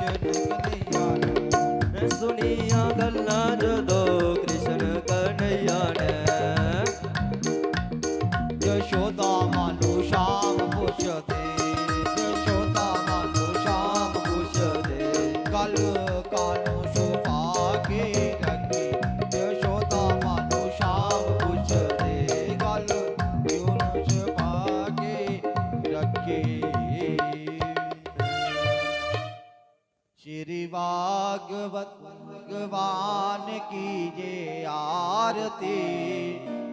कृष्ण कन्हैया ने। सुनिया गल्ला जदो कृष्ण कन्हैया ने। यशोदा मानो श्याम पुछदे, यशोदा मानो श्याम पुछदे, गल कानू शोभा के रखे। यशोदा मानो श्याम पुछदे, गल कानू शोभा के रखे। श्री भागवत भगवान की जय आरती,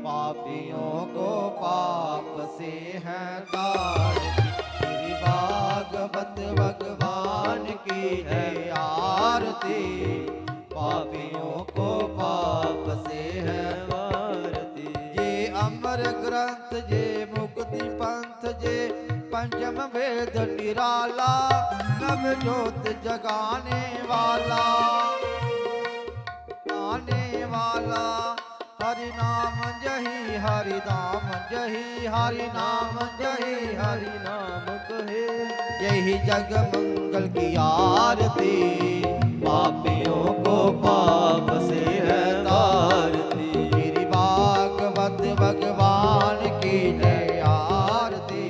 पापियों को पाप से है तारती। श्री भागवत भगवान की जय आरती, पापियों को पाप से है वारती। ये अमर ग्रंथ जे मुक्ति पंथ जे पंचम वेद निराला, नव ज्योत जगाने वाला आने वाला। हरि नाम जही हरि नाम जही हरि नाम जही हरि नाम कहे। यही जग मंगल की आरती, पापियों को पाप से है तारती। श्री भागवत भगवान की जय आरती,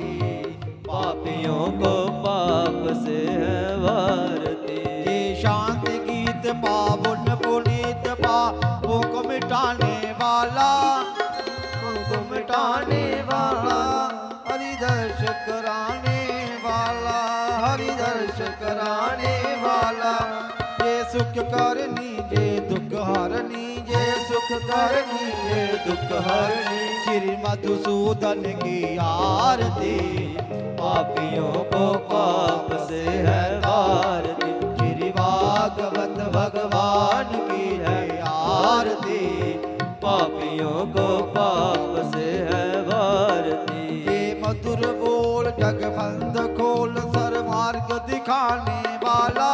पापियों को पाप से है वारती। ये शांति गीत पावन पुनीत पापों को मिटाने वाला, को मिटाने वाला। हरि दर्श कराने वाला, हरि दर्श कराने वाला। ये सुख करनी जे दुख हरनी, जे सुख करनी जे दुख हरनी। श्री मधुसूदन की आरती, पापियों को पाप से है वारती। श्री भागवत भगवान की जय आरती, पापियों को पाप से है वारती। ये मधुर बोल जगबंद खोल सर मार्ग दिखाने वाला,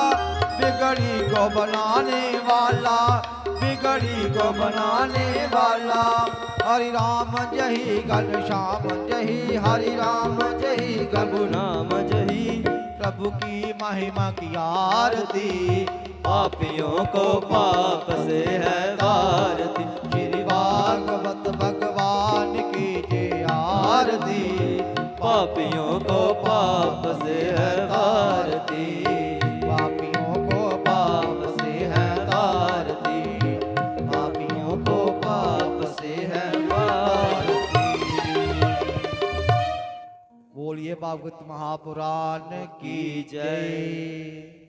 बिगड़ी को बनाने वाला, बिगड़ी को बनाने वाला। हरि राम जही घनश्याम जही हरि राम जही प्रभु नाम जही प्रभु की महिमा की आरती, पापियों को पाप से है वारती। श्री भागवत भगवान की जय आरती, पापियों को पाप से है वारती। पापियों को पाप से है तारती, पापियों को पाप से है वारती। बोलिए भागवत महापुराण की जय।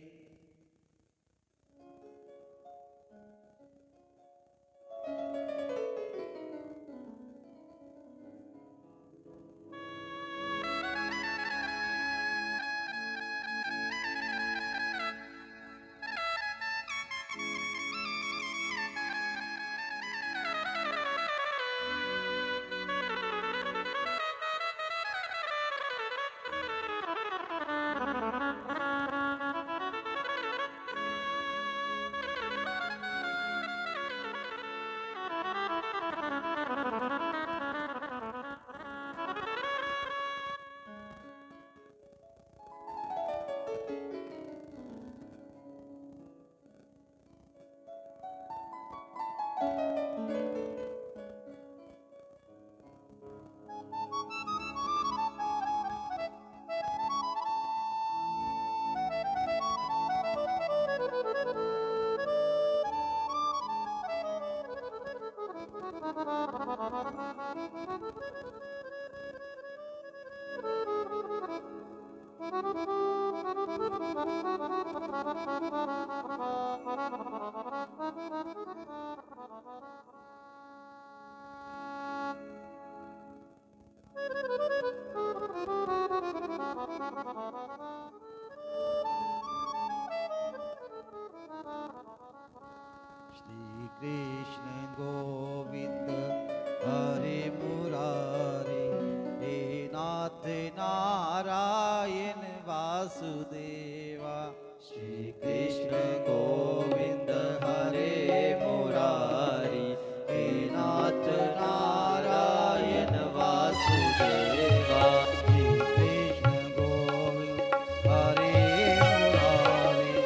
श्री कृष्ण गोविंद हरे मुरारी, हे नाथ नारायण वासुदेवा। श्री कृष्ण गोविंद हरे मुरारी, हे नाथ नारायण वासुदेवा। श्री कृष्ण गोविंद हरे मुरारी,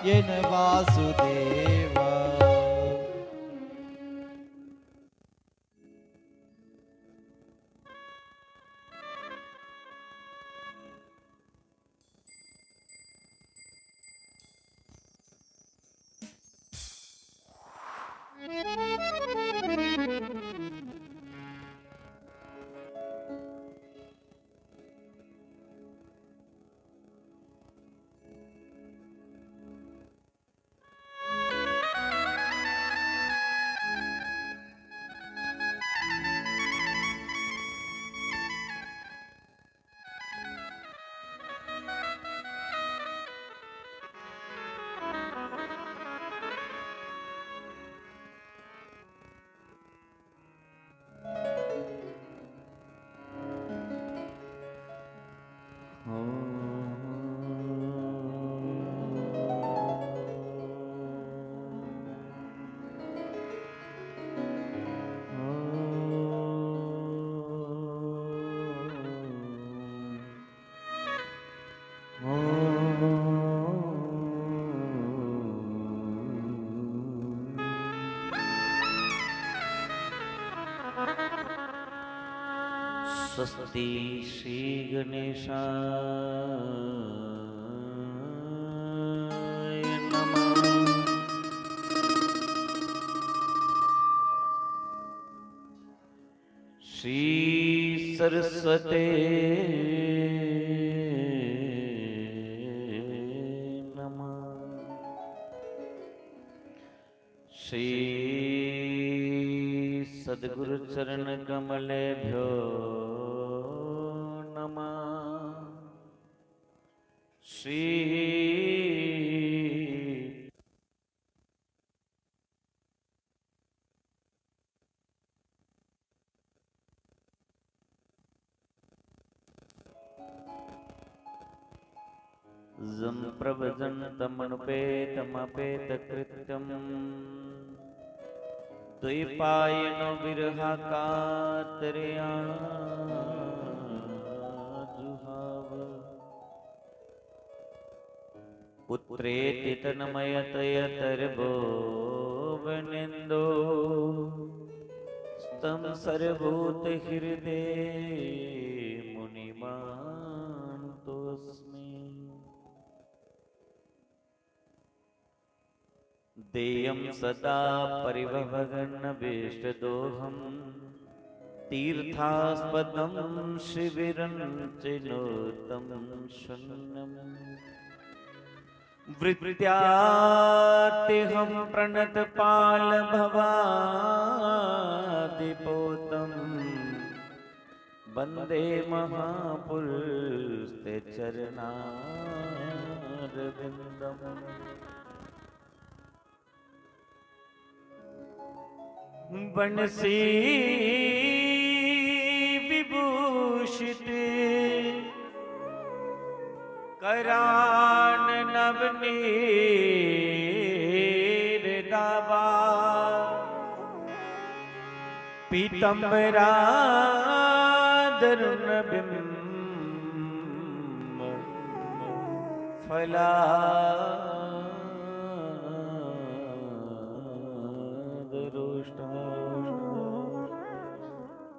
નારાયણ વાસુદેવ. स्वस्ति श्री गणेशाय नमः। श्री सरस्वते नमः। श्री सद्गुरु चरण कमलेभ्यो नमः। श्री जं प्रभजन्तमनुपेतमपेतकृत्यम् द्वैपायनो विरहाकातर्याजुहाव। पुत्रेति तन्मयतयतर्भुवनेन्दो स्तं सर्वभूतहृदे मुनिमान्तोऽस्मि। देयं सदा परिभवगन्नभीष्टदोहं तीर्थास्पदं शिबिरं चिनोतं शून्यम्। वृत्त्यात्यहं प्रणतपालभवादिपोतं वन्दे महापुरुषते चरणारविन्दम्। बंसी विभूषित करान नवनीर दावा पीतंबरा दरुण बिंब फला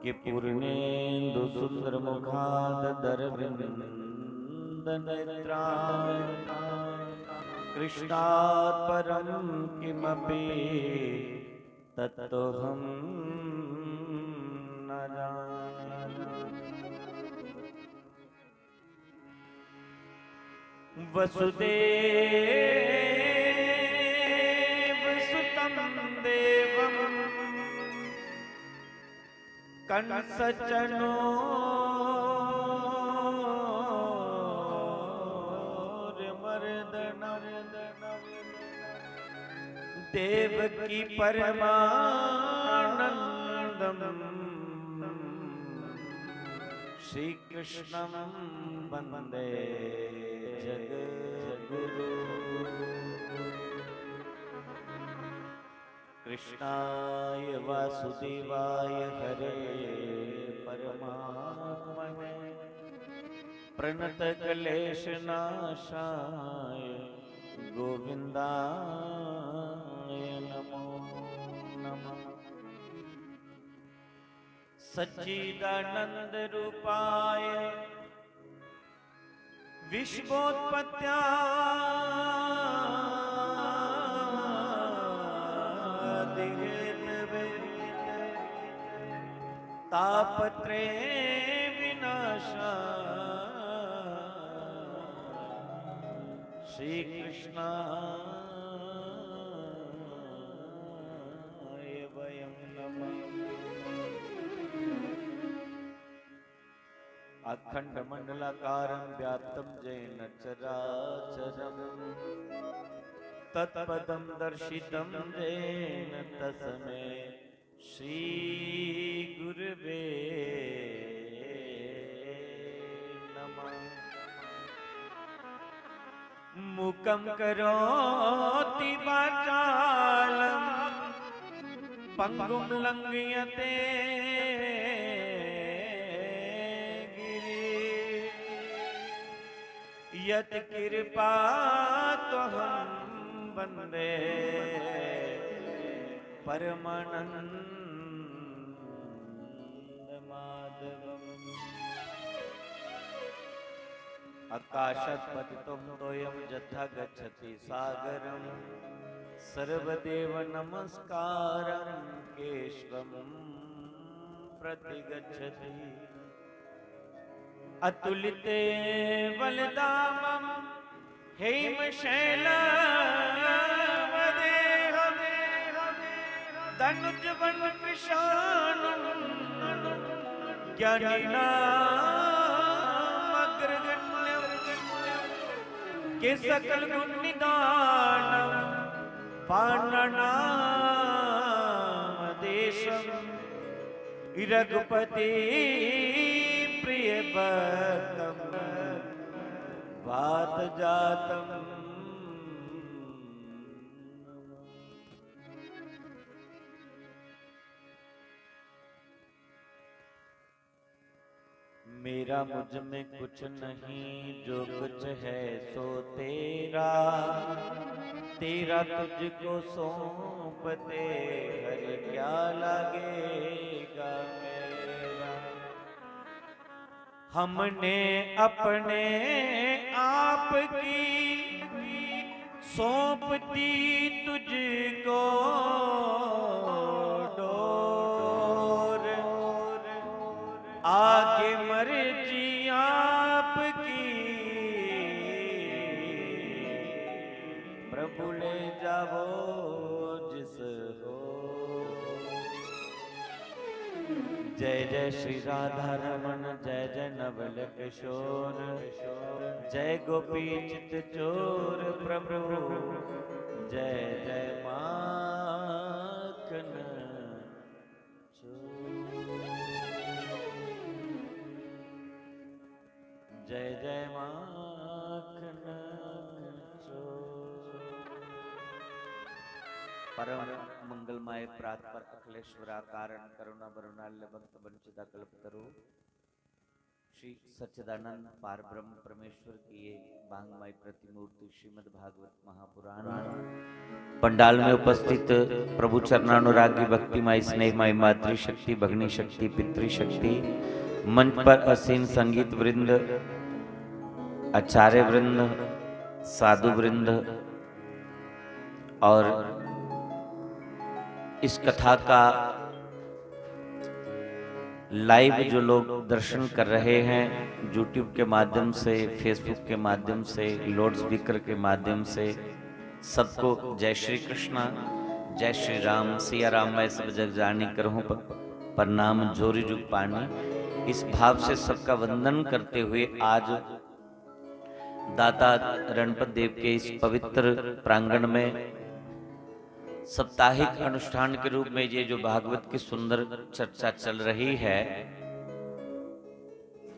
कि पूर्णेन्दु सुंदर मुखादरविंदनेत्रा कृष्णात् परं किमपि तत्तोऽहं न जाने। वसुदेव सुतं देवं कंसचनोर्मर्दनं देवकी परमानन्दं श्रीकृष्णं वन्दे जगद्गुरु। कृष्णाय वासुदेवाय हरे परमात्मने प्रणतक्लेशनाशाय गोविंदाय नमो नमः। सच्चिदानंद रूपाय विश्वोत्पत्त्यादिहेतवे तापत्रय विनाशाय श्री कृष्णाय वयं नमः। अखंड मंडलाकारं व्याप्तं येन चराचरं तत्पदं दर्शितं येन तस्मै श्री गुरुवे नमः। मुखं करोति वाचालं पंगुं लंघयते यत् कृपा त्वहं वन्दे परमानंद माधवम्। आकाशात् पतितं तोयं यथा गच्छति सागरं सर्वदेव नमस्कारं केशवं प्रतिगच्छति। अतुलिते बलदामं हेमशैलवदेहं धनुजवनकृशानं ज्ञानिनामग्रगण्यं के सकल गुण निदानं पाणनामदेशं रघुपति प्रिय भक्तं वात जातं। मेरा मुझ में कुछ नहीं, जो कुछ है सो तेरा, तेरा तुझको सौंपते हर क्या लागेगा मेरा। हमने अपने आप की सौंप दी तुझको डोर, आगे मर्जी आपकी प्रभु ले जाओ जिस हो। जय जय श्री राधा रमन, जय जय नवल किशोर, जय गोपी चित चोर प्रभु, जय जय माखन चोर, जय जय माखन चोर। परम मंगलमय प्रातपर अखिलेश्वरा कारण करुणा वरुणाल्य भक्त वंचिता कल्पतरु श्री सच्चिदानंद पार ब्रह्म परमेश्वर की ये वांगमय प्रतिमूर्ति श्रीमद् भागवत महापुराण पंडाल में उपस्थित प्रभु चरणानुरागी भक्तिमय स्नेहमय मातृशक्ति, भगनी शक्ति, पितृशक्ति, मंच पर असीन संगीत वृंद, आचार्य वृंद, साधु वृंद और इस कथा का लाइव जो लोग दर्शन कर रहे हैं यूट्यूब के माध्यम से, फेसबुक के माध्यम से, लाउड स्पीकर के माध्यम से, सबको जय श्री कृष्णा, जय श्री राम, सिया राम मैं सब जग जानी करहूं प्रणाम जोरी जुग पानी। इस भाव से सबका वंदन करते हुए आज दाता रणपत देव के इस पवित्र प्रांगण में साप्ताहिक अनुष्ठान के रूप में ये जो भागवत की सुंदर चर्चा चल रही है,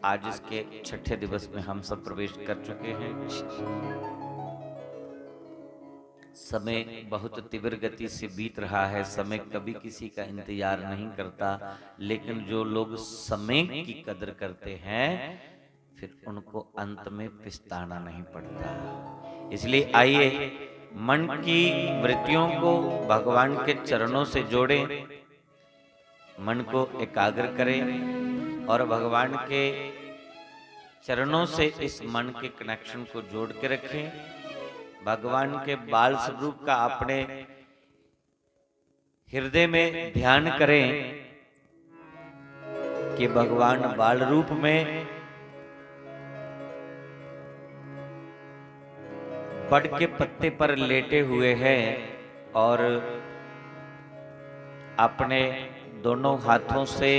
आज इसके छठे दिवस में हम सब प्रवेश कर चुके हैं। समय बहुत तीव्र गति से बीत रहा है। समय कभी किसी का इंतजार नहीं करता, लेकिन जो लोग समय की कदर करते हैं फिर उनको अंत में पछताना नहीं पड़ता। इसलिए आइए मन की वृत्तियों को भगवान के चरणों से जोड़ें, मन को एकाग्र करें और भगवान के चरणों से इस मन के कनेक्शन को जोड़ के रखें। भगवान के बाल स्वरूप का अपने हृदय में ध्यान करें कि भगवान बाल रूप में बड़ के पत्ते पर लेटे हुए हैं और अपने दोनों हाथों से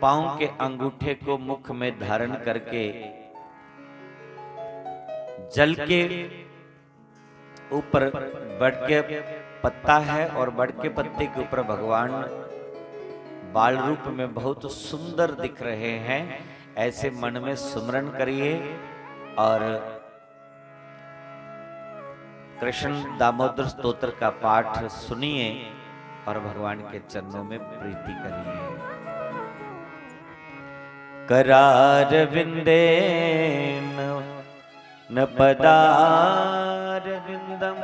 पांव के अंगूठे को मुख में धारण करके जल के ऊपर बड़ के पत्ता है और बड़ के पत्ते के ऊपर भगवान बाल रूप में बहुत सुंदर दिख रहे हैं। ऐसे मन में सुमरन करिए और कृष्ण दामोदर स्तोत्र का पाठ सुनिए और भगवान के चरणों में प्रीति करिए। करार विंदेन न पदार विंदम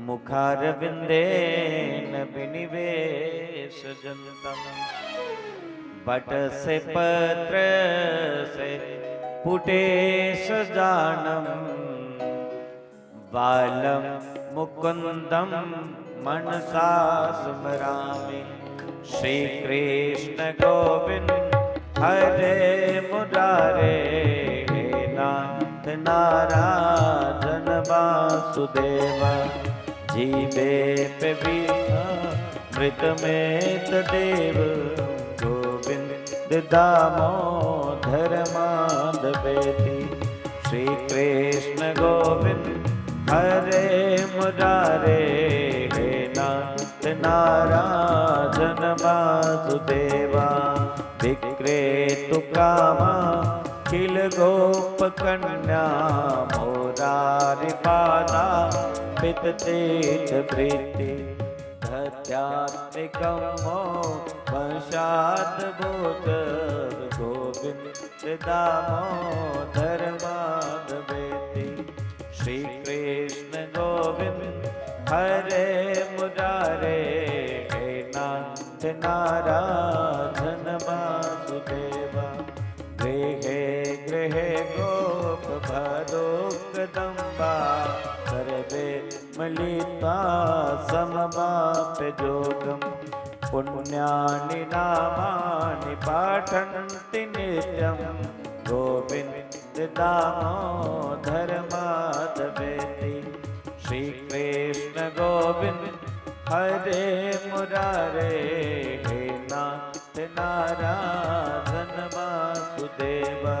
मुखार विंदेन विनिवेश जंतम बट से पत्र से पुटेश जानम बालम मुकुंदम मनसा स्मरामि। श्री कृष्ण गोविंद हरे मुरारे हे नाथ नारायण वासुदेव जीवे पे भी मृत में तदेव गोविंद दामोदर माधवेति। श्री कृष्ण गोविंद हरे मुरारे हे नाथ नारायण वासुदेवा विक्रेतु कामा किल गोप कन्या मोरारि पादा पित तीर्थ प्रीति धत्यात्मिकं मो वंशात् भूत गोविंद दामोदर माधवेति। श्री कृष्ण गोविंद हरे मुरारे हे नाथ नारायण वासुदेवा। गृहे गृहे गोप भदोकदम्बा सर्वे मिलित्वा समवाप्ययोगम् पुण्यानि नामानि पाठन्ति नित्यं गोविंद दामोदर माधवेति। श्री कृष्ण गोविंद हरे मुरारे हे नाथ नारायण वासुदेवा।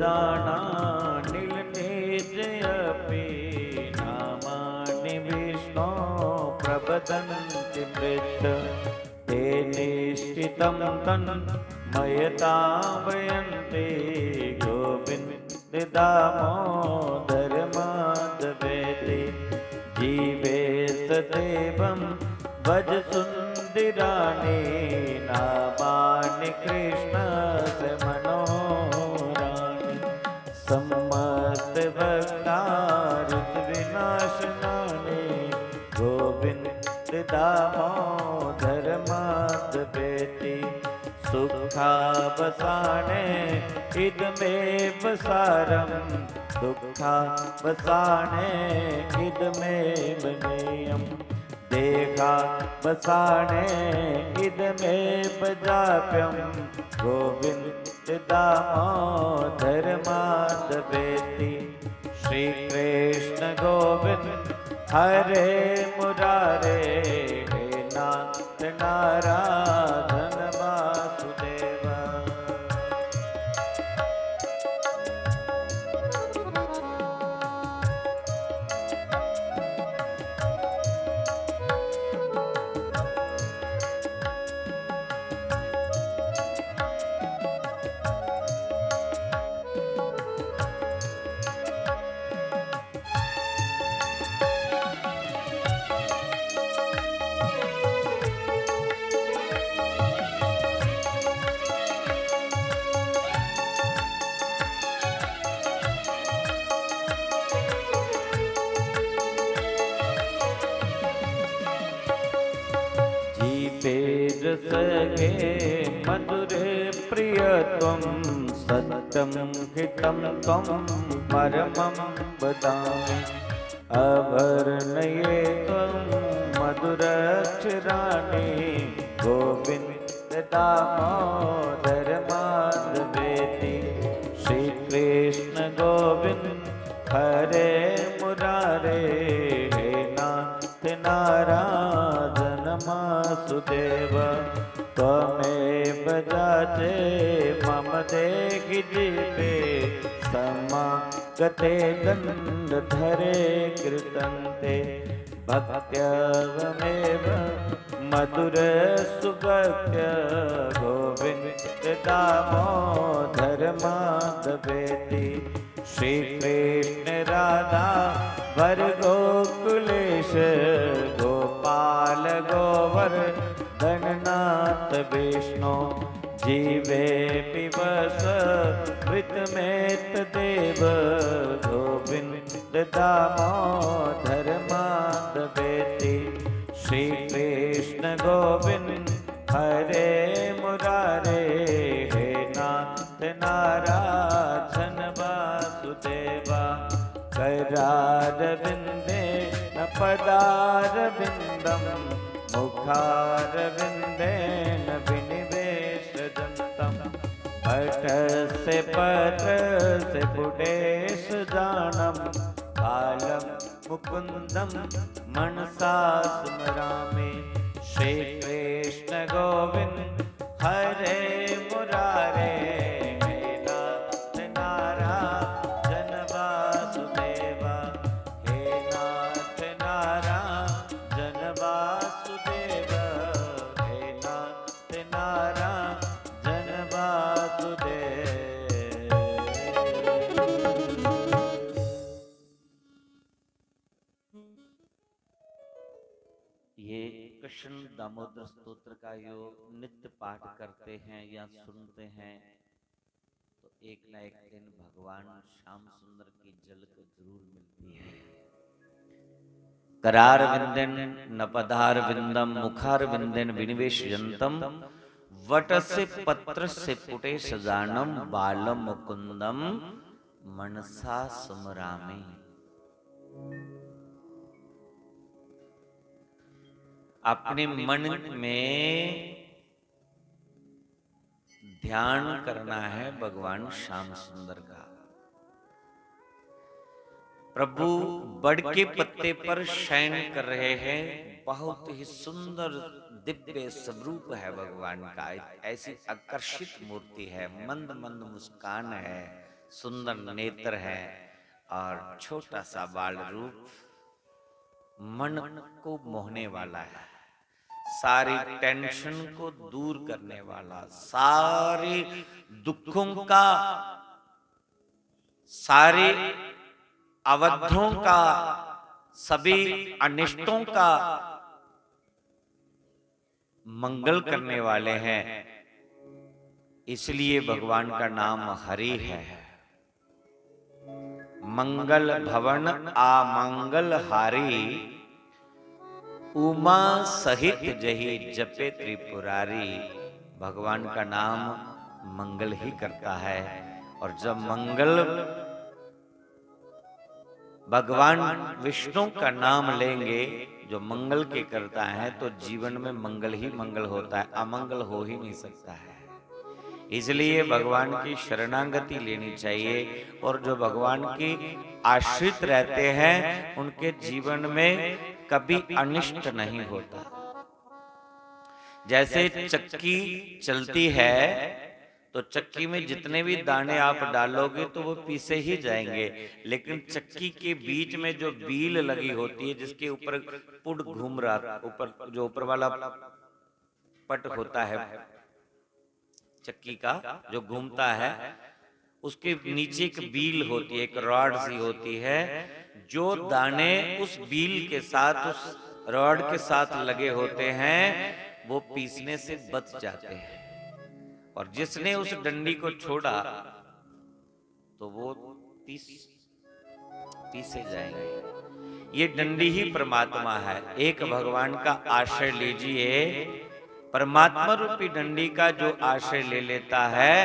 जाना नील निजयपि नामानि विष्णो प्रवदन्ति मृत ते निश्चितं तन्मयतावयन्ति गोविंद दामोदर माधवेति। जीवे सदेवं भज सुंदराणि नामानि कृष्णस्य मनोहराणि सम्मत भक्तारुत विनाशनानि गोविंद दामोदर माधवेति। सुखावसाने इदमेव सारं दुःखावसाने इदमेव नेयम् देखा बसाने इदमेव जाप्यं गोविंद दामोदर माधवेति। श्री कृष्ण कृष्ण गोविंद हरे मुरारे, हे नाथ नारायण वासुदेव। सगे मधुरे प्रियत्वं सत्यं हितं त्वं परमं वदामि। अवर्णये त्वं मधुरक्षराणि गोविन्द दामोदर माधवेति। श्रीकृष्ण गोविन्द हरे मुरारे, हे नाथ नारायण वासुदेव। त्वमेव जाते मम देहि जीवे, समागते दण्डधरे कृतन्ते। भक्त्यवमेव मधुर सुभक्त्य गोविन्द दामोदर माधवेति। श्रीकृष्ण राधा वर गोकुलेश, गोपाल गोवर्धननाथ विष्णु। जीवे पिबस कृतमेत देव, गोविन्द दामोदर माधवेति। श्रीकृष्ण गोविन्द हरे मुरारे, हे नाथ नारायण वासुदेवा। करारविन्दे न पदारविन्दं, मुखारविन्देन विनिवेशयन्तं। पटस्य पत्रस्य पुटेशजानं, कालं मुकुन्दं मनसा स्मरामि। श्रीकृष्ण गोविन्द हरे मुरारे, हे नाथ नारायण वासुदेवा। हे नाथ नारायण वासुदेव, हे नाथ नारायण वासुदेव। ये कृष्ण दामोदर स्तोत्र का जो नित्य पाठ करते हैं या सुनते हैं, तो एक न एक दिन भगवान श्याम सुंदर की झलक जरूर मिलती है। करार विंदन नपदार विंदम, मुखार विंदन विनिवेशयंतम। वटस्य पत्रस्य पुटे सजानम, बालम मुकुंदम मनसा स्मरामि। अपने मन में ध्यान करना है भगवान श्याम सुंदर का। प्रभु बड़ के पत्ते पर शयन कर रहे हैं। बहुत ही सुंदर दिव्य स्वरूप है भगवान का। ऐसी आकर्षित मूर्ति है, मंद मंद मुस्कान है, सुंदर नेत्र है और छोटा सा बाल रूप मन को मोहने वाला है। सारी टेंशन को दूर करने वाला, सारे दुखों का, सारे अवरोधों का, सभी अनिष्टों का मंगल करने वाले हैं। इसलिए भगवान का नाम हरि है। मंगल भवन आमंगल हारी, उमा सहित जही जपे त्रिपुरारी। भगवान का नाम मंगल ही करता है। और जब मंगल भगवान विष्णु का नाम लेंगे जो मंगल के करता है, तो जीवन में मंगल ही मंगल होता है, अमंगल हो ही नहीं सकता है। इसलिए भगवान की शरणागति लेनी चाहिए। और जो भगवान की आश्रित रहते हैं उनके जीवन में कभी अनिष्ट नहीं होता। जैसे चक्की चलती है तो चक्की में जितने भी दाने आप डालोगे तो वो पीसे ही जाएंगे, लेकिन चक्की के बीच में जो बील लगी होती है, जिसके ऊपर पुट घूम रहा, ऊपर जो ऊपर वाला पट होता है चक्की का जो घूमता है, उसके नीचे एक बील होती है, एक रॉड सी होती है। जो दाने उस बील के साथ, उस रॉड के साथ लगे होते हैं, वो पीसने से बच जाते हैं। और जिसने उस डंडी को छोड़ा तो वो पीसे जाएंगे। ये डंडी ही परमात्मा है। एक भगवान का आश्रय लीजिए, परमात्मा रूपी डंडी का जो आश्रय ले लेता है,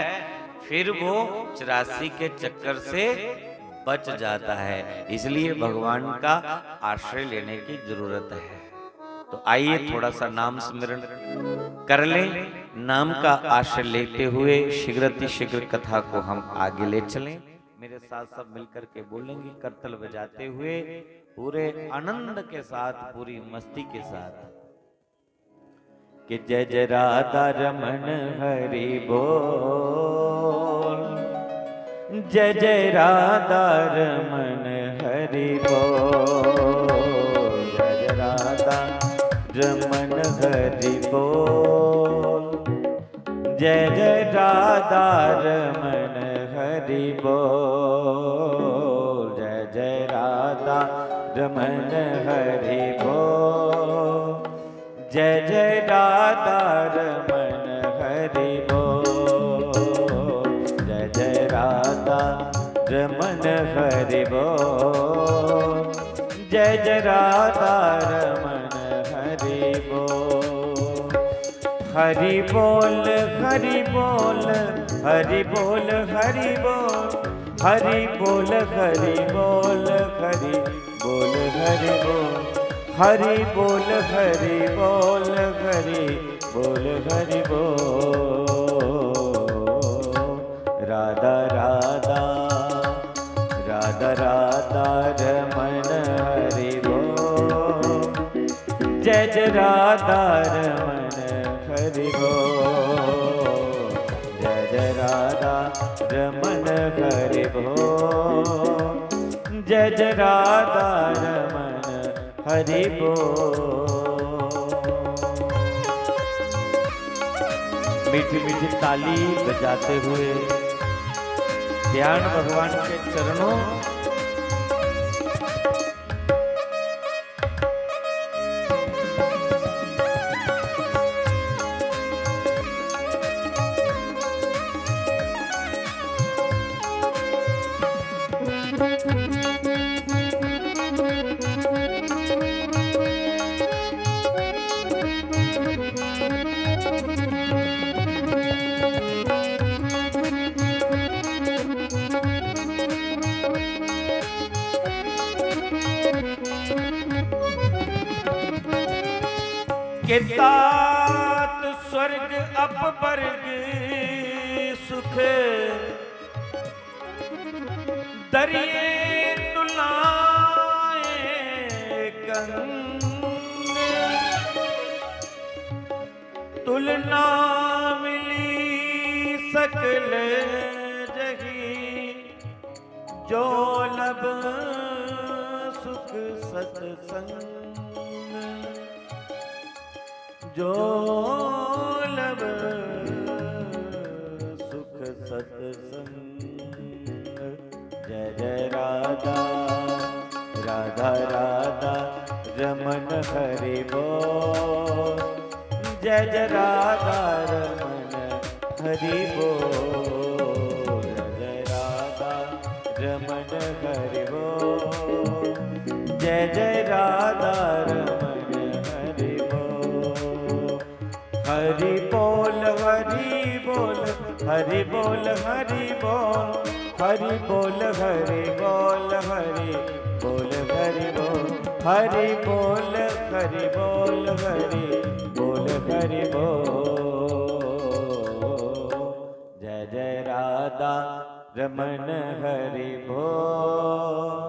फिर वो 84 के चक्कर से बच जाता है। इसलिए भगवान का आश्रय लेने की जरूरत है। तो आइए थोड़ा सा नाम स्मरण कर लें। नाम का आश्रय लेते हुए शीघ्र कथा को हम आगे ले चलें। मेरे साथ सब मिलकर के बोलेंगे, करतल बजाते हुए, पूरे आनंद के साथ, पूरी मस्ती के साथ कि जय जय राधा रमन हरि बोल, जय जय राधा रमन हरि बोल, जय जय राधा रमन हरि बोल, जय जय राधा रमन हरि बोल, जय जय राधा रमन हरि बोल, जय जय राधा रमन हरि बोल, जय जय राधा रमन हरि बोल, जय जय राधा रमन हरि बोल। हरि बोल हरि बोल हरि बोल हरि बोल, हरि बोल हरि बोल हरि बोल हरि बोल, हरि बोल हरि बोल हरि बोल हरि बोल। राधा राधा राधा राधा रमन हरि बोल, जय जय राधा रमन हरि बोल, जय जय राधा रमन हरि बोल, जय जय राधा रमन हरि बोल। मीठी मीठी ताली बजाते हुए ध्यान भगवान के चरणों, के तात स्वर्ग अपवर्ग सुख, दरिये तुलाए कंग, तुलना मिली सकल जही, जो लब सुख सत्संग, जो लब सुख सत्संग। जय जय राधा राधा राधा रमन हरि बोल, जय जय राधा रमन हरि बोल, जय राधा रमन हरि बोल, जय जय राधा रमन हरि बोल। हरि बोल हरि बोल हरि बोल हरि बोल, हरि बोल हरि बोल हरि बोल हरि बोल, हरि बोल हरि बोल हरि बोल हरि बोल। जय जय राधा रमन हरि बोल,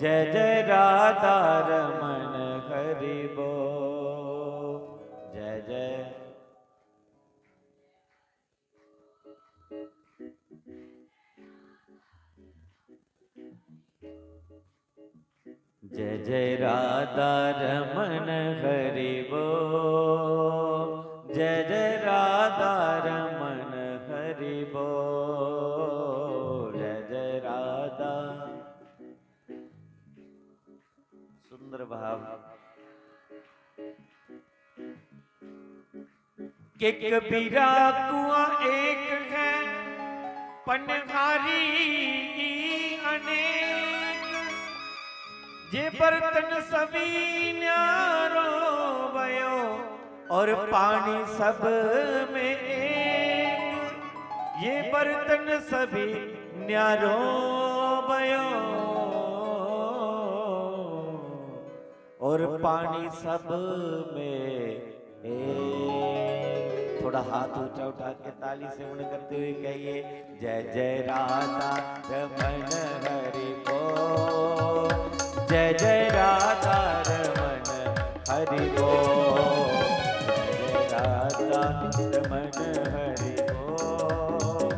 जय जय राधा रमन हरि बोल, जय जय। जय जय राधा रमन हरि बोल, जय जय राधा रमन हरि बोल, जय जय राधा। सुंदर भाव के कबीरा कुआं एक है, पनहारी अनेक, जे बर्तन सभी न्यारो भयो, और पानी सब में एक। ये बर्तन सभी न्यारो भयो, और पानी सब में एक। थोड़ा हाथ ऊंचा उठा के ताली से उन करते हुए कहिए, जय जय राधा रमन हरि बोल, जय जय राधा रमन हरि बोल, जय जय राधा रमन हरि बोल,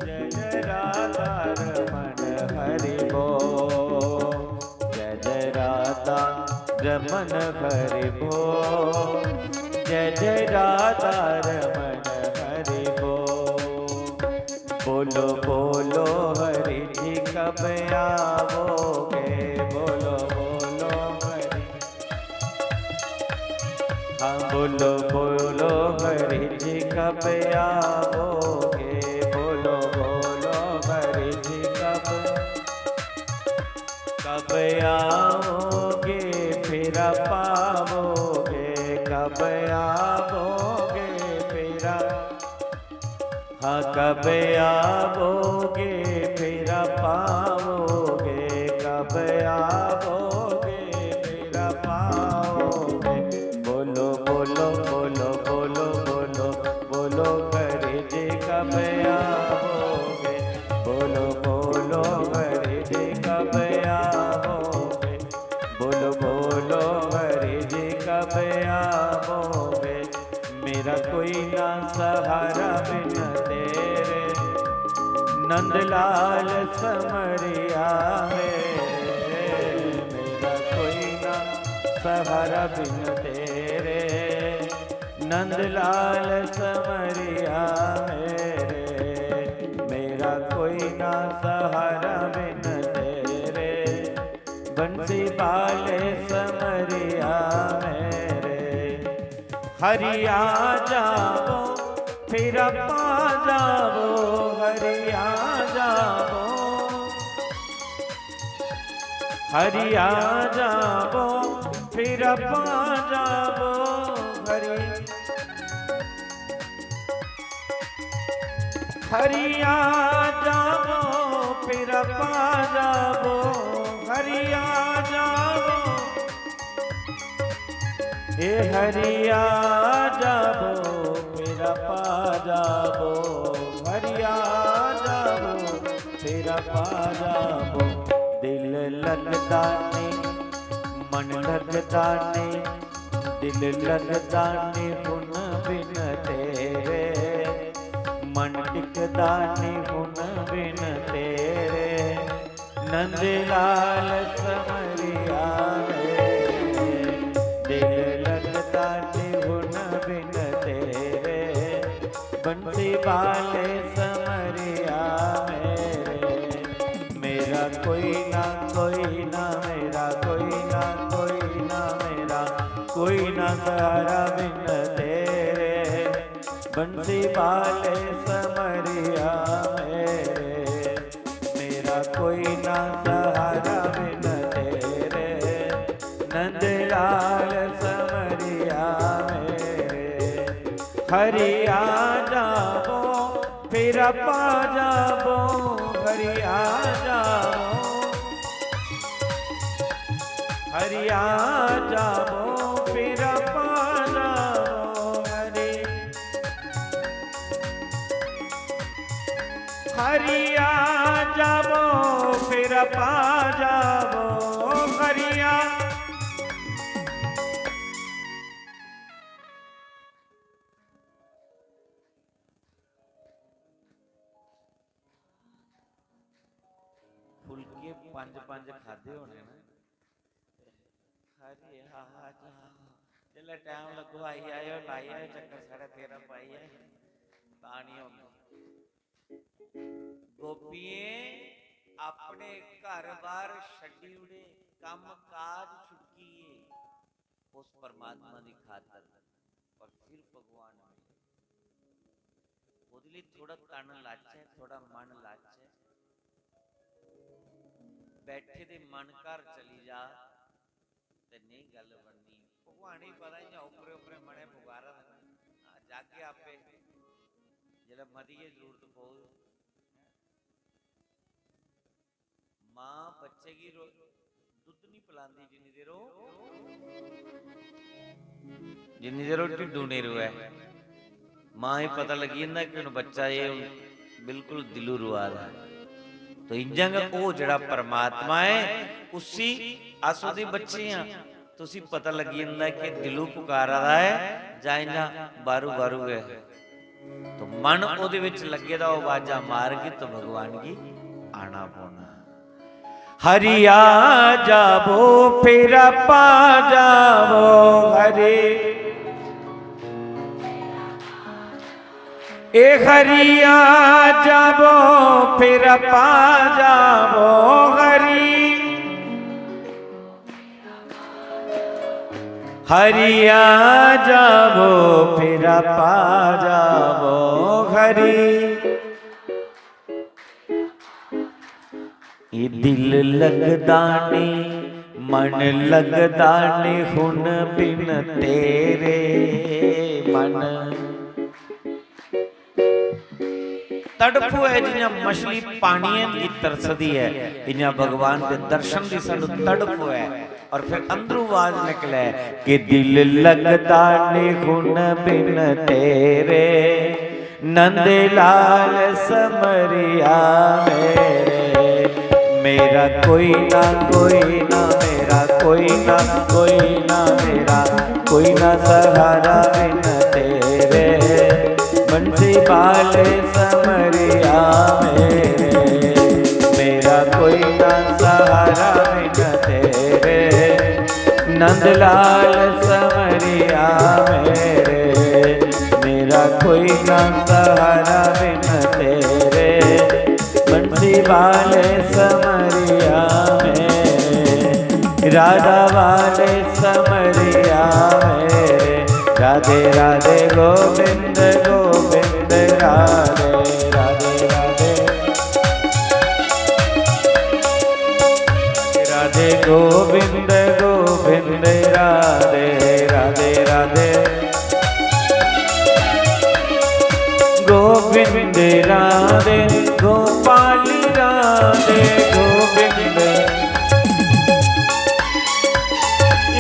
जय जय राधा रमन हरि बोल, जय जय राधा रमन हरि बोल, जय जय राधा रमन हरि बोल। बोलो बोलो हरि जी कब आओगे, बोलो बोलो हरि। हाँ बोलो बोलो हरि जी कब आओगे, बोलो बोलो हरि जी कब आओगे, फिर पाओगे, कब आओगे फिर। हाँ कब आओगे फिर पाओगे, कब आओगे फिर पाओगे। बोलो बोलो बोलो बोलो बोलो बोलो हरि जी कब आओगे, बोलो बोलो हरि जी कब आओगे, बोलो बोलो हरि जी कब आओगे। मेरा कोई ना सहारा बिन तेरे, नंदलाल समरिया मेरे। मेरा कोई ना सहारा बिन तेरे, नंदलाल समरिया मेरे। मेरा कोई ना सहारा बिन तेरे, बंसी बाले समरिया मेरे। हरिया जाओ फिर पा जाओ, हरिया जाओ, हरिया जाओ फिर पा जाओ, हरिया जाओ फिर पा जाओ, हरिया जाओ। हे हरिया जाओ फिर पा जाओ, हरिया जाओ फिर पा जाओ। दिल लगता नहीं मन लगता नहीं, दिल लगता नहीं हुन बिन तेरे, मन टिकता नहीं हुन बिन तेरे। नंदलाल समरिया मेरे, दिल लगता नहीं हुन बिन तेरे, बंसी बाले समरिया मेरे। मेरा कोई ना मेरा कोई ना मेरा कोई ना सहारा बिन तेरे, बंसी बाले समरिया मेरे। मेरा कोई ना सहारा बिन तेरे, नंदलाल समरिया मेरे। हरिया जाओ फिर पा जाओ, हरिया जाओ, हरिया जाओ फिर पा जाओ, हरिया फुलके पंज पंज खाधे होने ना। हरी हा जिल्ले टाइम लगो आई आयो लाई आयो चक्कर साढ़े 13 पाई है तानी हो गोपिए अपने घर बार छड्डी उड़े काम काज छुटकीए उस परमात्मा की खातर और फिर भगवान ਉਹਦੇ ਲਈ थोड़ा तन लाच है थोड़ा मन लाच है बैठे दे मन घर चली जा ते नहीं गल बननी भगवान ही पता ही उपरे उपरे मने पुकारा जाके आपे जरा मदिए जरूरत पो मां बच्चे की दुध नहीं पिलाती जिन्नी देर ढिड्डू नहीं रोए मां ही पता लगी जाता कि बच्चा ये बिल्कुल दिलू रुआ रहा है तो इंजंग वो जड़ा परमात्मा है उसी आसो दे बच्चे हैं तुसी पता लगी जाता कि दिलू पुकार रहा है जाइना बारू बारू है तो मन ओदे विच लगे दा आवाजा मार के तो भगवान की आना पौना हरिया जाबो फिर पा जाबो हरे ए हरिया जाबो फिर पा जाबो हरी हरिया जाबो फिर पा जाबो हरी ये दिल लगदा ने मन लगदा ने हुन बिन तेरे मन तड़फो है जिन्हें मछली पानी की तरसदी है इन्हें भगवान के दर्शन की सानू तड़फो है और फिर अंदरों आवाज निकले कि दिल लगदा ने हुन बिन तेरे नंद लाल समरिया मेरे मेरा कोई ना मेरा कोई ना मेरा कोई ना सहारा बिन तेरे बंसी बाले समरिया मेरे मेरा कोई ना सहारा बिन तेरे नंदलाल समरिया मेरे मेरा कोई ना सहारा बिन तेरे बंसी वाले समरिया मेरे राधा वाले समरिया मेरे राधे राधे गोविंद गोविंद राधे राधे राधे राधे गोविंद गोविंद राधे राधे राधे गोविंद राधे गोपाल राधे गोविंद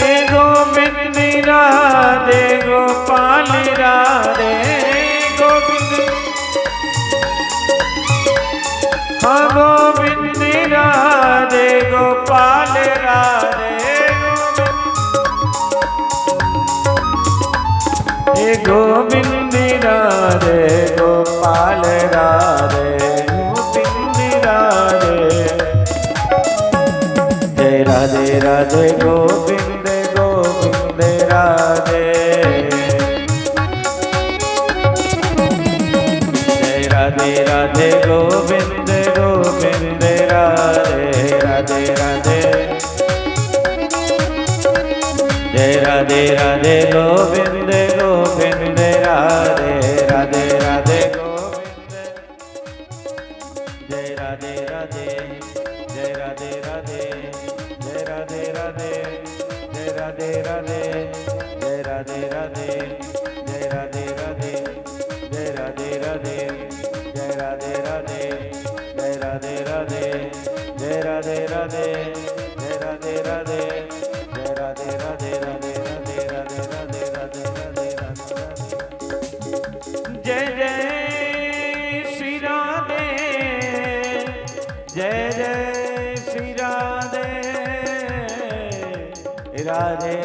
ये गोविंद राधे गोपाल राधे गोविंद हाँ गोविंद राधे गोपाल राधे गोविंद राधे गोपाल राधे गोविंद राधे जय राधे राधे गोविंद गोविंद राधे जय राधे राधे गोविंद गोविंद राधे राधे राधे जय राधे राधे गोविंद गोविंद राधे राधे राधे गोविंद जय राधे राधे जय राधे राधे जय राधे राधे जय राधे राधे जय राधे राधे जय राधे राधे जय राधे राधे जय राधे राधे जय राधे राधे जय राधे राधे जय राधे राधे जय राधे राधे राधे राधे राधे राधे राधे राधे राधे जय जय श्री राधे जय जय श्री राधे राधे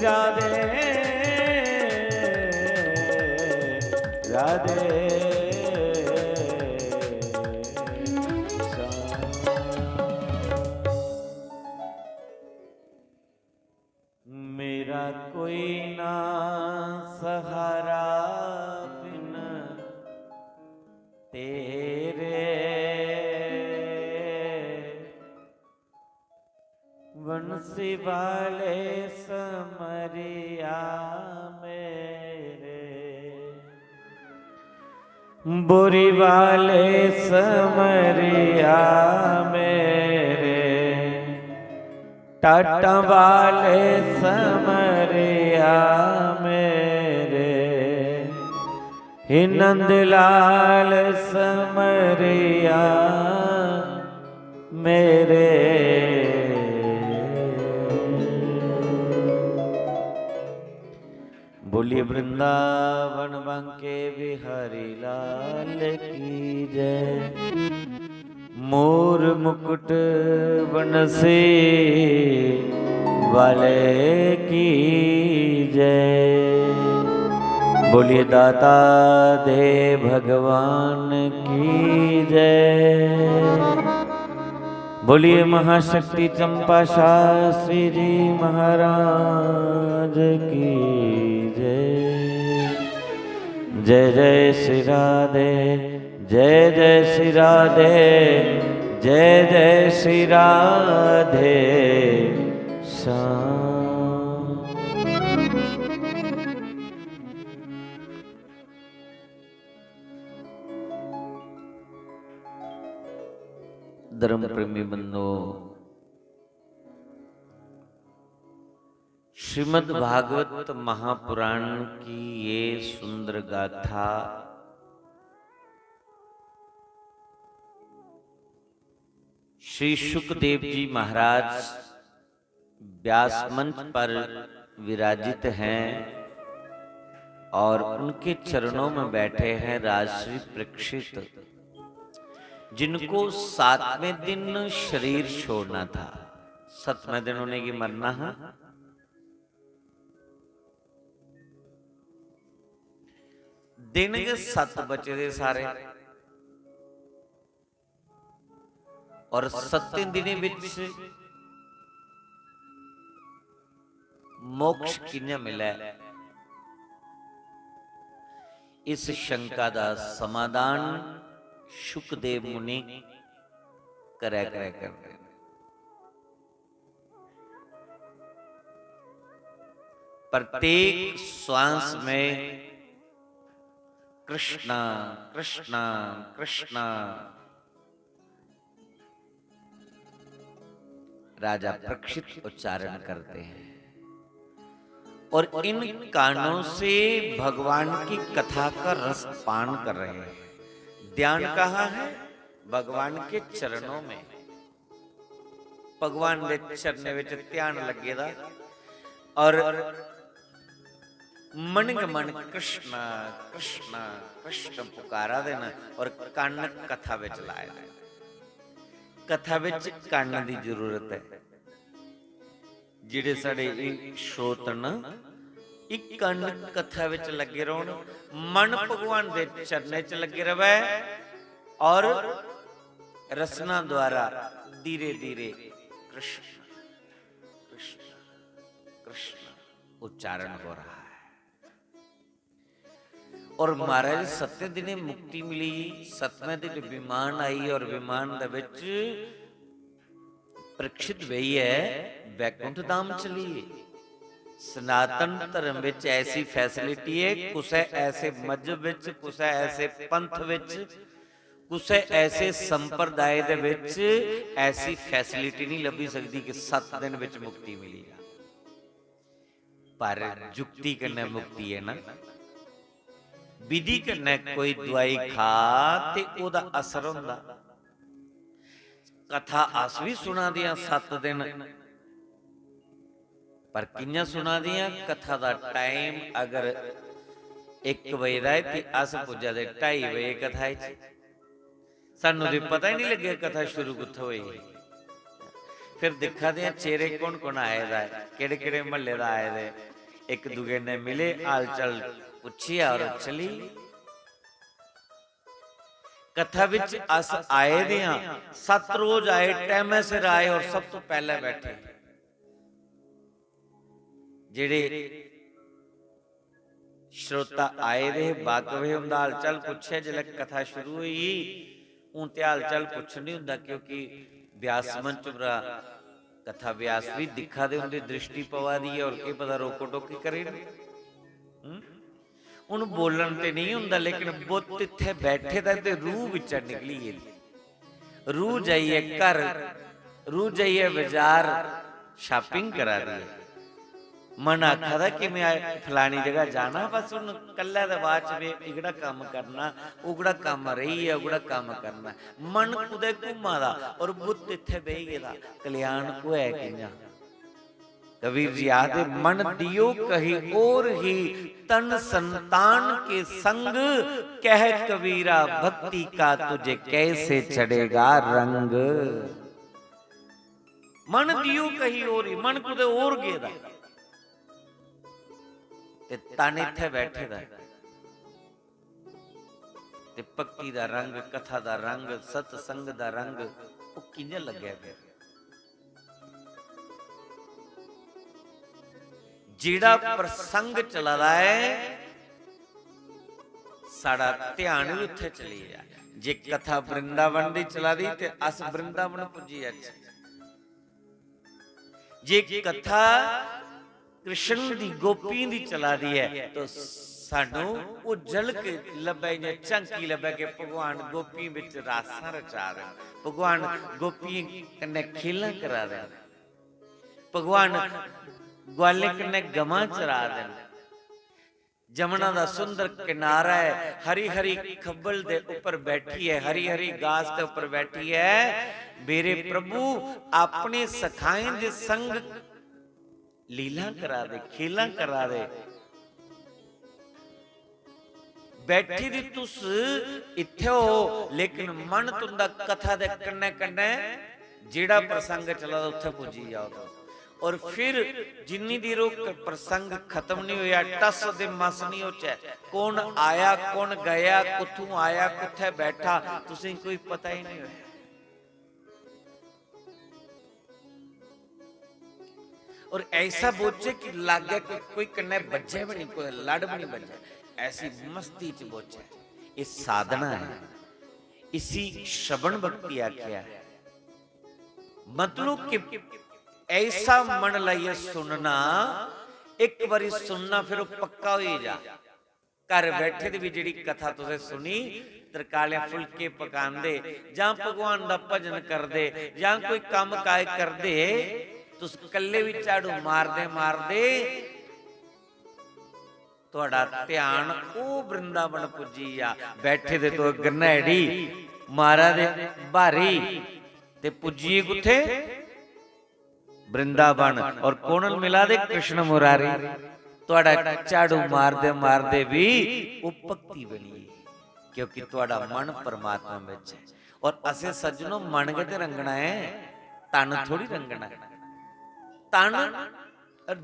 राधे राधे मेरा कोई ना सहारा बिन तेरे, बंसी वाले समरिया मेरे, बुरी वाले समरिया मेरे, टाटा वाले समरिया मेरे, नंदलाल समरिया मेरे। बोलिए वृंदावन बांके बिहारी लाल की जय। मोर मुकुट बनसे वाले की जय। बोलिए दाता दे भगवान की जय। बोलिए महाशक्ति चंपा शास्त्री जी महाराज की जय। जय जय श्री राधे, जय जय श्री राधे, जय जय श्री राधे श्याम। धर्म प्रेमी बंधु, श्रीमद् भागवत महापुराण की ये सुंदर गाथा श्री शुकदेव जी महाराज व्यास मंच पर विराजित हैं और उनके चरणों में बैठे हैं राजश्री परीक्षित, जिनको 7वें दिन शरीर छोड़ना था। 7वें दिन उन्हें की मरना है। दिन के 7 बचे थे सारे और 7 दिन विच मोक्ष किन्ने मिला है। इस शंका का समाधान शुकदेव मुनि करे कर रहे। प्रत्येक श्वास में कृष्णा कृष्णा कृष्णा राजा परीक्षित उच्चारण करते हैं और इन कानों से भगवान की कथा का रस पान कर रहे हैं। ध्यान कहाँ है? भगवान के चरणों में। भगवान के चरणों में ध्यान लगेगा और मन के मन कृष्ण कृष्ण कृष्ण पुकारा देना और कान कथा विच लाए। कथा विच कान की जरूरत है। जिहड़े साडे श्रोतन एक कान कथा विच लगे रहन, मन भगवान दे चरणे च लगे रहे और रसना द्वारा धीरे धीरे कृष्ण कृष्ण कृष्ण उच्चारण हो रहा है। और महाराज 7वें दिन मुक्ति मिली। 7वें दिन विमान आई और विमान दे विच परीक्षित वही है वैकुंठ धाम चलिए। सनातन धर्म विच ऐसी फैसिलिटी है, कुछ ऐसे मजहब विच, कुछ ऐसे पंथ विच, कुछ ऐसे संप्रदाय दे विच ऐसी फैसिलिटी नहीं लभी सकती कि 7 दिन विच मुक्ति मिली। पर जुक्ति कन्नै मुक्ति है ना, विधि कन्नै कोई दवाई खा ते ओदा असर हुंदा। कथा अस भी सुना दियां 7 दिन, पर किन्ना सुना दियां? कथा दा टाइम अगर 1 बजे दा है ते अस पुज्जा दे 2:30 बजे कथा च। सानू ते पता ही नहीं लगे कथा शुरू कित्थों होई। फिर दिखा दे चेहरे कौन कौन आए दा है, केड़े केड़े महल्ले दा आए दे। एक दूजे ने मिले, हाल चाल पूछिया और चली। कथा विच अस आए दे हां, 7 रोज आए, टाइम सिर आए और सब तो पहले बैठे। जेड़े श्रोता आए दे बाकवे उनका हाल चाल पूछे, जिले कथा शुरू हुई हूं ते हाल चाल पूछ नहीं हुंदा, क्योंकि व्यास मंच पर कथा व्यास भी दिखा दे उनकी दृष्टि पवा दी है और की पता रोको टोकी करे उन बोलन ते नहीं हुंदा, लेकिन बुत इत्थे बैठे दा ते रूह विच निकली है। रूह जाइए घर, रूह जाइए बाजार, शॉपिंग करा दी। मन आखा कि मैं फलानी जगह जाना, बस उन कल्ला दे बाद च वे इगड़ा काम करना, उगड़ा काम रही है, उगड़ा काम करना। मन कुदे घुमा दा और बुत इत्थे बेही गेदा, कल्याण को है कियां। कबीर जी आदे मन दियो कही और ही, तन संतान के संग, कह कबीरा भक्ति का तुझे कैसे चढ़ेगा रंग। मन दियो कही और ही, मन कुदे और गेदा ते तन इत्थे बैठे दा ते भक्ति दा रंग, कथा दा रंग, सतसंग दा रंग वो किंज लग्या गया। जिहड़ा प्रसंग चला रहा है साड़ा ध्यान भी उत्थे चली जाए। जे कथा वृंदावन दी चला दी ते अस वृंदावन पुजी जाए। जे कथा कृष्ण दी गोपी दी चला दी है तो सानू वो झलक लभे, झांकी लभे कि भगवान गोपी विच रासां रचा रहे, भगवान गोपी कन्ने खेलां करा रहे, भगवान ग्वाले कन्ने गवां चरा रहे। जमुना दा सुंदर किनारा है, हरी हरी खब्बल दे ऊपर बैठी है, हरी हरी घास के ऊपर बैठी है। मेरे प्रभु अपने सखाएं दे संग लीला करा दे, खेला करा दे। बैठी दी तुस इत्थे हो, लेकिन मन तुंदा कथा दे कन्ने कन्ने जेड़ा प्रसंग चला उत्थे पुजी जाओ। और फिर जिन्नी देर प्रसंग खत्म नहीं होया, टस दे मस नहीं होचा, कौन आया कौन गया, कुथों आया कुथे बैठा, तुसें कोई पता ही नहीं होया। और ऐसा बोचे कि लागे कोई कन्ने बज्जे भी नहीं, कोई लड़ भी नहीं बज्जे, ऐसी मस्ती च बोचे। ये साधना है, इसी श्रवण भक्ति आख्या है। मतलब कि ऐसा मन लाइए सुनना, एक बारी सुनना फिर वो पक्का हो जा। घर बैठे भी जी कथा तुसे सुनी, तरकाले फुलके पकांदे जां भगवान दा भजन करदे जां कोई काम काज करदे, तुस कल्ले भी झाड़ू मारदे मारदे तुहाडा ध्यान ओ वृंदावन पुजी आ। बैठे दे तो गन्हैड़ी मारा दे भारी ते पुजिए कुथे वृंदावन। और कौन मिला दे कृष्ण मुरारी। तुहाडा झाड़ू मारदे मारदे भी वो भक्ति बनी, क्योंकि तुहाडा मन परमात्मा विच है। और असे सज्जनों मन के ते रंगना है, तन थोड़ी रंगना है। तन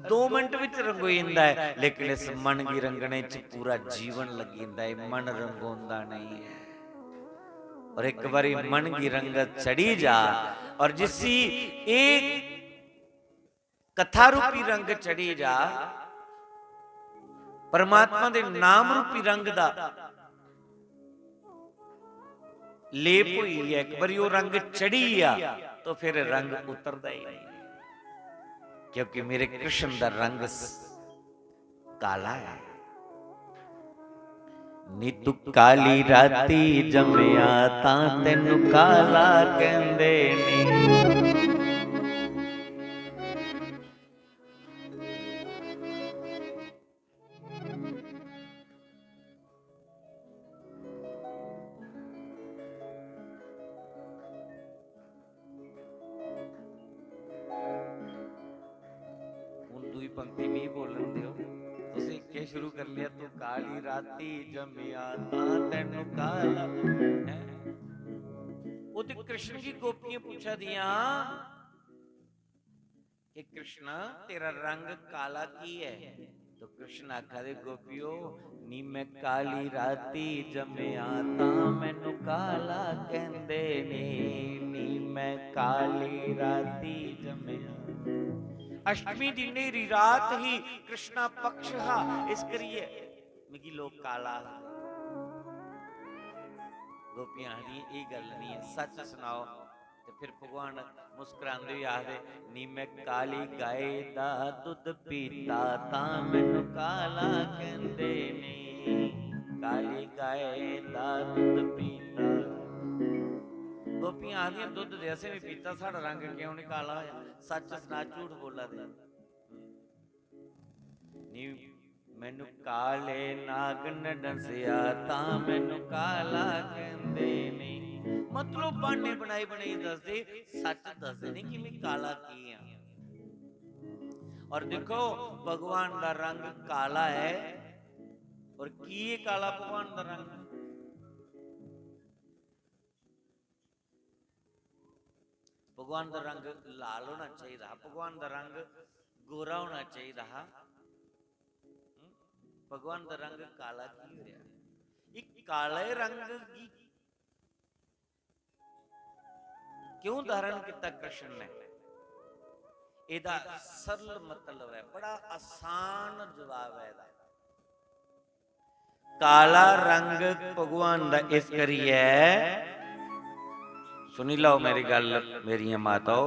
2 मिनट विच रंगोई जांदा है, लेकिन इस मन की रंगने च पूरा जीवन लगी जांदा है। मन रंगोंदा नहीं है। और एक बारी मन की रंगत चढ़ी जा, और जिसी एक कथा रूपी रंग चढ़ी जा, परमात्मा दे नाम रूपी रंग दा लेप हुई है। एक बारी वो रंग चढ़ी आ तो फिर रंग उतरदा ही नहीं, क्योंकि मेरे कृष्ण दा रंग काला है। नीतू काली राती जमिया तां तैनू काला कहंदे नी। पंक्ति नहीं बोलन दियो, तुसी के शुरू कर लिया। तू काली राती जमिया तां तैनू काला है। वो तो कृष्ण की गोपियां पूछा दिया कि कृष्ण तेरा रंग काला की है। तो कृष्ण आखा दे गोपियो नी मैं काली राती जमिया तां मैनू काला कहंदे ने, नी मैं काली राती जमिया। अष्टमी दी नेरी रात ही कृष्णा पक्ष हा, इस करिए मिगी लोग काला गोपियां दी ये गल नहीं है, सच सुनाओ। ते फिर भगवान मुस्कुरांदे हुए आखदे नी मैं काली गाय दा दुध पीता तां मैनू काला कहंदे ने, काली गाय दा दुध पीता। गोपियां आखदियां दुध दे असें भी पीता, साड़ा रंग क्यों नहीं काला होया? सच सुना झूठ बोला दे। नी मैनू काले नाग न डंसिया तां मैनू काला कहंदे ने। मतलब बाने बनाई बनाई दसदे, सच दसदे नहीं कि मैं काला की हां। और देखो भगवान दा रंग काला है, और की है काला भगवान दा रंग? भगवान दा रंग लाल होना चाहिए, भगवान दा रंग गोरा होना चाहिए। भगवान दा रंग काला की हो रहा? एक काले रंग की क्यों धारण किया कृष्ण ने? एदा सरल मतलब है, बड़ा आसान जवाब है एदा। काला रंग भगवान दा इस करिए, सुनी लो मेरी गल मेरी माताओ,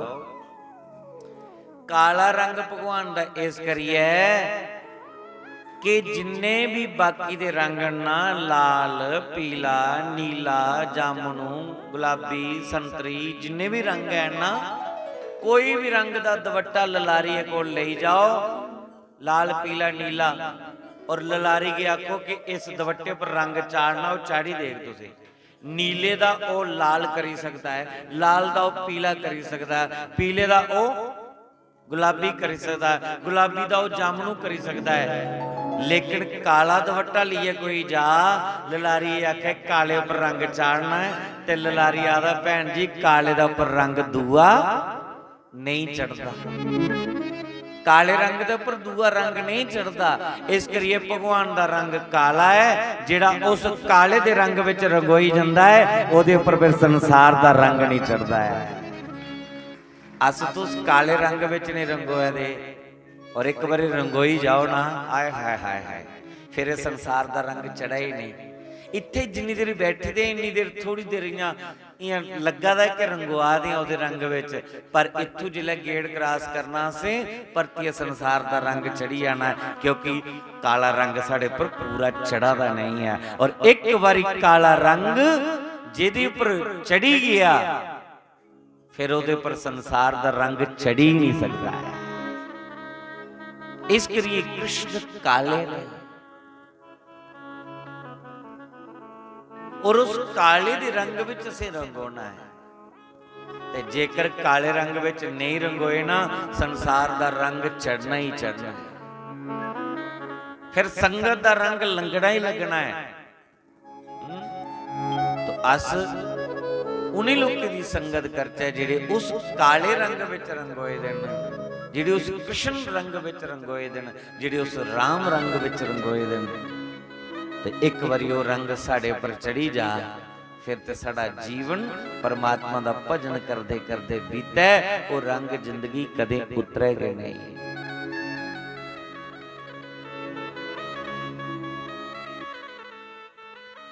काला रंग भगवान दा इस करिए कि जिन्ने भी बाकी दे रंग ना लाल पीला नीला जामुनू गुलाबी संतरी जिन्ने भी रंग है ना, कोई भी रंग दा दुपट्टा ललारी को ले जाओ, लाल पीला नीला, और ललारी के आखो कि इस दुपट्टे पर रंग चाड़ना, वो चाड़ी देख तुसी। नीले दा ओ लाल करी सकता है, लाल दा ओ पीला करी सकता है, पीले दा ओ गुलाबी करी सकता है, गुलाबी दा ओ जामनू करी सकता है। लेकिन काला दुपट्टा लिए कोई जा, ललारी आखे काले उपर रंग चाड़ना है, ते ललारी आदा भैन जी काले दा उपर रंग दूआ नहीं चढ़ता, काले रंग दे उपर दूआ रंग नहीं चढ़ता। इस करिए भगवान दा रंग काला है, जेड़ा उस काले दे रंग विच रंगोई जांदा है, ओदे उपर फिर संसार दा रंग नहीं चढ़ता है। अस तो उस काले रंग विच नहीं रंगोए दे, और एक बारी रंगोई जाओ ना, आय हाय हाय हाय, फिर संसार दा रंग चढ़ा ही नहीं। इत्थे जिन्नी देर बैठे दे इन्नी देर थोड़ी देर इयां लगा दा कि रंगवा दे ओदे रंग विच, पर इत्थों जिल्लै गेट क्रॉस करना से परतिए संसार दा रंग चढ़ी जाना है, क्योंकि काला रंग साडे पर पूरा चढ़ा दा नहीं है। और एक बारी काला रंग जिहदे उपर चढ़ी गया, फिर ओदे पर संसार दा रंग चढ़ी ही नहीं सकता है। इस करिए कृष्ण काले ने, और उस काले दे रंग विच असीं रंगोना है। ते जेकर काले रंग विच नहीं रंगोए ना, संसार दा रंग चढ़ना ही चढ़ना है, फिर संगत दा रंग लंगड़ा ही लगना है। तो अस उन्हीं लोगों की संगत करते जिहड़े उस काले रंग विच रंगोए दिन, जिहड़े उस कृष्ण रंग विच रंगोए दिन, जिहड़े उस राम रंग विच रंगोए दिन। ते एक बारी वो रंग साडे पर चढ़ी जा, फिर ते साडा जीवन परमात्मा दा भजन करदे करदे बीते, वो रंग जिंदगी कदे उतरेगा नहीं।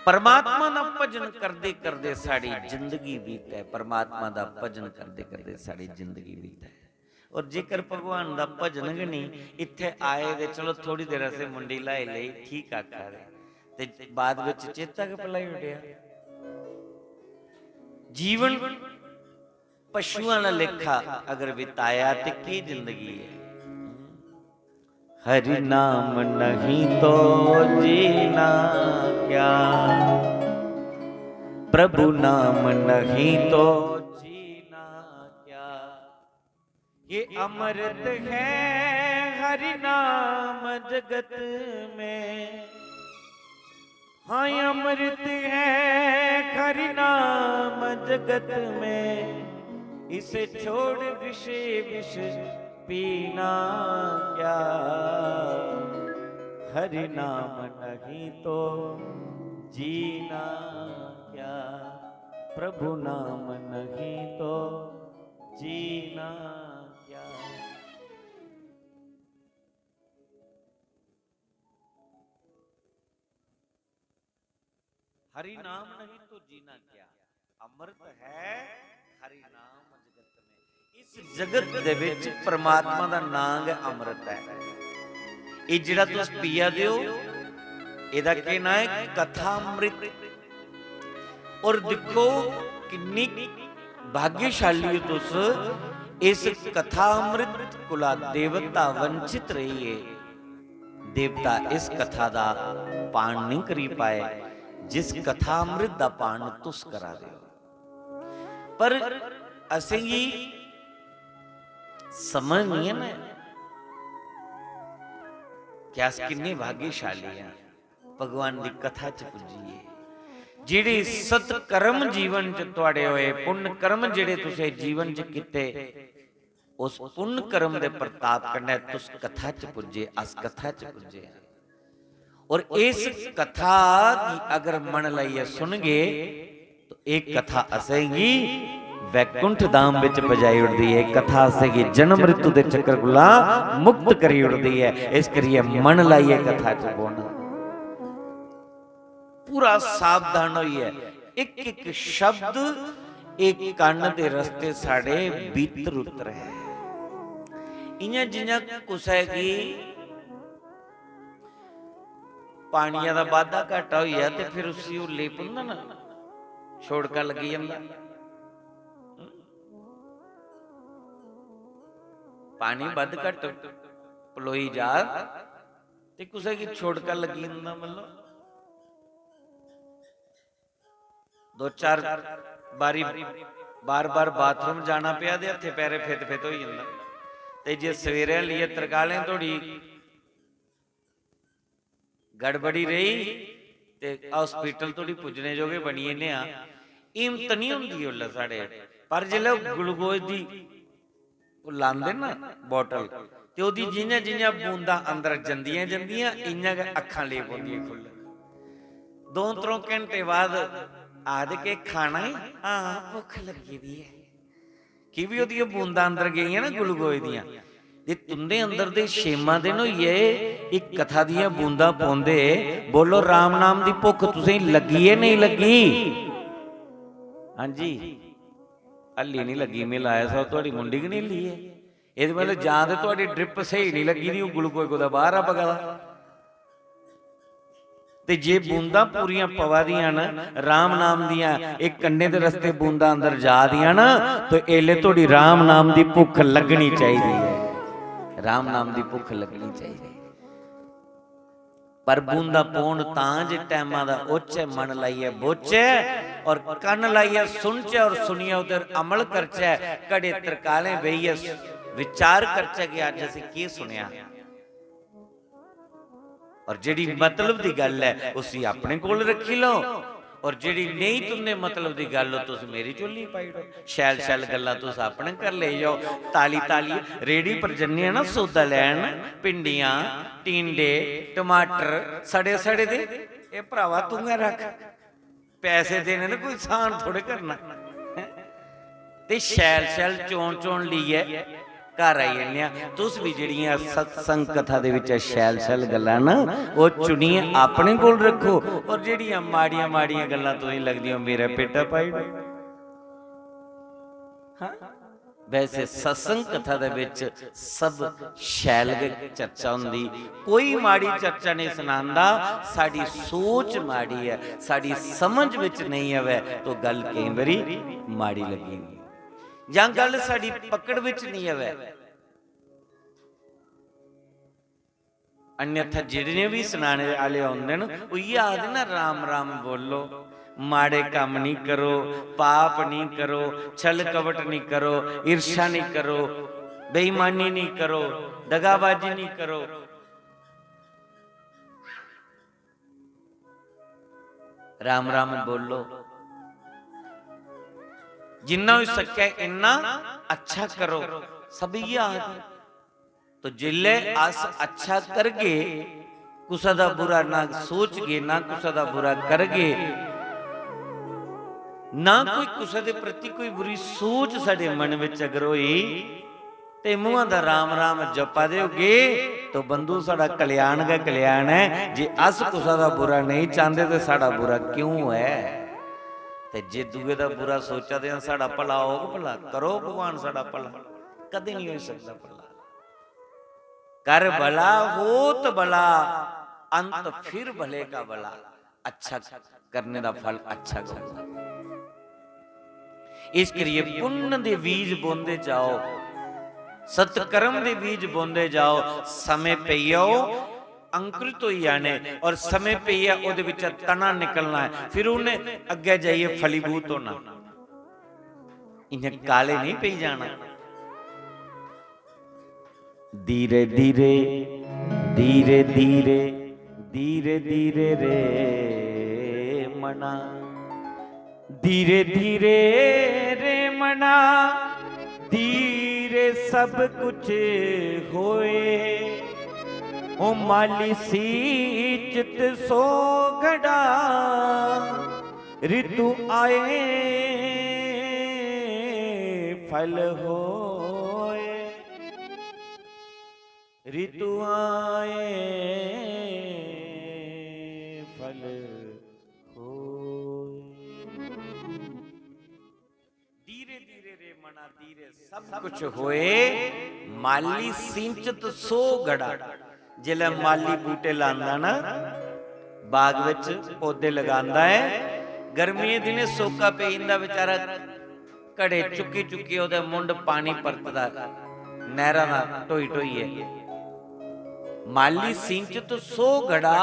परमात्मा दा भजन करदे करदे साडी जिंदगी बीते, परमात्मा दा भजन करदे करदे साडी जिंदगी बीते। और जेकर भगवान दा भजन ही नहीं, इत्थे आए दे चलो थोड़ी देर असे मुंडी लाई लई, ठीक आखा दे, ते बाद विच चेता के भला उठिया। जीवन पशुआं दा लेखा अगर बिताया ते की जिंदगी है। हरि नाम नहीं तो जीना क्या, प्रभु नाम नहीं तो जीना क्या, ये अमृत है हरि नाम जगत में, हाँ अमृत है हरि नाम जगत में, इसे छोड़ विषय विष पीना क्या, हरि नाम नहीं तो जीना क्या, प्रभु नाम नहीं तो जीना क्या। हरि नाम नहीं तो जीना क्या, अमृत है हरि नाम जगत में। इस जगत दे विच परमात्मा दा नाम है अमृत है। ये जिहड़ा तुस पिया दियो इहदा की नाम है कथा अमृत। और देखो किन्नी भाग्यशाली हो तुस, इस कथा अमृत कोला देवता वंचित रही है। देवता इस कथा दा पान नहीं करी पाए जिस कथा अमृत दा पान तुस करा दे। पर असें ही समझ नहीं है ना कि अस किन्ने भाग्यशाली हैं भगवान की कथा च पुजीए। जिहड़े सत कर्म जीवन च तुहाडे होए, पुण्य कर्म जिहड़े तुसीं जीवन च कीते, उस पुण्य कर्म दे प्रताप कन्नै तुस कथा च पुजे, अस कथा च पुजे। और इस कथा की अगर मन लाइए सुनगे तो एक कथा असेगी वैकुंठ धाम विच बजाई उड़दी है। कथा असेगी जन्म मृत्यु दे चक्कर कोला मुक्त करी उड़दी है। इस करिए मन लाइए कथा च बोलना, पूरा सावधान होइए। एक एक शब्द एक कान दे रस्ते साडे भीतर उतर है। इयां जियां कुसैगी पानिया का वाधा घाटा होइया ते फिर उसी वो लेप हुंदा ना, छोड़का लगी जांदा। पानी वध घट पलोई जा ते कुसै की छोड़का लगी जांदा। मतलब दो चार बारी बार बार बाथरूम जाना पिया ते हथे पैरे फित फित हो जांदा। ते जे सवेरे लिए तरकालें थोड़ी गड़बड़ी रही ते हॉस्पिटल थोड़ी पुजने जोगे बनिए ने आ। हिम्मत नहीं होंदी उल्ले साढ़े। पर जिल्ले ग्लूकोज दी लांदे ना बोतल ते ओदी जियां जियां बूंदा अंदर जंदियां जंदियां इयां अखां लेप होंदियां खुल। 2-3 घंटे बाद आद के खाना है, हाँ भुख लगी दी है कि भी ओदी बूंदा अंदर गई ना ग्लूकोज दियां। तुंदे अंदर दे 6 दिन होइए एक कथा दियां बूंदा पाउंदे। बोलो राम नाम दी भुख तुसें लगी है नहीं लगी? हाँ जी हल्ली नहीं लगी। मैं लाया सा तुहाडी मुंडी कि नहीं ली है। इस वेले जां ते तुहाडी ड्रिप सही नहीं लगी दी, ग्लूकोज कोदा बाहर आ पगला। ते जे बूंदा पूरियां पवा दियां ना राम नाम दियां, एक कन्ने दे रस्ते बूंदा अंदर जा दियां ना, तो एले तुहाडी राम नाम दी भुख लगनी चाहिए है। राम नाम की भुख लगनी चाहिए। पर बूंदा पौन तां जे टाइमां दा उच्च मन लाइए बोचे और कन लाइए सुनचे और सुनिए उधर अमल करचे। कड़े तरकालें बेइए विचार करचे कि अज असीं की सुनिया और जिहड़ी मतलब दी गल है उसी अपने कोल रखी लो और जिहड़ी नहीं तुमने मतलब दी गल तुस मेरी झोली पाई दो। शैल शैल गल्लां तुस अपने घर ले जाओ। ताली ताली रेड़ी पर जन्ने ना सौदा लैन, भिंडियां टिंडे टमाटर सड़े सड़े दे ए भरावा तू गै रख, पैसे देने ने कोई सान थोड़े करना। ते शैल शैल चोन चोन लीए घर आई जन्ने। तुस भी जिहड़ियां सत्संग कथा दे विच शैल शैल गल्लां ना वो चुनिए अपने कोल रखो और जिहड़ियां माड़ियां माड़ियां गल्लां तुसीं लगदियां मेरा पेटा पाई दो। हाँ वैसे सत्संग कथा दे विच सब शैल चर्चा हुंदी, कोई माड़ी चर्चा नहीं सुनांदा। साडी सोच माड़ी है, साडी समझ विच नहीं आवे तो गल कई बारी माड़ी लगी जां गल साडी पकड़ विच नहीं आवे। अन्यथा जिहड़े भी सुनाने वाले आउंदे न वो ये आखदे ना राम राम बोलो, माड़े काम नहीं करो, पाप नहीं करो, छल कवट नहीं करो, ईर्ष्या नहीं करो, बेईमानी नहीं करो, दगाबाजी नहीं करो। राम राम बोलो, जिन्ना हो सके इन्ना अच्छा करो। सब ये आखदे तो जिले अस अच्छा करगे कुसा दा बुरा ना सोच गए ना कुसा दा बुरा करगे ना कोई कुसा दे प्रति कोई बुरी सोच साडे मन विच अगर होई ते मुंहां दा राम राम जपा दोगे तो बंधु साडा कल्याण का कल्याण है। जे अस कुसा दा बुरा नहीं चाहते तो साडा बुरा क्यों है। ते जे दूए दा बुरा सोचा दे साडा भला होग भला करो भगवान साडा भला कदे नहीं हो सकता भला। कर भला होत भला अंत फिर भले का भला। अच्छा करने दा फल अच्छा होगा। इस करिए पुण्य दे बीज बोंदे जाओ सत्कर्म दे बीज बोंदे जाओ समय पे आओ अंकुरित हो जाने और समय पे ही ओदे विच तना निकलना है फिर उन्हें अगे जाइए फलीभूत होना। इन्हें काले नहीं पे जाना। धीरे धीरे धीरे धीरे धीरे धीरे रे मना धीरे धीरे रे मना धीरे सब कुछ होए। ओ माली सींचत सो घड़ा ऋतु आए फल होए। ऋतु आए फल होए। धीरे धीरे रे मना धीरे सब कुछ होए। माली सिंचत सो घड़ा जिले माली बूटे लांदा ना बाग विच पौधे लगांदा है गर्मी दिने सोका पे इंदा बेचारा घड़े चुकी चुकी ओदे मुंड पानी परतदा नहरा ना टोई टोई है। माली सिंचत सो घड़ा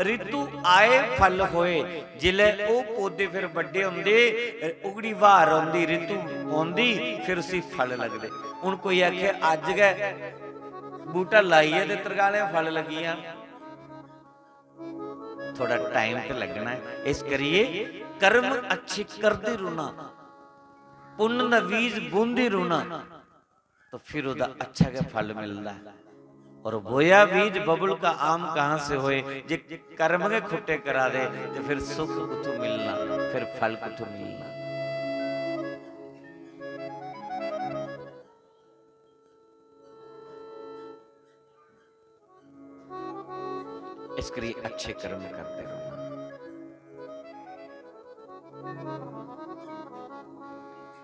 ऋतु आए फल होए। जिले ओ पौधे फिर बड़े होंदे उगड़ी वार आउंदी ऋतु आउंदी फिर उसी फल लगदे। हुण कोई आखे अज गए बूटा लाइए ते तरगाले फल लगिया थोड़ा टाइम तो लगना है। इस करिए कर्म अच्छे करते रुना पुण्य दा बीज बोंदे रुना तो फिर उदा अच्छा का फल मिलता है। और बोया बीज बबुल का आम कहां से होए। जे कर्म के खुट्टे करा दे तो फिर सुख कुछ मिलना फिर फल कुछ मिलना। इसके लिए अच्छे कर्म करते रहो।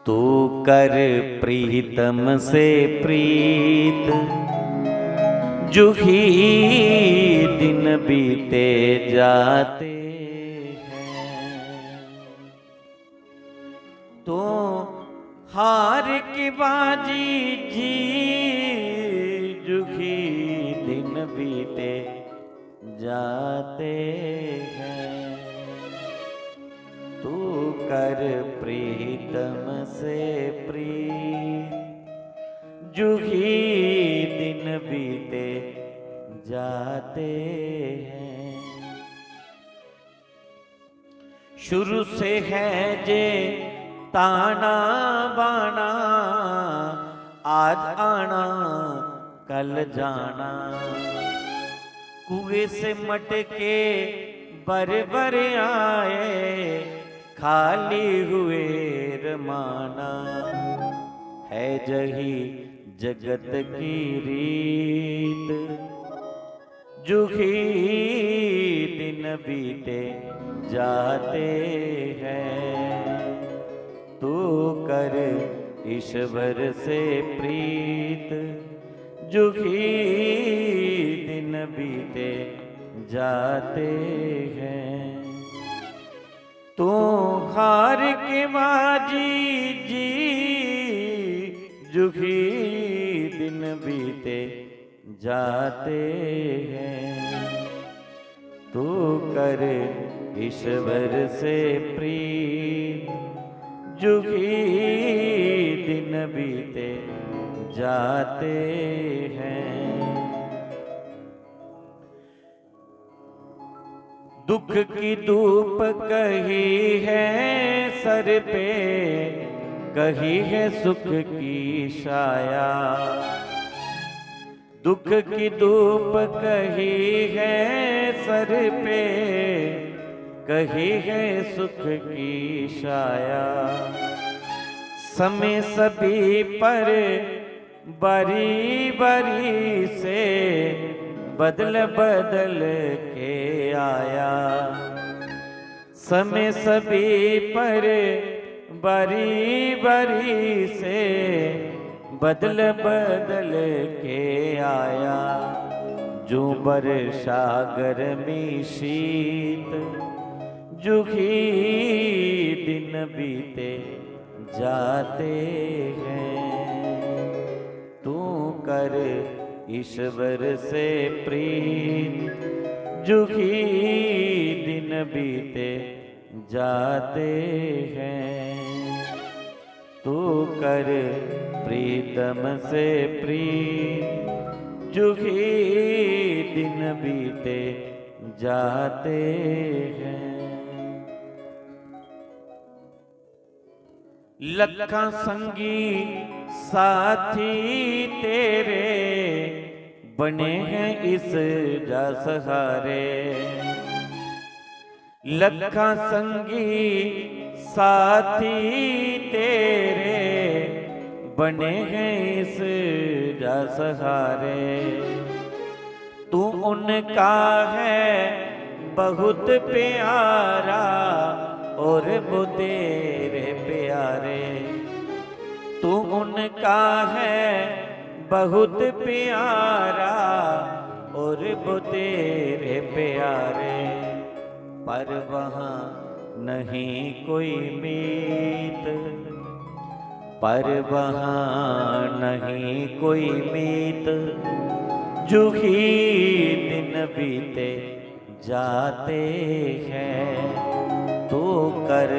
तू कर प्रीतम से प्रीत जुही दिन बीते जाते हैं। तो हार की बाजी जी जुही दिन बीते जाते हैं। तू कर प्रीतम से प्रीत जुही दिन बीते जाते हैं। शुरू से है जे ताना बाना आज आना कल जाना। कुएं से मटके बर बर आए खाली हुए रमाना। है जही जगत की रीत जुही दिन बीते जाते हैं। तू कर ईश्वर से प्रीत जुही दिन बीते जाते हैं। तू हार के बाजी जी जुही दिन बीते जाते हैं। तू कर ईश्वर से प्रीत जुही दिन बीते जाते हैं। दुख की धूप कही है सर पे कही है सुख की छाया। दुख की धूप कही है सर पे, कही है सुख की छाया। समय सभी पर बारी बारी से बदल बदल के आया। समय सभी पर बारी बारी से बदल बदल के आया। जो वर्षा गर्मी शीत जुही दिन बीते जाते हैं। तू कर ईश्वर से प्रीत जुही दिन बीते जाते हैं। तू कर प्रीतम से प्रीत जुही दिन बीते जाते हैं। लखा संगी साथी तेरे बने हैं इस जा सहारे। लखा संगी साथी तेरे बने हैं इस जा सहारे। तू उनका है बहुत प्यारा और वो तेरे प्यारे। तू उनका है बहुत प्यारा और वो तेरे प्यारे। पर वहाँ नहीं कोई मीत, पर वहाँ नहीं कोई मीत जुही दिन बीते जाते हैं। तो कर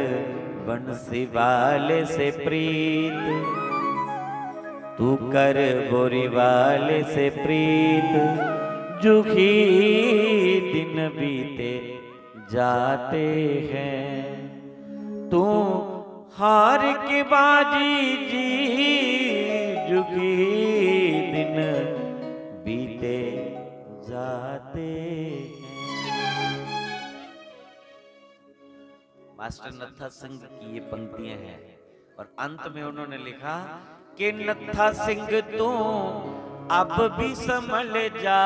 बंसी वाले से प्रीत, तू कर बोरी वाले से प्रीत जुही दिन बीते जाते हैं। तू हार के बाजी जी जुगी दिन बीते जाते हैं। मास्टर नत्था सिंह की ये पंक्तियां हैं और अंत में उन्होंने लिखा कि नत्था सिंह तू अब भी संभल जा,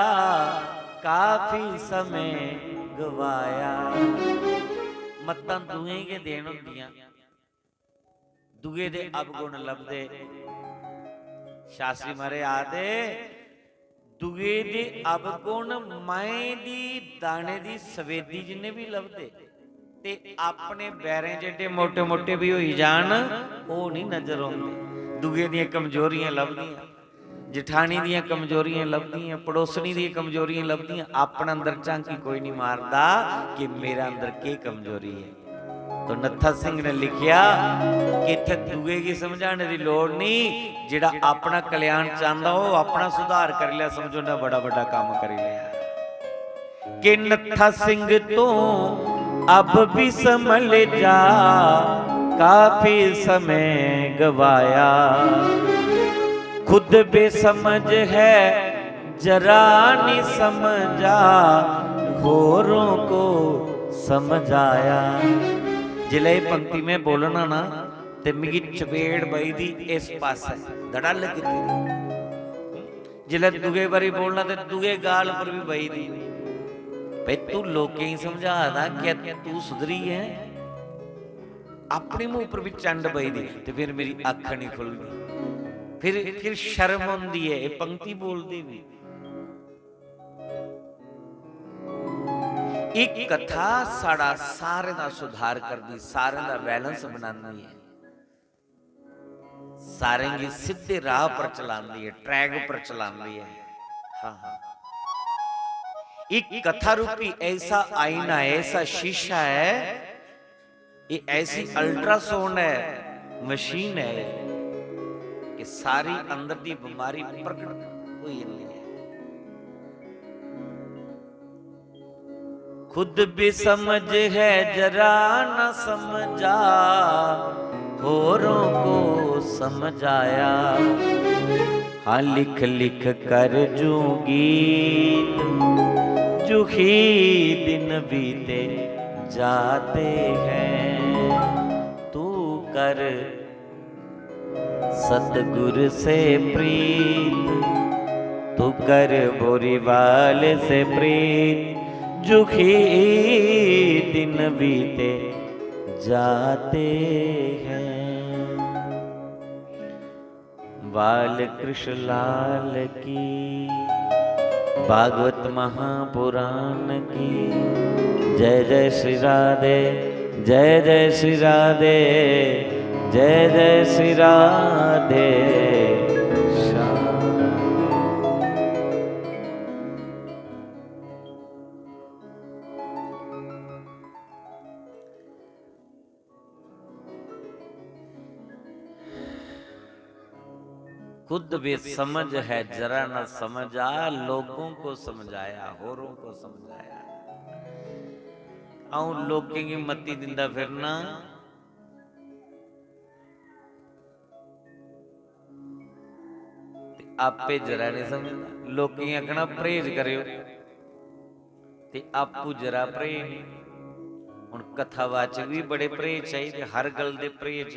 काफी समय गवाया। मत्तां दुए के देन हुंदियां, दुए दे अवगुण लभदे। शास्त्री मारे आदे दुए दे अवगुण माए दी दाने दी सवेदी जिन्ने भी लभदे ते अपने बैरें जेडे मोटे मोटे भी होई जान ओ नहीं नजर आउंदे। दुए दी कमजोरियां लभदियां, जिठानी दी कमजोरियां लभदियां, पड़ोसनी दी कमजोरियां लभदियां। अपना अंदर झांकी कोई नहीं मारदा कि मेरा अंदर के कमजोरी है। तो नत्था सिंह ने लिखिया कि इत्थे दुए की समझाने की लोड़ नहीं, जिहड़ा अपना कल्याण चाहता हो अपना सुधार कर लिया, समझो ना बड़ा बड़ा काम कर लिया। कि नत्था सिंह तो अब भी संभल जा, काफी समय गवाया। खुद बेसमझ है जरा नहीं समझा, होरों को समझाया। जिले पंक्ति में बोलना ना ते मिगी चपेड़ बई दी इस पासे धड़ल कीती। जिले दुगे बारी बोलना ते दुगे गाल पर भी बई दी। भाई तू लोकें ही समझा दा क्या तू सुधरी है, अपने मुंह पर भी चंड बई दी ते फिर मेरी अख नहीं खुलदी। फिर शर्म आउंदी है ये पंक्ति बोलदी भी। एक कथा साड़ा सारे दा सुधार करदी, सारे दा बैलेंस बनांदी है, सारे की सीधे राह पर चलांदी है, ट्रैक पर चलांदी है। हाँ, एक कथा रूपी ऐसा आईना, ऐसा शीशा है, ये ऐसी अल्ट्रासाउंड है, मशीन है कि सारी अंदर दी बीमारी प्रकट हुई है। खुद भी समझ है जरा न समझा, होरों को समझाया। हाँ लिख लिख कर जू गीत, जुखी दिन बीते जाते हैं। तू कर सतगुरु से प्रीत, तू कर बोरीवाल से प्रीत, जुखी दिन बीते जाते हैं। बाल कृष्ण लाल की, भागवत महापुराण की। जय जय श्री राधे, जय जय श्री राधे, जय जय श्री राधे श्याम। खुद भी समझ है जरा न समझा, लोगों को समझाया, होरों को समझाया। आऊं लोगों की मती दिंदा फिरना, आपे जरा नहीं समझदा। लोगों की आखना परहेज करियो ते आपू जरा परहेज नहीं। हुण कथावाचक भी बड़े परहेज चाहिए, हर गल दे परहेज।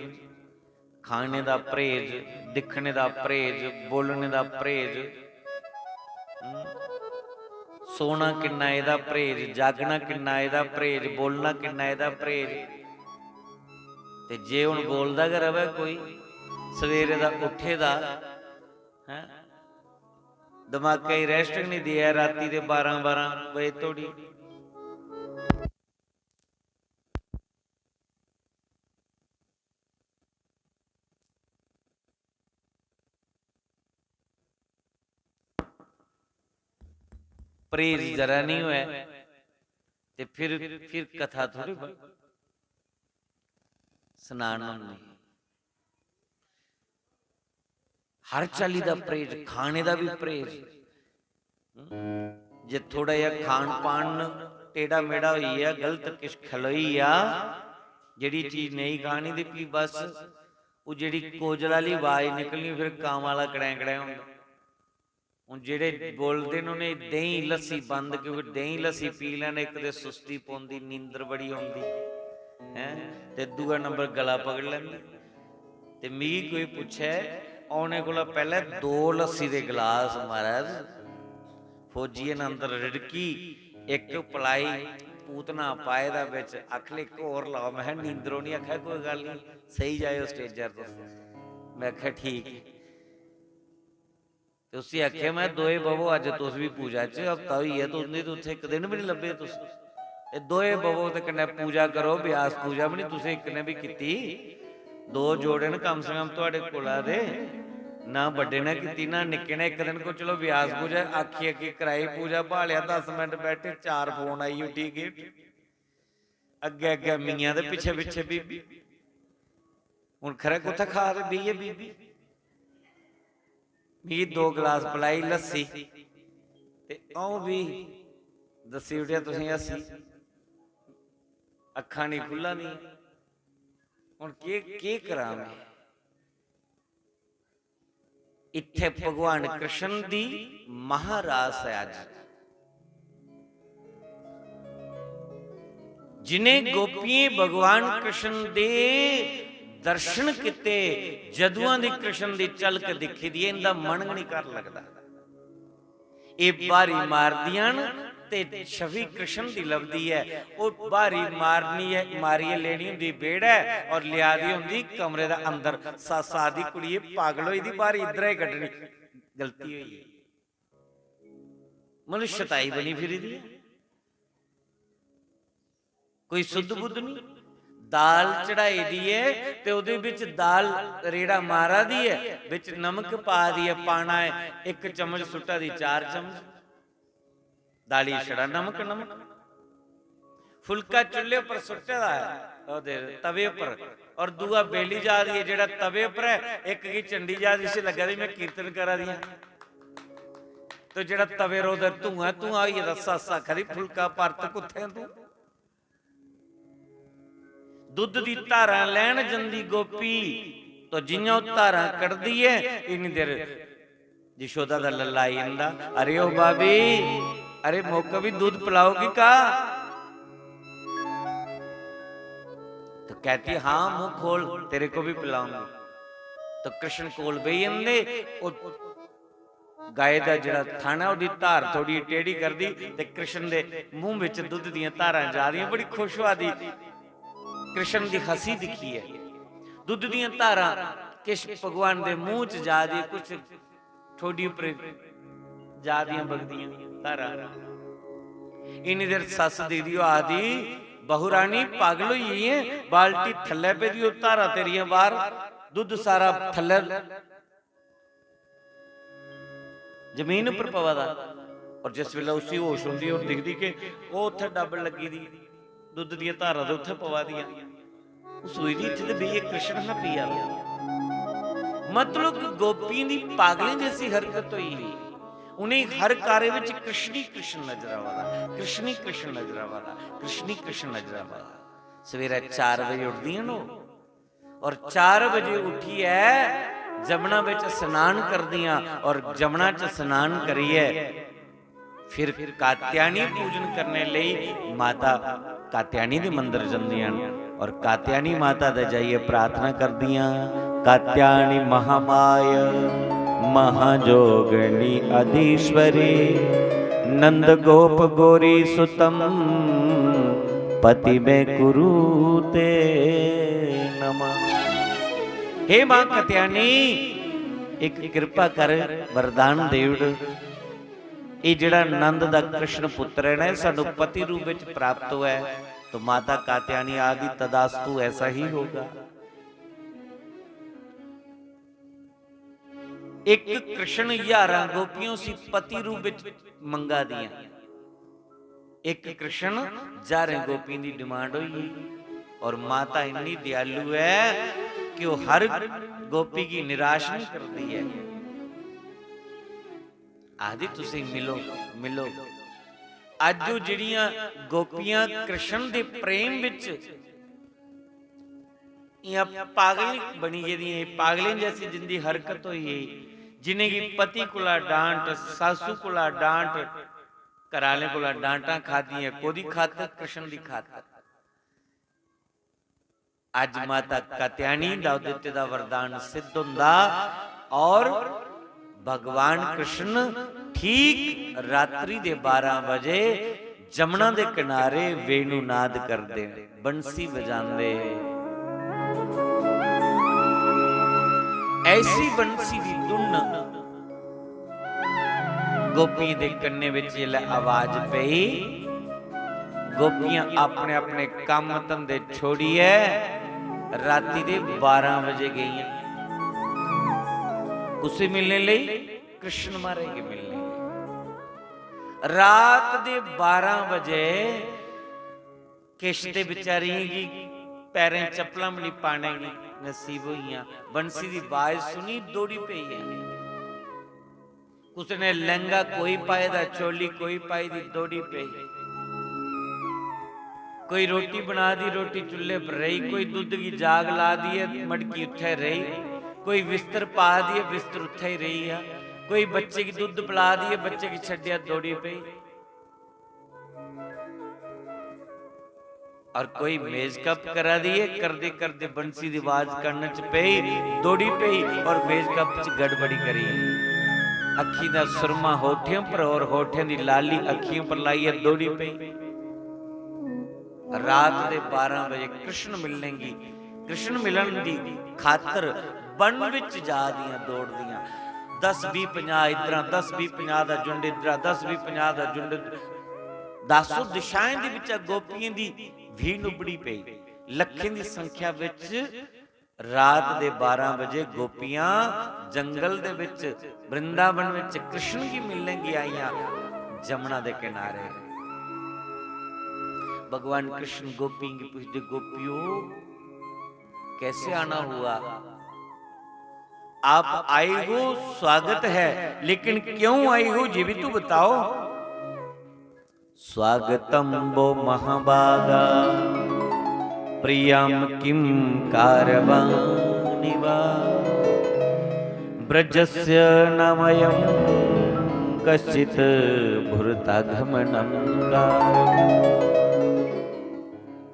खाने दा परहेज, दिखने दा परहेज, बोलने दा परहेज, सोना किन्ना एदा परहेज, जागना किन्ना एदा परहेज, बोलना किन्ना एदा परहेज। ते जे हुण बोलदा गै रवे कोई, सवेरे दा उठे दा है दिमाग कई रेस्ट नहीं दिया, राती दे 12-12 बजे तोड़ी परहेज जरा नहीं हुआ ते फिर कथा थोड़ी स्नान नहीं। हर चाली दा परहेज, खाने दा भी परहेज। जे थोड़ा या खान पान टेढ़ा मेढ़ा होई है, गलत किश खलोई आ, जेड़ी चीज नहीं खानी दी पी बस वो जेड़ी कोजल वाली आवाज निकलनी, फिर काम वाला कड़ै कड़ै होंदा। हुण जेड़े बोलदे ने उन्हें दही लस्सी बंद, क्योंकि दही लस्सी पी लैन एक ते सुस्ती पौंदी, नींदर बड़ी आउंदी है, ते दूआ नंबर गला पकड़ लैंदा। ते मिगी कोई पुछे औने कोला पहले 2 लस्सी दे गिलास महाराज फौजिए ने अंदर रिड़की, एक पलाई पूतना पाए दा विच, आखले एक होर लाओ। मैं नींदरों नहीं, आख्या कोई गल नहीं सही जाए स्टेजर तो। मैं आख्या ठीक। ते उसी आख्या मैं दोए बवो, अज तुस भी पूजा च, हफ्ता होई है तुस नहीं, उत्थे एक दिन भी नहीं लब्भे तुस। ए दोए बवो ते कन्नै पूजा करो, ब्यास पूजा भी नहीं तुसें एक ने भी कीती। 2 जोड़े न कम से कम तुहाडे कोला दे, ना बड़े ने कीती ना निक्के ने। एक दिन को चलो ब्यास पूजा आखी आखी कराई पूजा, भालिया 10 मिनट बैठे, 4 फोन आई उठी गेट, अगे अगे मियां दे पिछे पिछे बीबी। हुण खरे कुत्थे खा के बीए बीबी। मी 2 गिलास पिलाई लस्सी ते औ भी दसी उठिया तुसीं हसी, अखां नहीं खुला नहीं। हुण के करां मैं? इत्थे भगवान कृष्ण दी महारास है अज। जिन्हें गोपियां भगवान कृष्ण दे दर्शन किते, जदुआं दी कृष्ण दी झलक दिखी दी, इनदा मन नहीं कर लगदा। ये बारी मारदियां ते छवि कृष्ण दी लभदी है। वो बारी मारनी है, मारिए लेनी हुंदी बेड़ है और लिया दी हुंदी कमरे दा अंदर। सासा दी कुड़िए पागल होई दी, बारी इधर ही कड्डनी, गलती होई है। मनुष्यताई बनी फिरी दी, कोई सुध बुद्ध नहीं। दाल चढ़ाई दी है ते उहदे विच दाल रेड़ा मारा दी है, विच नमक पा दी है, पाना है 1 चम्मच सुट्टा दी 4 चम्मच, दाली छड़ा नमक नमक। फुलका चुल्हे पर सुट्टे दा है ओहदे तवे पर, और दूआ बेली जा दी है जेड़ा तवे पर है, एक की चंडी जा दी से लगा दी मैं कीर्तन करा दी। तो जेड़ा तवे रो उधर धुआं धुआं होई रसा सा खरी, फुलका परत कुत्थे तू। दुध दी धारा लैन जंदी गोपी, तो जियां धारा कढ़दी है इन्नी देर यशोदा दा लल्ला आई इंदा, अरे ओ भाभी, अरे मोको भी दूध पिलाओगी का? तो कहती हाँ मुंह खोल, तेरे को भी पिलाऊंगी। तो कृष्ण कोल बही जंदे, गाय का जिहड़ा थाना उहदी धार थोड़ी टेढ़ी कर दी ते कृष्ण दे मुंह विच दुध दीयां धारां जा रही, बड़ी खुश हुआ दी कृष्ण दी हसी दिखी है। दुध दीयां धारां किश भगवान दे मुंह च जा दी, कुछ ठोडी उपर जा दियां बगदियां धारां। इन्नी देर सस दीदी आदि बहु रानी पागल हुई है, बाल्टी थल्ले पे दी धारा तेरियां बाहर, दुध सारा थल्ले जमीन पर पवादा। और जिस वेले उसी होश होंदी और दिखदी कि वो उत्थे डब लगी दी दुध दी धारा दे उत्थे पवा दिया, उस सोई दी इत्थे ते बेई कृष्ण ना पिया। मतलब गोपी दी पागले जैसी हरकत हुई, उन्हें हर कार्य विच कृष्ण कृष्ण नजर आवादा, कृष्ण कृष्ण नजर आवादा, कृष्ण कृष्ण नजर आवादा। सवेरे 4 बजे उठदी नो और 4 बजे उठी है, जमुना विच स्नान कर दिया और जमुना च स्नान करिए, फिर कात्यायनी पूजन करने लई माता कात्यायनी दे मंदिर जंदियां और कात्यायनी माता दे जाइए प्रार्थना कर दियां। कात्यायनी महामाय महाजोगनी अधीश्वरी नंद गोप गोरी सुतम पति में कुरुते नमः। हे मां कात्यायनी, एक कृपा कर वरदान देवड़, ये जिहड़ा नंद दा कृष्ण पुत्र है ना, सानू पति रूप विच प्राप्त हुआ है, तो माता कात्यायनी आदि तदास्तु ऐसा ही होगा। एक कृष्ण 11 गोपियों सी पति रूप विच मंगा दिया, एक कृष्ण 11 गोपियों की डिमांड हुई। और माता इतनी दयालु है कि वो हर गोपी की निराश नहीं करती है। आदि तुसी मिलो मिलो। अज जो जिहड़ियां गोपियां कृष्ण दे प्रेम विच या पागल बनी गेदियां, पागलें जैसी जिंदी हरकत हुई, जिन्हें की पति कोला डांट, सासू कोला डांट, घराले कोला डांटा खादियां, कोदी खातर कृष्ण दी खातर। अज माता कात्यायनी दा दित्ते दा वरदान सिद्ध हुंदा और भगवान कृष्ण ठीक रात्रि दे 12 बजे जमुना दे किनारे वेणुनाद करदे, बंसी बजांदे। ऐसी बंसी दी धुन गोपी दे कन्ने विच जिहले आवाज पई, गोपियां अपने अपने काम धंधे छोड़िए राती दे 12 बजे गई उसे मिलने लई, कृष्ण मारे के मिलने। रात दे 12 बजे किश्ते बेचारी की पैरें चप्पलां भी पाने की नसीब हुई, बंसी की आवाज सुनी दौड़ी पई है। उसने लहंगा कोई पाए दा, चोली कोई पाई दी, दौड़ी पई। कोई रोटी बना दी, रोटी चूल्हे पर रही, कोई दूध की जाग ला दी है, मटकी उत्थे रही, कोई बिस्तर पा दी है, बिस्तर उत्थे ही रही है, कोई बच्चे की दूध पिला दी है, बच्चे की छड्डिया दौड़ी पई। और कोई मेज कप करा दी है, करदे करदे बंसी दी आवाज करने च पई, दौड़ी पई और मेज कप च गड़बड़ी करी। अखी दा सुरमा होठियों पर और होठियों दी लाली अखियों पर लाई है, दौड़ी पई। रात दे 12 बजे कृष्ण मिलनेगी, कृष्ण मिलन दी खातर बन विच जा दियां दौड़ दियां। 10 20 50 इधर, 10 20 50 दा झुंड इधर, 10 20 50 दा झुंड। 10 दिशाएं दे विच गोपियां दी भीड़ उबड़ी पई। लखें दी संख्या विच रात दे 12 बजे गोपियां जंगल दे विच वृंदावन विच कृष्ण की मिलनेगी आईयां जमुना दे किनारे। भगवान कृष्ण गोपी की पूछते, गोपियों कैसे आना हुआ? आप आई हो, स्वागत है, लेकिन क्यों आई हो ये भी तो बताओ। स्वागतम वो महाभागा प्रियम किम कारवानिवा ब्रजस्य नामयं कश्चित् भुरतागमनं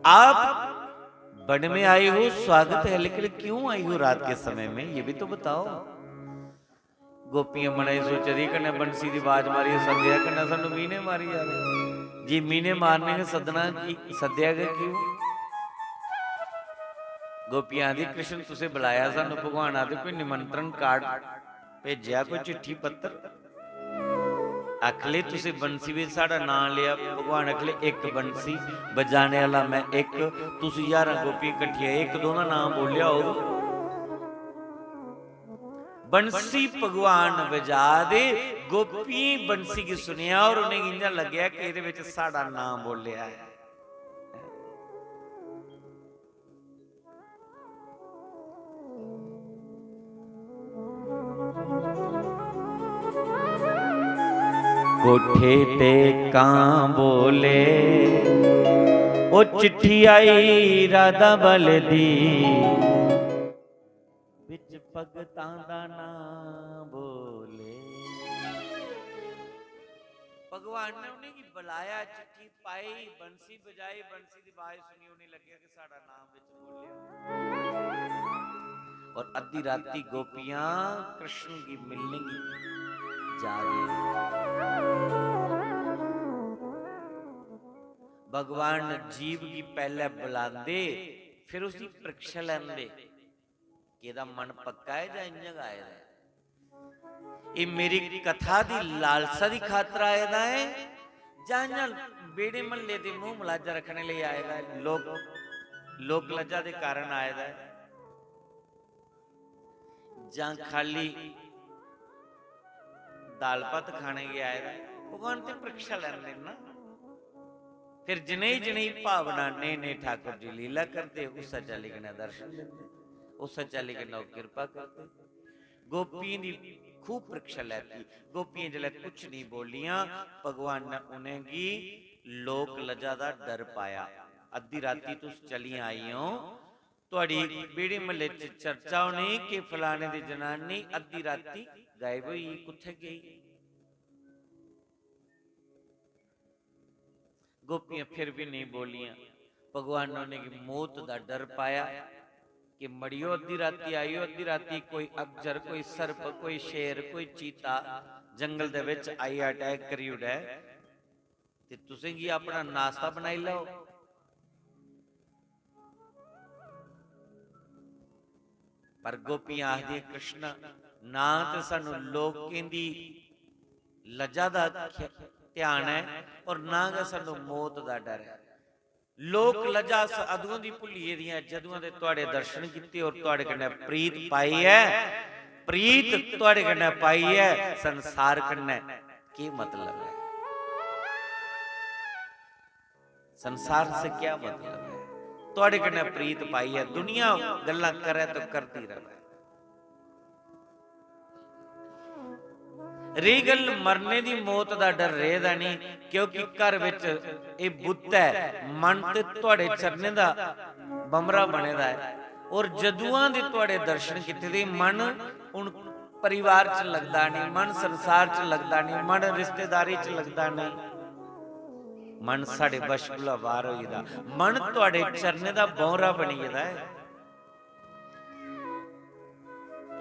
आप वन में आई हो, स्वागत है, लेकिन क्यों आई हो रात के समय में, ये भी तो बताओ। गोपियां मने सोच रही कन्ने बंसी की आवाज मारी सद्या, कन्ने सानू मीने मारी जा रहे जी, मीने मारने के सदना की सद्या गए क्यों। गोपियां आदि कृष्ण तुसे बुलाया सानू, भगवान आदि कोई निमंत्रण कार्ड भेजा, कोई चिट्ठी पत्र अखले तुसे बंसी में साड़ा नाम लिया। भगवान अखले एक बंसी बजाने वाला मैं एक, तुसी 11 गोपी इकट्ठिया एक दो ना नाम बोलिया हो। बंसी भगवान बजा दे, गोपी बंसी की सुनिया और उन्हें इंजा लग्या कि इहदे विच साड़ा नाम बोलिया है। कोठे ते कां बोले ओ चिट्ठी आई राधा बल दी, बिच भगतां दा नाम बोले। भगवान ने उन्हें की बुलाया, चिट्ठी पाई, बंसी बजाई, बंसी की आवाज सुनी, उन्हें लगे कि साडा नाम विच बोलिया। और अद्धी राती गोपियां कृष्ण की मिलने की जा रही। भगवान जीव की पहले बुलाते, फिर उसकी परीक्षा लेंदे कि इहदा मन पक्का है जां इंज आया है, ये मेरी कथा दी लालसा दी खातर आया है जां बेड़े महल्ले दे मुंह मलाजा रखने लिए आया है, लोक लज्जा दे कारण आया है, जां खाली दाल भात खाने गया है। भगवान ते परीक्षा लेंदे ना। फिर जिन्हें जिन्हें भावना ने ठाकुर जी लीला करते, उस चाली के दर्शन देते, उस चाली के कृपा करते। गोपियों की खूब परीक्षा लेती। गोपियां जल्द कुछ नहीं बोलियां, भगवान ने उन्हें की लोक लज्जा दा डर पाया। अद्धी राती तुस चली आई हो, तुहाड़ी बेड़े महल्ले च चर्चा होनी कि फलाने दी जनानी अद्धी राती गायब हुई, कुत्थे गई। गोपियां फिर भी नहीं बोलियां। भगवान ने उन्हें मौत का डर पाया कि मड़ियो अद्धी राती आई हो, अद्धी राती कोई अजगर, कोई सर्प, कोई शेर, कोई चीता जंगल दे विच आई अटैक करी उड़े ते तुसें की अपना नाश्ता बनाई लो। पर गोपियां आखदी कृष्ण ना ते सानू लोकें दी लज्जा दा ध्यान है और ना गा सानू मौत दा डर है। लोक लज्जा अदुआं दी भुल्लिए दियां जदुआं दे तुहाडे दर्शन कीते और तुहाडे कन्नै प्रीत पाई है। प्रीत तुहाडे कन्नै पाई है, संसार कन्नै की मतलब है, संसार से क्या मतलब है। तुहाडे कन्नै प्रीत पाई है, दुनिया गल्लां करे तो करती रहे। रही गल मरने की मौत का डर रहेगा नहीं, क्योंकि घर विच ये बुत है, मन ते तुहाडे चरने दा बमरा बनेदा है। और जदुआं दे तुहाडे दर्शन कीते दे मन हुण परिवार च लगदा नहीं, मन संसार च लगदा नहीं, मन रिश्तेदारी च लगदा नहीं, मन साडे वश कोला बाहर होई दा, मन तुहाडे चरने दा बौरा बनी जादा है।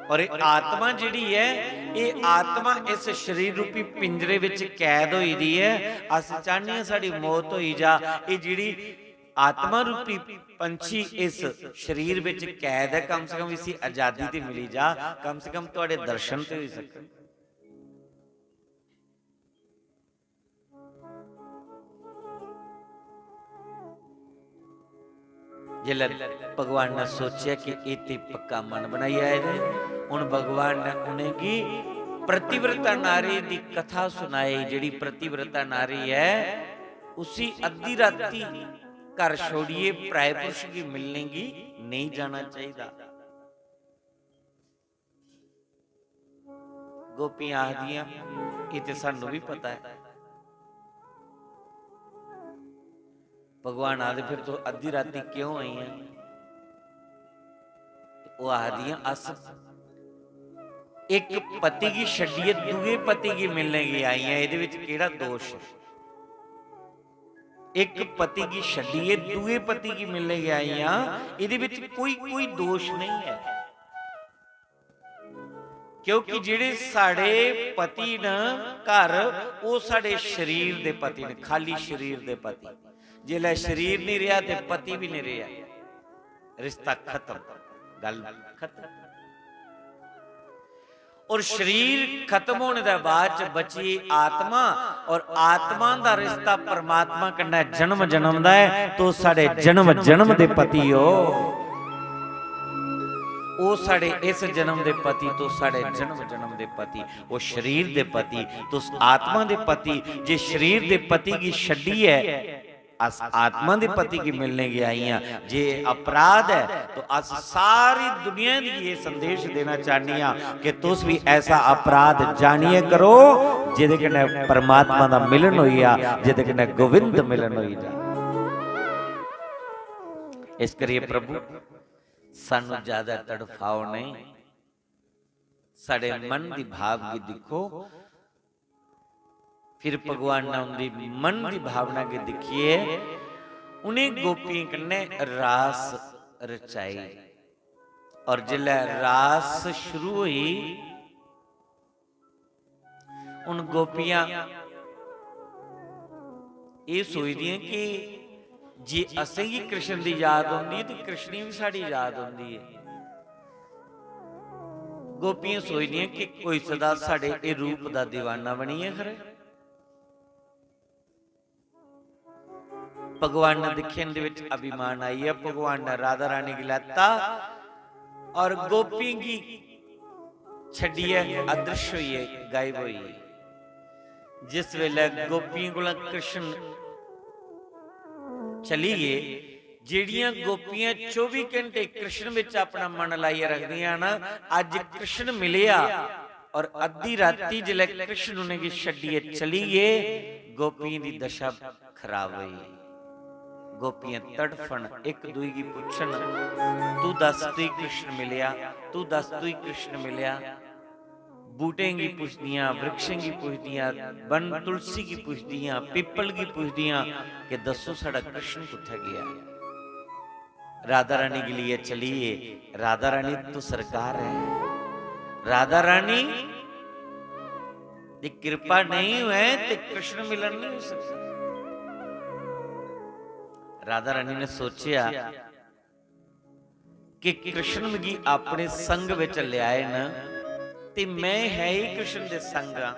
और ये आत्मा जिहड़ी है, ये आत्मा इस शरीर रूपी पिंजरे विच कैद होई दी है। अस चाहने हां साडी मौत होई जा, ये जिहड़ी आत्मा रूपी पंछी इस शरीर विच कैद है, कम से कम इसी आजादी ते मिली जा, कम से कम तुहाडे दर्शन ते होई सकन। जिल्लै भगवान ने सोचा कि इते पक्का मन बनाई आए थे, हुण भगवान ने उन्हें की प्रतिव्रता नारी दी कथा सुनाई। जिहड़ी प्रतिव्रता नारी है, उसी अद्धी राती घर छोड़िए पराए पुरुष की मिलने की नहीं जाना चाहिए। गोपियां आखदियां ये ते सानू भी पता है। भगवान आदि फिर तो अद्धी राती क्यों आई है? वो आखदियां अस एक पति की छड्डिए दूए पति की मिलने की आई है, ये केड़ा दोष है? एक पति की छड्डिए दूए पति की मिलने की आई हैं, ये कोई दोष नहीं है। क्योंकि जिहड़े साडे पति न घर वो साडे शरीर दे पति ने, खाली शरीर दे पति। जिहड़ा शरीर नहीं रहा ते पति भी नहीं रहा, रिश्ता खत्म, गल खत्म। और शरीर खत्म होने के बाद बची आत्मा, और आत्मा का रिश्ता परमात्मा कन्नै जन्म जन्म दा है। तो साडे जन्म जन्म दे पति हो, वो साडे इस जन्म दे पति, तो साडे जन्म जन्म दे पति, वो शरीर दे पति, तो आत्मा दे पति। जे शरीर दे पति की छड्डी है, अस आत्मा दे पति की मिलने की आई हैं। जे अपराध है तो अस सारी दुनिया की ये संदेश देना चाहनी हां कि तुस भी ऐसा अपराध जानिए करो जिहदे कन्नै परमात्मा दा मिलन होई आ, जिहदे कन्नै गोविंद मिलन होई जा। इस करिए प्रभु सानू ज्यादा तड़फाओ नहीं, साडे मन दी भाव की दिखो। फिर भगवान ने उनकी मन की भावना के दिखिए, उन्हें गोपियों कन्ने रास रचाई। और जिल्लै रास शुरू हुई, उन गोपियां ये सोचदियां कि जे असें ही कृष्ण की याद होंदी है तो कृष्ण भी साड़ी याद होंदी है। गोपियां सोचदियां कि कोई सदा साडे ए रूप दा दीवाना बनी है। खरे भगवान ने दिखे अभिमान आई है। भगवान ने राधा रानी की लता और गोपी की छड़ी है, अदृश्य हुई है, गायब हुई है। जिस वेले गोपियों को कृष्ण चली गए, जेड़ियां गोपियां 24 घंटे कृष्ण विच अपना मन लाइए रखदियां ना, अज कृष्ण मिलिया और अद्धी राती जिले कृष्ण उन्हें की छड्डिए चली गए, गोपियों की दशा खराब हुई। गोपियां तड़फन, एक दूई की पुछन, तू दस तू कृष्ण मिलिया, तू दस तू कृष्ण मिलिया। बूटे की पुछदियां, वृक्षों की पुछदियां, बन तुलसी की पुछदियां, पिपल की पुछदियां कि दसो साडा कृष्ण कित्थे गया। राधा रानी के लिए चलिए, राधा रानी तो सरकार है। राधा रानी की कृपा नहीं है तो कृष्ण मिलन नहीं हो सकता। राधा रानी ने सोचा कि कृष्ण मिगी अपने संग विच लियाए न, ते मैं है ही कृष्ण दे संग हां,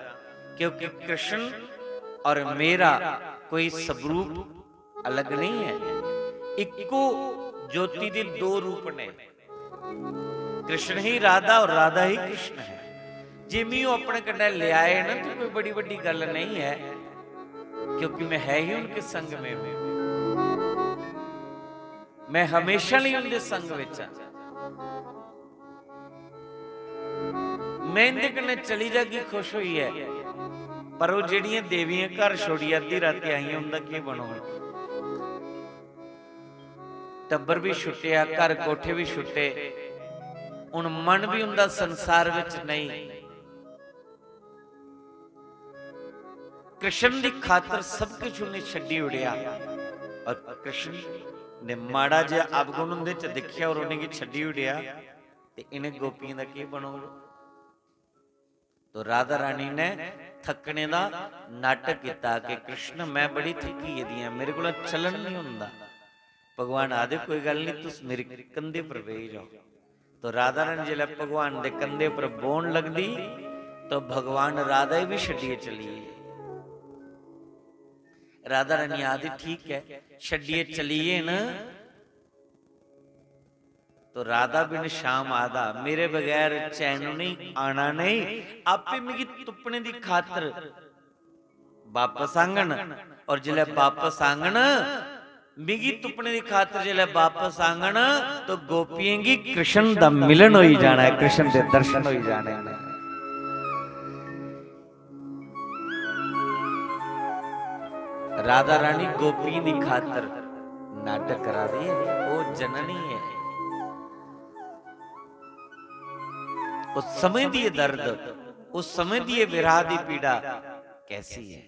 क्योंकि कृष्ण और मेरा कोई स्वरूप अलग नहीं है। इक्को ज्योति दे दो रूप ने, कृष्ण ही राधा और राधा ही कृष्ण है। जे मैं अपने कन्नै लियाए ना तो कोई बड़ी बड़ी गल नहीं है, क्योंकि मैं है ही उनके संग में हूं। मैं हमेशा नहीं उनके संग विच हां। मैं इनके कन्नै चली जागी खुश हुई है, पर वो जेड़ियां देवियां घर छोड़ी अद्धी राती आई उनका की बनोगा। टब्बर भी छुट्टिया, घर कोठे भी छुट्टे, हुण मन भी उनका संसार विच नहीं। कृष्ण की खातर सब कुछ उन्हें छड्डी उड़िया, और कृष्ण ने माड़ा जिहा अवगुण उनदे च देखिया और उन्हें की छड्डी उड़िया, ते इन्हें गोपियों का की बनोगा। तो राधा रानी ने थकने का नाटक किया कि कृष्ण मैं बड़ी थकी दी हां, मेरे को चलन नहीं हुंदा। भगवान आदे कोई गल नहीं, तुस मेरे कंधे पर बेह जाओ। तो राधा रानी जिले भगवान के कंधे पर बोन लगदी तो भगवान राधा ही भी छड्डिए चलिए। राधा रानी आदि ठीक है छड्डिए चलिए न, तो राधा बिन शाम आदा, मेरे बगैर चैन नहीं आना नहीं। आपे मिगी तुपने की खातर वापस आंगन, और जिले वापस आंगन मिगी तुपने की खातर जिले वापस आंगन, तो गोपियों की कृष्ण दा मिलन हो ही जाना है, कृष्ण दे दर्शन हो ही जाने हैं। राधा रानी गोपियों की खातर नाटक करा रही है, वो जननी है। उस समय दी दर्द, उस समय दी विरह दी पीड़ा कैसी है।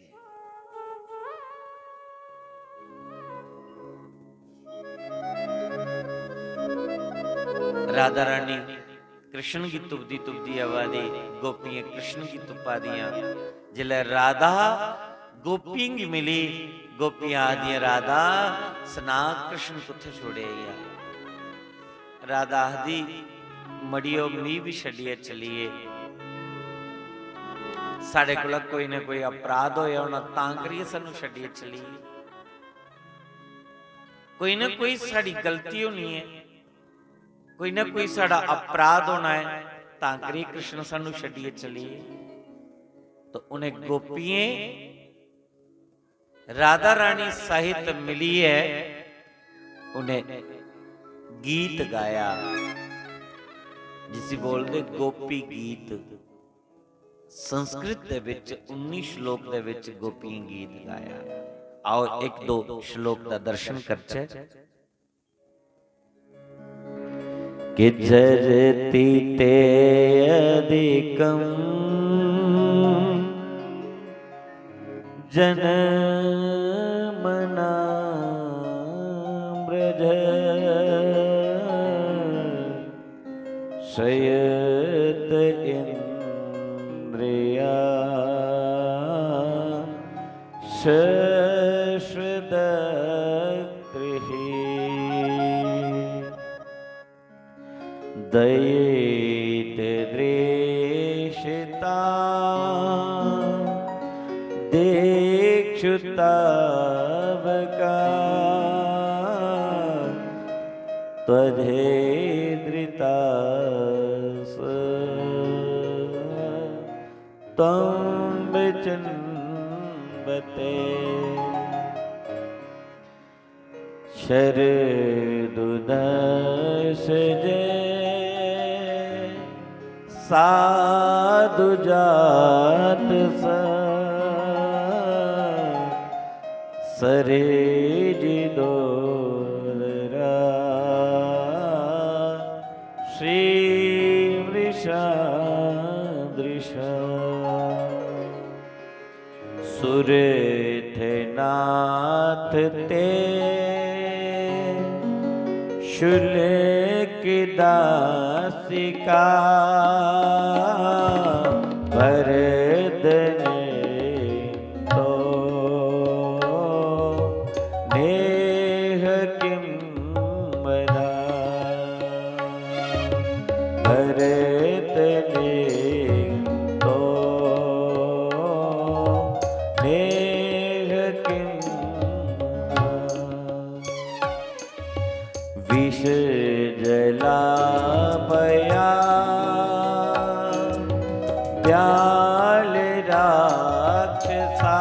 राधा रानी कृष्ण की तुपदी तुपदी आवादी, गोपियां कृष्ण की तुपा दियां। जिले राधा गोपियां की मिली, गोपियां आदि राधा सना कृष्ण कुत्थे छोड़े या। राधा आदि मड़ियो मी भी छड़िए चलिए, साढ़े कोल कोई ना कोई अपराध होया होना तां करिए सानू छड़िए चलिए, कोई ना कोई साड़ी गलती होनी है, कोई ना कोई साड़ा अपराध होना है तां करिए कृष्ण सानू छड़िए चलिए। तो उन्हें गोपियां राधा रानी सहित मिली है, उन्हें गीत गाया जिसे बोलते गोपी गीत। संस्कृत दे विच 19 श्लोक दे विच गोपियां गीत गाया। आओ एक दो श्लोक का दर्शन करचे। कि जरती ते अधिकम जनमना ब्रज शयत इंद्रिया दयित दृश्यता दीक्षुतावका त्वधेद्रितास त्वं विचिन्वते शरदुदशजे साधु जात सरे जिदोरा श्री वृषादृशा सुरथ नाथ ते शुल्क दासिका भरदने तो नेह किम बदा भरदने तो नेह किम विष जला बया व्याल राक्षसा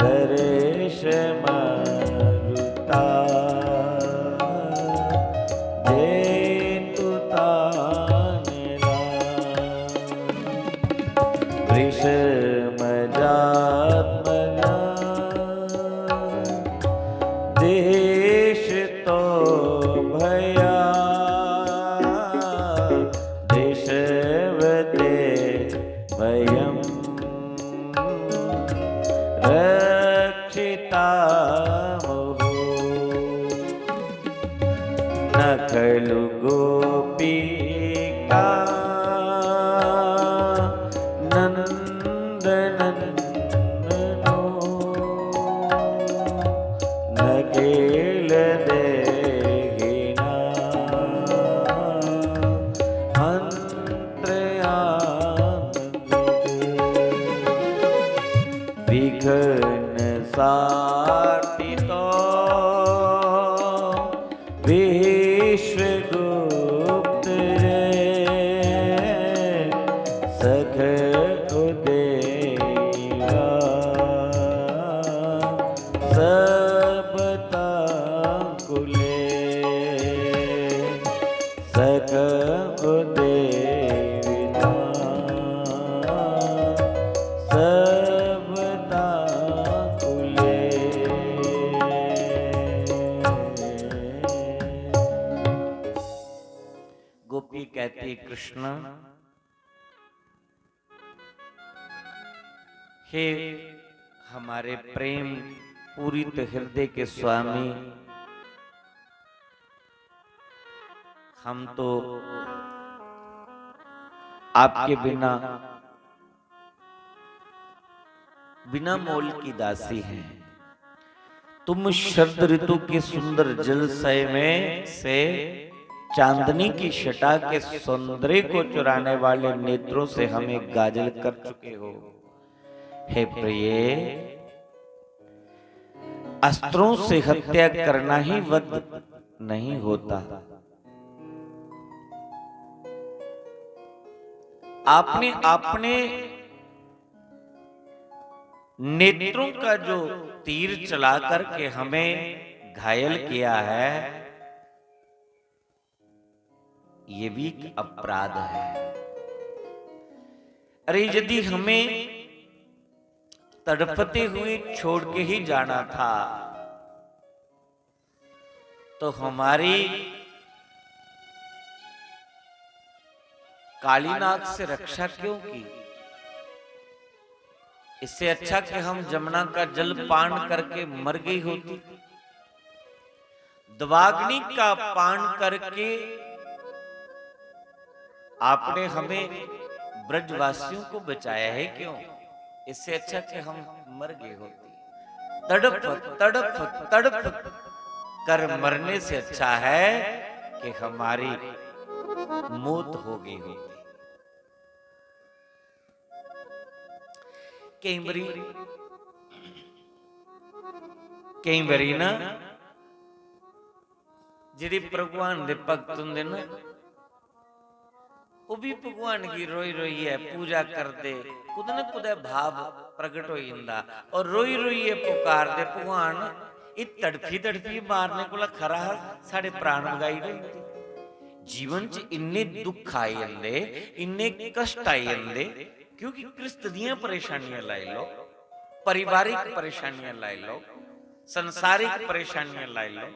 दर्श मरुता जेतु तानला वृषम जात्मना देश तो भया देशवते भयम रक्षिता मुहु न खलु गोपिका नंदनंदनो नकेल देहिना अंतर्यामिते विघ्न साटितो विश्वगुप्त रे सख उदेवा सबता कुले सख उदेविना सबता कुले। गोपी कृष्ण, हे हमारे प्रेम पूरित हृदय के स्वामी, हम तो आपके बिना बिना मोल की दासी हैं। तुम शरद ऋतु के सुंदर जलशय में से चांदनी की छटा के सौंदर्य को चुराने वाले नेत्रों से हमें गाजल कर चुके हो। हे प्रिय, अस्त्रों से हत्या करना ही वध नहीं होता। आपने अपने नेत्रों का जो तीर चला करके हमें घायल किया है, ये भी एक अपराध है। अरे यदि हमें तड़पते हुए छोड़ के ही जाना था तो हमारी काली नाग से रक्षा क्यों की? इससे अच्छा कि हम जमुना का जल पान करके मर गई होती। दवाग्नि का पान करके आपने हमें ब्रजवासियों को बचाया है क्यों? इससे अच्छा कि हम मर गए होती। तड़प तड़प तड़प कर मरने से अच्छा है कि हमारी मौत हो गई होती। कई बारी ना जिहड़े भगवान दे भगत हुंदे ना, वो भी भगवान की रोई रोई है पूजा करते, कुद न कुद भाव प्रगट हो जाता और रोई रोई है पुकार दे भगवान ये तड़फी तड़फी मारने को खरा साढ़े प्राण लगाई रही। जीवन च इन्ने दुख आई जाते, इन्ने कष्ट आई जाते, क्योंकि कृष्ण दियां परेशानियां लाई लो, परिवारिक परेशानियां लाई लो, संसारिक परेशानियां लाई लो,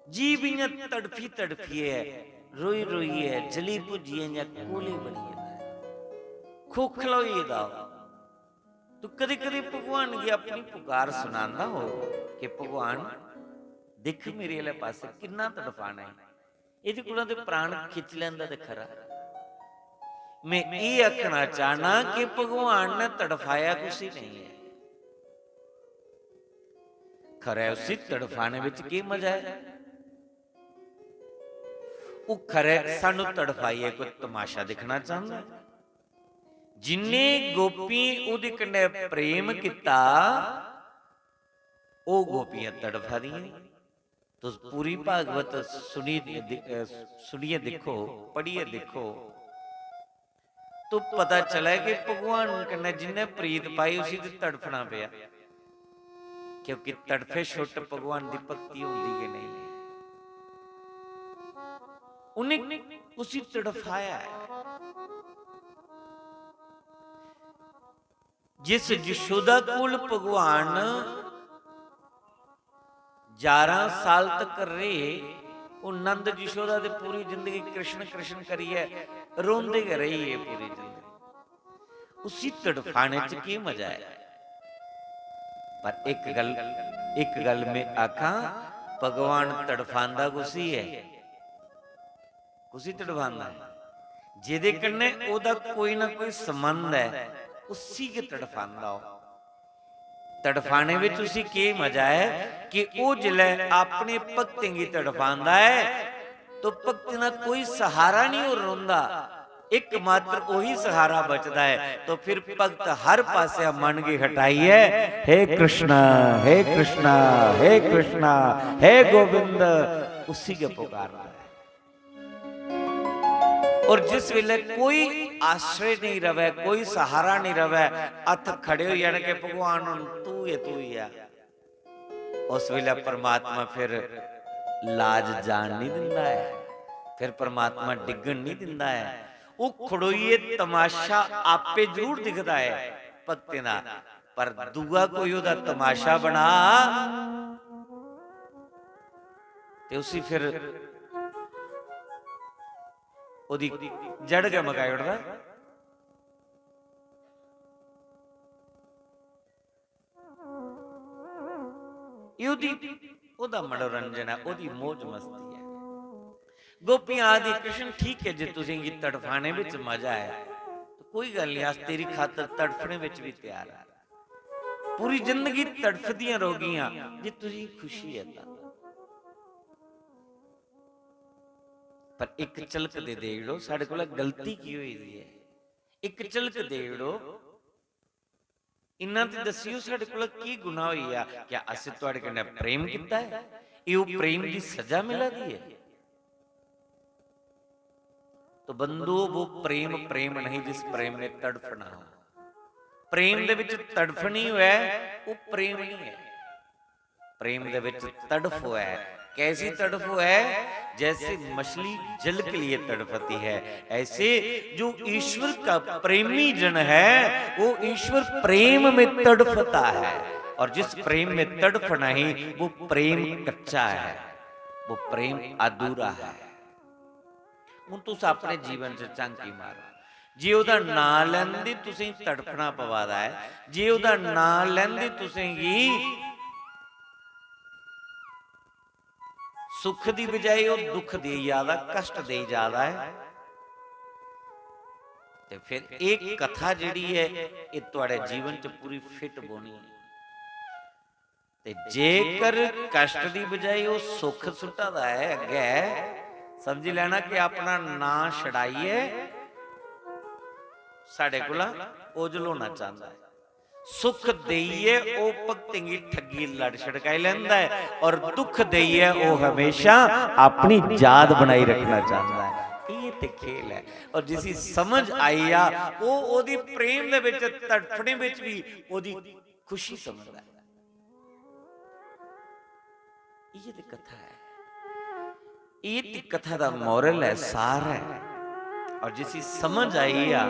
जीव इयां तड़फी तड़फी है, रोई रोई है, जली भुजी है, कोले बनी है, खोखला हो। तो कदी कदी भगवान की अपनी पुकार सुनांदा हो कि भगवान दिख मेरे वाले पासे किन्ना तड़फाना है, इहदे कोलों ते प्राण खिच लैंदा ते खरा। मैं ये आखना चाहना कि भगवान ने तड़फाया कुछ नहीं है, खरा उसी तड़फाने विच की मजा है। वो खरे सानू तड़फाइए कोई तमाशा दिखना चाहता है। जिन्ने गोपी उहदे कन्ने प्रेम किता ओ गोपियां तड़फा दियां। तो पूरी भागवत सुनिए देखो, पढ़िए देखो, तो पता चला कि भगवान कन्ने जिन्ने प्रीत पाई उसी ते तड़फना पिया, क्योंकि तड़फे छुट भगवान की भक्ति होती है नहीं। उन्हें उसी तड़फाया है। जिस यशोदा कुल भगवान 11 साल तक रहे, वो नंद यशोदा दे पूरी जिंदगी कृष्ण कृष्ण करिए रोंदे रही है पूरी जिंदगी। उसी तड़फाने च की मजा है। पर एक गल में आखा, भगवान तड़फांदा कुसी है, कुसी तड़फांदा है जिहदे कन्ने ओदा कोई ना कोई संबंध है, उसी के तड़फांदा हो। तड़फाने में उसी के मजा है कि वो जिले अपने भक्ति की तड़फांदा है, तो भक्ति ना कोई सहारा नहीं हो रोंदा, एकमात्र वही सहारा बचता है। तो फिर भक्त हर पासे मन की हटाई है, हे कृष्णा हे कृष्णा हे कृष्णा हे गोविंद, उसी के पुकारना है। और जिस वेले कोई आश्रय नहीं रवे, कोई सहारा नहीं रवे, हथ खड़े हो जाने के भगवान तू ही है, उस वेले परमात्मा फिर लाज जान नहीं दिंदा है, फिर परमात्मा डिगन नहीं दिंदा है। वो खड़ोइए तमाशा आपे जरूर दिखता है भक्ति दा, पर दूआ कोई ओदा तमाशा बना ते उसी फिर ओदी जड़ के मकाई उड़दा ओदा मनोरंजन है, ओदी मौज मस्ती है। गोपियां आदि कृष्ण ठीक है, जे तुसीं तड़फाने विच मजा है तो कोई गल नहीं, अस तेरी खातर तड़फने विच भी तैयार है। पूरी जिंदगी तड़फदियां रोगियां जे तुसीं खुशी है तां। पर एक झलक दे देड़ो, साडे कोल गलती की हुई है, एक झलक देड़ो, इन्ना ते दसियो साडे कोल की गुनाह होई आ, क्या असीं तुहाडे कन्नै प्रेम कीता है, इहो प्रेम दी सजा मिला दी है। तो बंदो वो प्रेम प्रेम नहीं जिस प्रेम ने तड़फना हो। प्रेम दे विच तड़फनी है वो प्रेम नहीं है। प्रेम दे विच तड़फ है, कैसी तड़फ है, जैसे मछली जल के लिए तड़पती है, ऐसे जो ईश्वर का प्रेमी जन है वो ईश्वर प्रेम में तड़पता है। और जिस प्रेम में तड़फ नहीं वो प्रेम कच्चा है, वो प्रेम अधूरा है। ਹੁਣ ਤੁਸੀਂ ਆਪਣੇ ਜੀਵਨ 'ਚ ਝਾਂਕੀ ਮਾਰੋ, ਜੇ ਉਹਦਾ ਨਾਂ ਲੈਂਦੇ ਤੁਸੀਂ ਤੜਫਣਾ ਪਵਾਦਾ ਹੈ, ਜੇ ਉਹਦਾ ਨਾਂ ਲੈਂਦੇ ਤੁਸੀਂ ਹੀ ਸੁਖ ਦੀ ਬਜਾਏ ਉਹ ਦੁੱਖ ਦੇ ਜ਼ਿਆਦਾ, ਕਸ਼ਟ ਦੇ ਜ਼ਿਆਦਾ ਹੈ। ਤੇ ਫਿਰ ਇਹ ਕਥਾ ਜਿਹੜੀ ਹੈ ਇਹ ਤੁਹਾਡੇ ਜੀਵਨ 'ਚ ਪੂਰੀ ਫਿੱਟ ਬੋਣੀ ਹੈ। ਤੇ ਜੇਕਰ ਕਸ਼ਟ ਦੀ ਬਜਾਏ ਉਹ ਸੁਖ ਸੁੱਟਦਾ ਹੈ ਅੱਗੇ, समझी लेना कि अपना ना छड़ाइए, साडे कोला ओझल होना चाहता है। सुख देइए ओ भक्ति ठगी लड़ छड़काई लेंदा है, और दुख देइए ओ हमेशा अपनी याद बनाई रखना चाहता है। ये ते खेल है। और जिसी समझ आई आ ओ ओदी प्रेम दे विच तड़फने विच भी ओदी खुशी समझदा है। ये ते कथा है, ये कथा का मोरल है, सार है। और जिसी समझ आई आ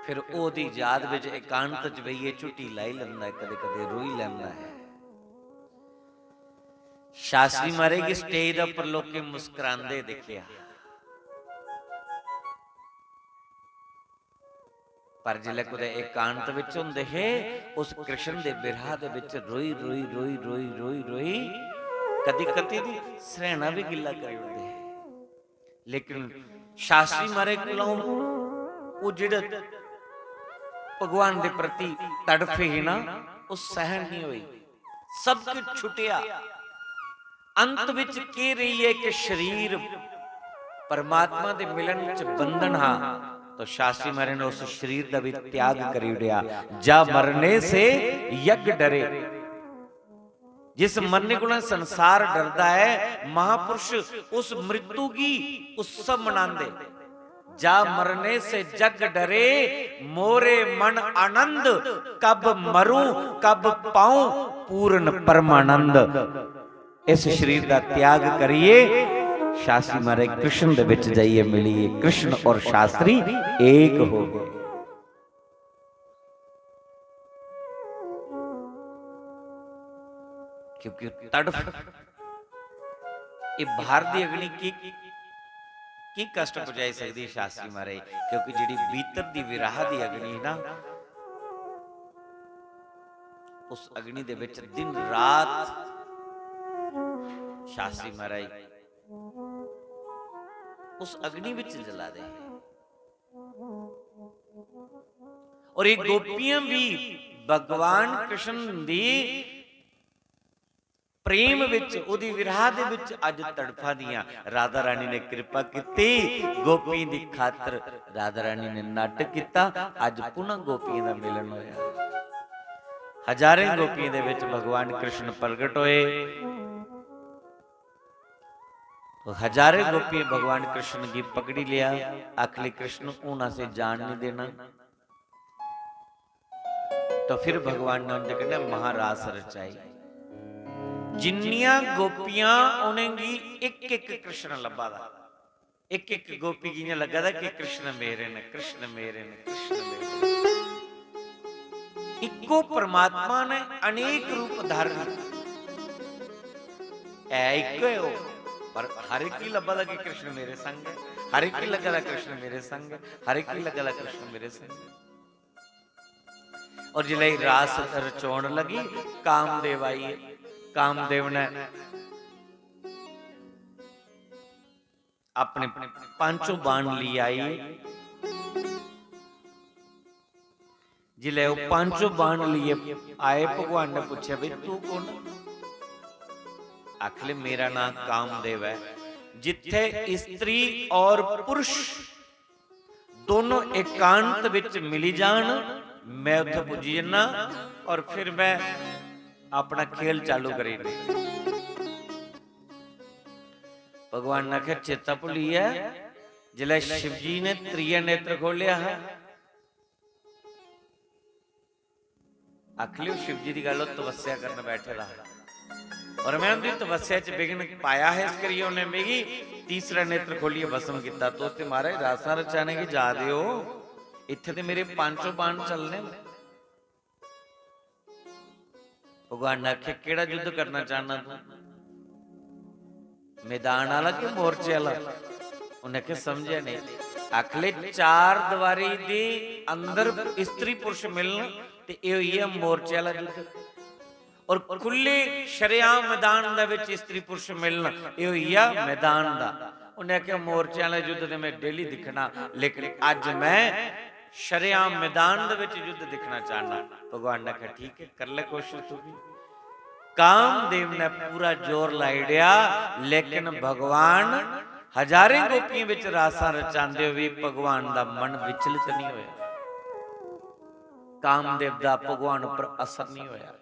फिर ओदी याद विच एकांत च बईए झुट्टी लाई लैंदा है, कदे कदे रोई लैंदा है। शास्त्री महाराज की स्टेज पर लोग मुस्कुरांदे देखिया, पर जिले कुछ एकांत विच हुंदे है उस कृष्ण दे बिरहा दे विच रोई रोई रोई रोई रोई रोई कदी कदी दी सरहना भी गिला कर उठदे है। लेकिन शास्त्री मारे कोलों वो जिहड़ा भगवान दे प्रति तड़फे ही ना वो सहन नहीं हुई, सब कुछ छुटिया। अंत विच कह रही है कि शरीर परमात्मा दे मिलन च बंधन हा, तो शास्त्री महाराज ने उस शरीर का भी त्याग करी उड़िया। जा मरने से यज्ञ डरे, जिस मरने को संसार डरदा है, महापुरुष उस मृत्यु की उत्सव मनांदे। जा मरने से जग डरे, मोरे मन आनंद, कब मरूं कब पाऊं पूर्ण परमानंद। इस शरीर का त्याग करिए, शास्त्री महाराज कृष्ण दे विच जाइए मिलिए, कृष्ण और शास्त्री एक हो गए। क्योंकि तड़फ ये बाहर दी अग्नि की कष्ट पहुंचाई सकती शास्त्री महाराज, क्योंकि जिहड़ी भीतर दी विराह दी अग्नि ना, उस अग्नि दे विच दिन रात शास्त्री महाराज उस अग्नि विच जला दे। और ये गोपियां भी भगवान कृष्ण दी प्रेम विच, ओदी विरह दे विच अज तड़फा दियां। राधा रानी ने कृपा की, गोपी दी खातर राधा रानी ने नाटक किया, अज पुनः गोपियों का मिलन होया। हजारे गोपियों दे विच भगवान कृष्ण प्रगट होए, तो हजारे गोपी भगवान कृष्ण की पकड़ी लिया। आखिरी कृष्ण उन्हां से जान नहीं देना, तो फिर भगवान ने उनके कहना महारास रचाई। जिन्नियां गोपियां उन्हेंगी एक एक कृष्ण लभा दा, एक एक गोपी की लगा था कि कृष्ण मेरे ने, कृष्ण मेरे ने, कृष्ण मेरे ने। इको परमात्मा ने अनेक रूप धारण, है एक है वो, पर हर एक ही लभदा कि कृष्ण मेरे संग है, हर एक ही लगदा कृष्ण मेरे संग है, हर एक ही लगदा कृष्ण मेरे संग है। और जिले रास रचौन लगी कामदेव आई, कामदेव ने अपने पांचों बाण ली आई, जिले वो पांचों बाण लिए आए, भगवान ने पूछा भाई तू कौन? आखिर मेरा नाम कामदेव है। जिथे स्त्री और पुरुष दोनों एकांत विच मिली जान, मैं उत्थे पुजी जाना और फिर मैं अपना खेल चालू करी। भगवान ने आख्या चेता भुली है, जिले शिव जी ने त्रिया नेत्र खोलिया है। आखिर शिव जी की गल तपस्या करने बैठे रहा और मैं उनकी तपस्या च विघ्न पाया है, इस करिए उन्हें मेरी तीसरा नेत्र खोलिए भस्म किया। तो उससे महाराज रासा रचाने की जा रहे हो, इत्थे ते मेरे पांचों बाण चलने। भगवान ने आख्या केड़ा युद्ध करना चाहना तू, मैदान वाला कि मोर्चे वाला? उन्हें क्या समझे नहीं। अखले चार दीवारी दे अंदर स्त्री पुरुष मिलन ते ये मोर्चे वाला युद्ध, और खुले शरेआम मैदान दे विच स्त्री पुरुष मिलन ये मैदान दा। उन्हें क्या मोर्चे वाले युद्ध ते मैं डेली दिखना, लेकिन अज मैं शरेआम मैदान दे विच युद्ध दिखना चाहना। भगवान ने कहा ठीक है कर ले कोशिश तू भी। कामदेव ने पूरा जोर लाइडिया, लेकिन भगवान हजारे गोपियों विच रासा रचांदे हुए भगवान दा मन विचलित नहीं होया। कामदेव दा भगवान पर असर नहीं होया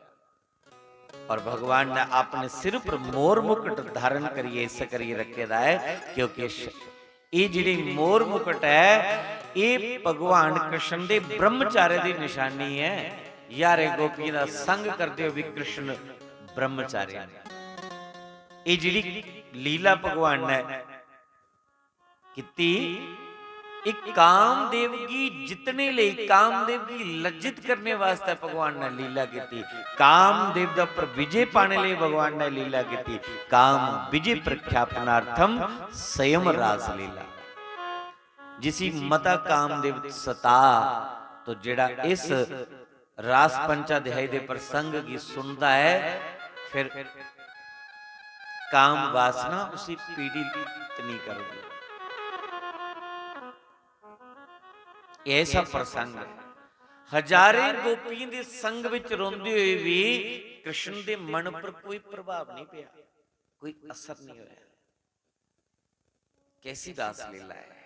और भगवान ने अपने सिर पर मोर मुकुट धारण करिए इस करिए रखे दा है, क्योंकि ये जिहड़ी मोर मुकुट है ये भगवान कृष्ण दे ब्रह्मचार्य दी निशानी है। यारे गोपियों दा संग करते हुए कृष्ण ब्रह्मचारी। ये जिहड़ी लीला भगवान ने किती, एक कामदेव की जितने ले कामदेव की लज्जित करने वास्ते भगवान ने लीला की। कामदेव दा पर विजय पाने ले भगवान ने लीला की। काम विजय प्रख्यापनार्थम स्वयं रास लीला। जिसी मता कामदेव सता, तो जेड़ा इस रास पंचाध्याय दे प्रसंग की सुनता है फिर काम वासना उसी पीड़ित नहीं करोगे। ऐसा प्रसंग है। हजारे गोपियों के संग विच रोंदे हुए भी कृष्ण के मन पर कोई प्रभाव नहीं पिया, कोई असर नहीं होया। कैसी रास लीला है।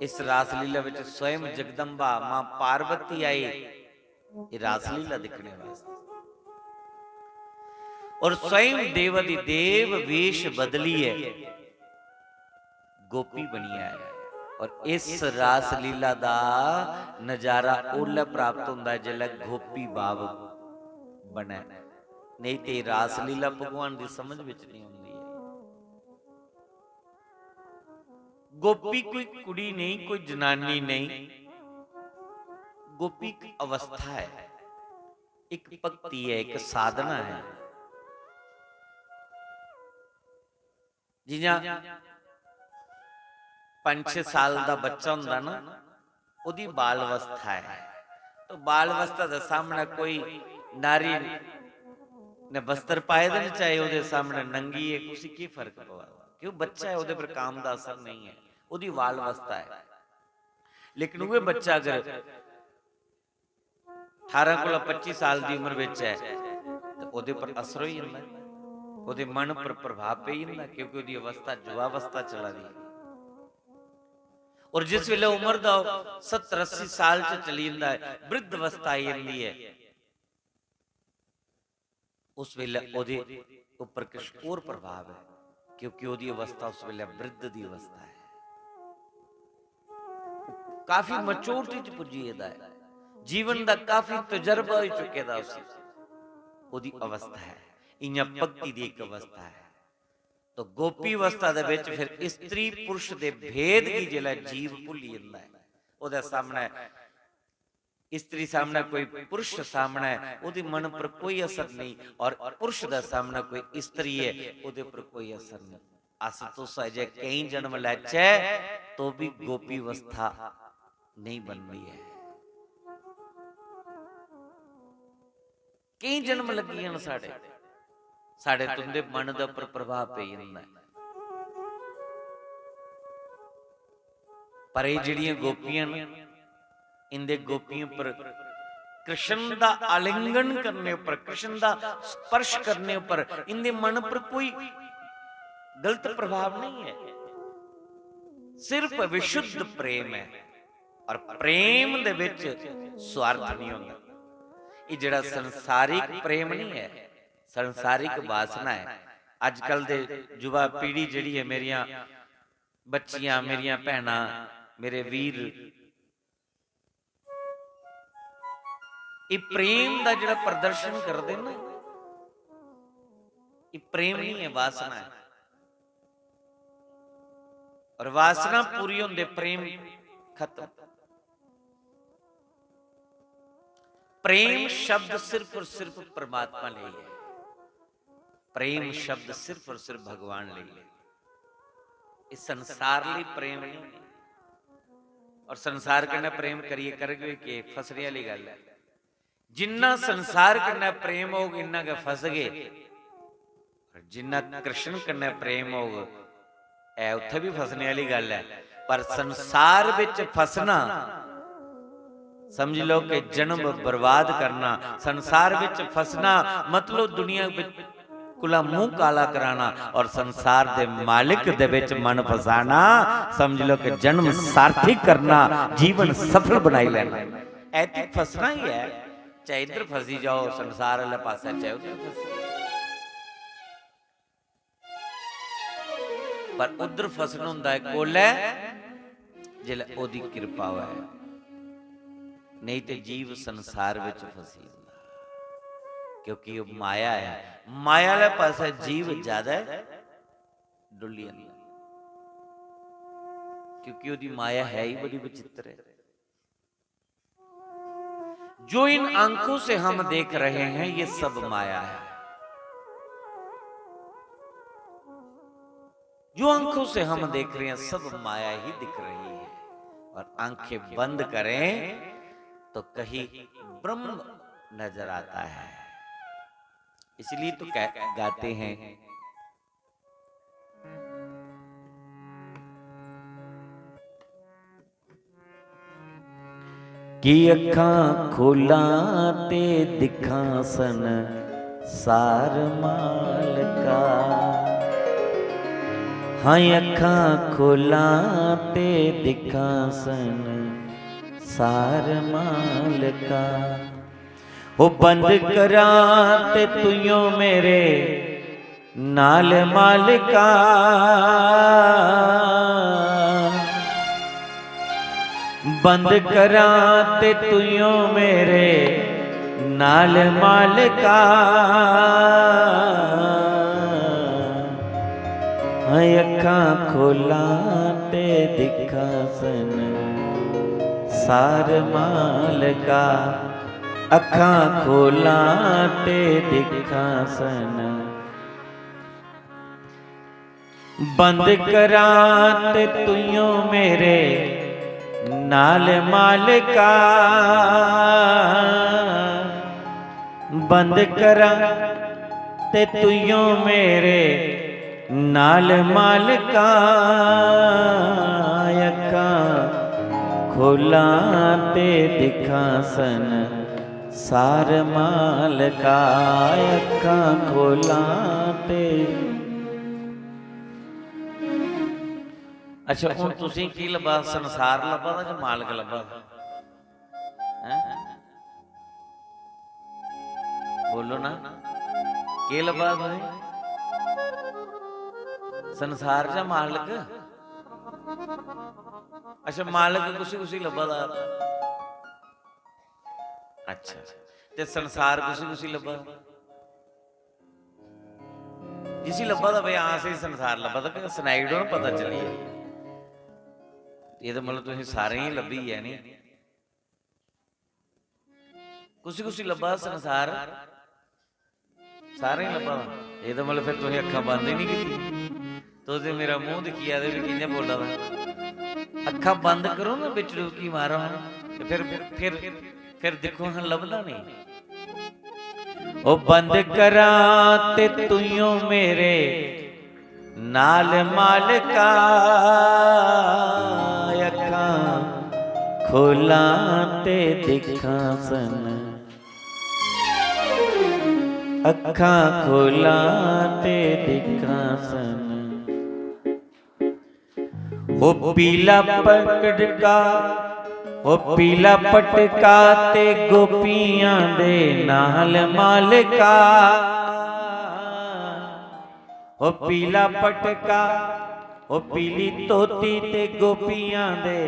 इस रास लीला विच स्वयं जगदम्बा मां पार्वती आई ये रास लीला दिखने वास्ते, और स्वयं देवादि देव वेश बदली है, गोपी बनी है। और इस रास लीला दा नजारा ओला प्राप्त होता है जिले गोपी भाव बने, नहीं तो रास लीला भगवान की समझ विच नहीं होंदी है। गोपी कोई कुड़ी नहीं, कोई जनानी नहीं, गोपी एक अवस्था है, एक भक्ति है, एक साधना है। जियां 5-6 साल का बच्चा होंदा ना, उदी बाल अवस्था है, तो बाल अवस्था के सामने कोई नारी ने वस्त्र पाए देने चाहे उहदे सामने नंगी है, उसी की फर्क पवा, क्यों बच्चा है, उहदे पर काम का असर नहीं है, उदी बाल अवस्था है। लेकिन वह बच्चा अगर 18 को 25 साल की उम्र विच है तो उहदे पर असर हो जाता है, उहदे मन पर प्रभाव पे जाता, क्योंकि उहदी अवस्था युवावस्था चला रही है। और जिस वेले उम्र दा 70-80 साल च चली जाता है, वृद्ध अवस्था आई जाती है, उस वेले ओदे ऊपर कुछ और प्रभाव है, क्योंकि ओदी अवस्था उस वेले वृद्ध दी अवस्था है, काफी मचोरटी च पुजी जाता है, जीवन दा काफी तजर्बा हो चुके दा उसी ओदी अवस्था है। इयां भक्ति दी एक अवस्था है। तो गोपी अवस्था दे विच फिर स्त्री पुरुष दे भेद की जिला जीव भुली जांदा है, ओदे सामने स्त्री सामने कोई पुरुष सामने है, उहदे मन पर कोई असर नहीं, और पुरुष का सामने कोई स्त्री है, उहदे पर कोई असर नहीं। अस तो सजे कई जन्म लैचे तो भी गोपी अवस्था नहीं बनती है। कई जन्म लगी हैं साढ़े साढ़े तुंदे मन के उपर प्रभाव पे जाता है। पर ये जिहड़ियां गोपियां इंदे गोपियों पर कृष्ण का आलिंगन करने पर, कृष्ण का स्पर्श करने पर इंदे मन पर कोई गलत प्रभाव नहीं है, सिर्फ विशुद्ध प्रेम है। और प्रेम दे विच स्वार्थ नहीं होता। ये जिहड़ा संसारिक प्रेम नहीं है, संसारिक वासना है। अजकल दे युवा पीढ़ी जिहड़ी है, मेरिया बच्चियां, मेरिया भैणां, मेरे वीर, ये प्रेम का जिहड़ा प्रदर्शन करते ना, ये प्रेम नहीं है, वासना है। और वासना पूरी होंदे प्रेम खत्म। प्रेम शब्द सिर्फ और सिर्फ परमात्मा ले है, प्रेम शब्द सिर्फ और सिर्फ भगवान ले है। इस संसार लिए प्रेम नहीं है। और संसार कन्नै प्रेम करिए करगे कि फसने वाली गल है। जिन्ना संसार कन्नै प्रेम होग इन्ना के फस गए, जिन्ना कृष्ण कन्नै प्रेम होग ऐ उत्थे भी फसने वाली गल है। पर संसार विच फसना समझ लो कि जन्म बर्बाद करना। संसार विच फसना मतलब दुनिया कुला मुंह काला कराना, और संसार दे मालिक दे विच मन फसाना समझ लो कि जन्म सार्थक करना, जीवन सफल बनाई लेना। ऐती फसना ही है, चाहे इधर फसी जाओ संसार वाले पासे, चाहे उधर फसी, पर उधर फसना हुंदा है कोले जिले ओदी कृपा होए, नहीं तो जीव संसार विच फसी जांदा। क्योंकि वो माया है, माया वाले पासे जीव ज्यादा डुली जांदा, क्योंकि ओदी माया है ही बड़ी विचित्र है। जो इन आंखों से हम देख रहे हैं ये सब माया है। जो आंखों से हम देख रहे हैं सब माया ही दिख रही है। और आंखें बंद करें तो कहीं ब्रह्म नजर आता है। इसलिए तो गाते हैं कि अखां खोला ते दिखा सन सार मालका। हाँ अखां खोला ते दिखा सन सार मालका। वो बंद करा ते तुयो मेरे नाल मालका। बंद करा ते तुयो मेरे नाल मालका। अखां खोला ते दिखा सन सार मालका। अखां खोला ते दिखा सन। बंद करा ते तुयो मेरे नाल मालका। बंद करा ते तुयो मेरे नाल मालका। अखां खोला ते दिखा सन सार मालका। अखां खोला ते। अच्छा हुण तुसीं की लभा? संसार लभा कि मालक लभा? बोलो ना, के लभा तुसीं? संसार या मालक? अच्छा मालक कुछ लभा दा। अच्छा ते संसार कुछ लभा? जिसी लभा था भाई हाँ से संसार लभा था, सुनाई दो ना पता चली है। ये तो मतलब तुसीं सारे ही लभी है नहीं। कुछ कुछ लब्भा संसार सारे ही लब्भा। ये तो मतलब फिर तुम अखा बंद ही नहीं की तो मेरा मुंह दिखी आदे भी किंजा बोला वा। अखा बंद करो ना बिच डुबकी मारो फिर देखो हाँ लभदा नहीं। ओ बंद करा ते तुइयों मेरे नाल मालका अखा खोला ते दिखा सन अखा खोला ते दिखा सन। ओ पीला पटका ओ पीला पटका ते गोपियां दे नाल मालका ओ पीला पटका ओ पीली तोती ते गोपियां दे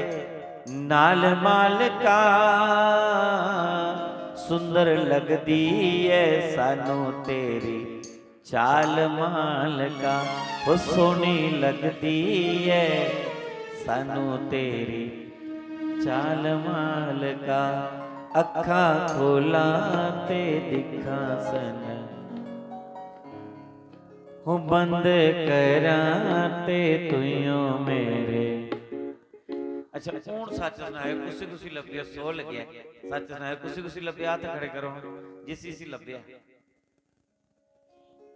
नाल मालका। सुंदर लगदी है सानू तेरी चाल मालका ओ सोहनी लगदी है सानू तेरी चाल मालका। अखा खोला ते दिखा सन हो बंद करा ते तुइयों मेरे। अच्छा कौन सच सुनाए कुछ कुछ लभ्या सो लग्या सच सुनाए कुछ कुछ लभ्या हाथ खड़े करो जिस लभ्या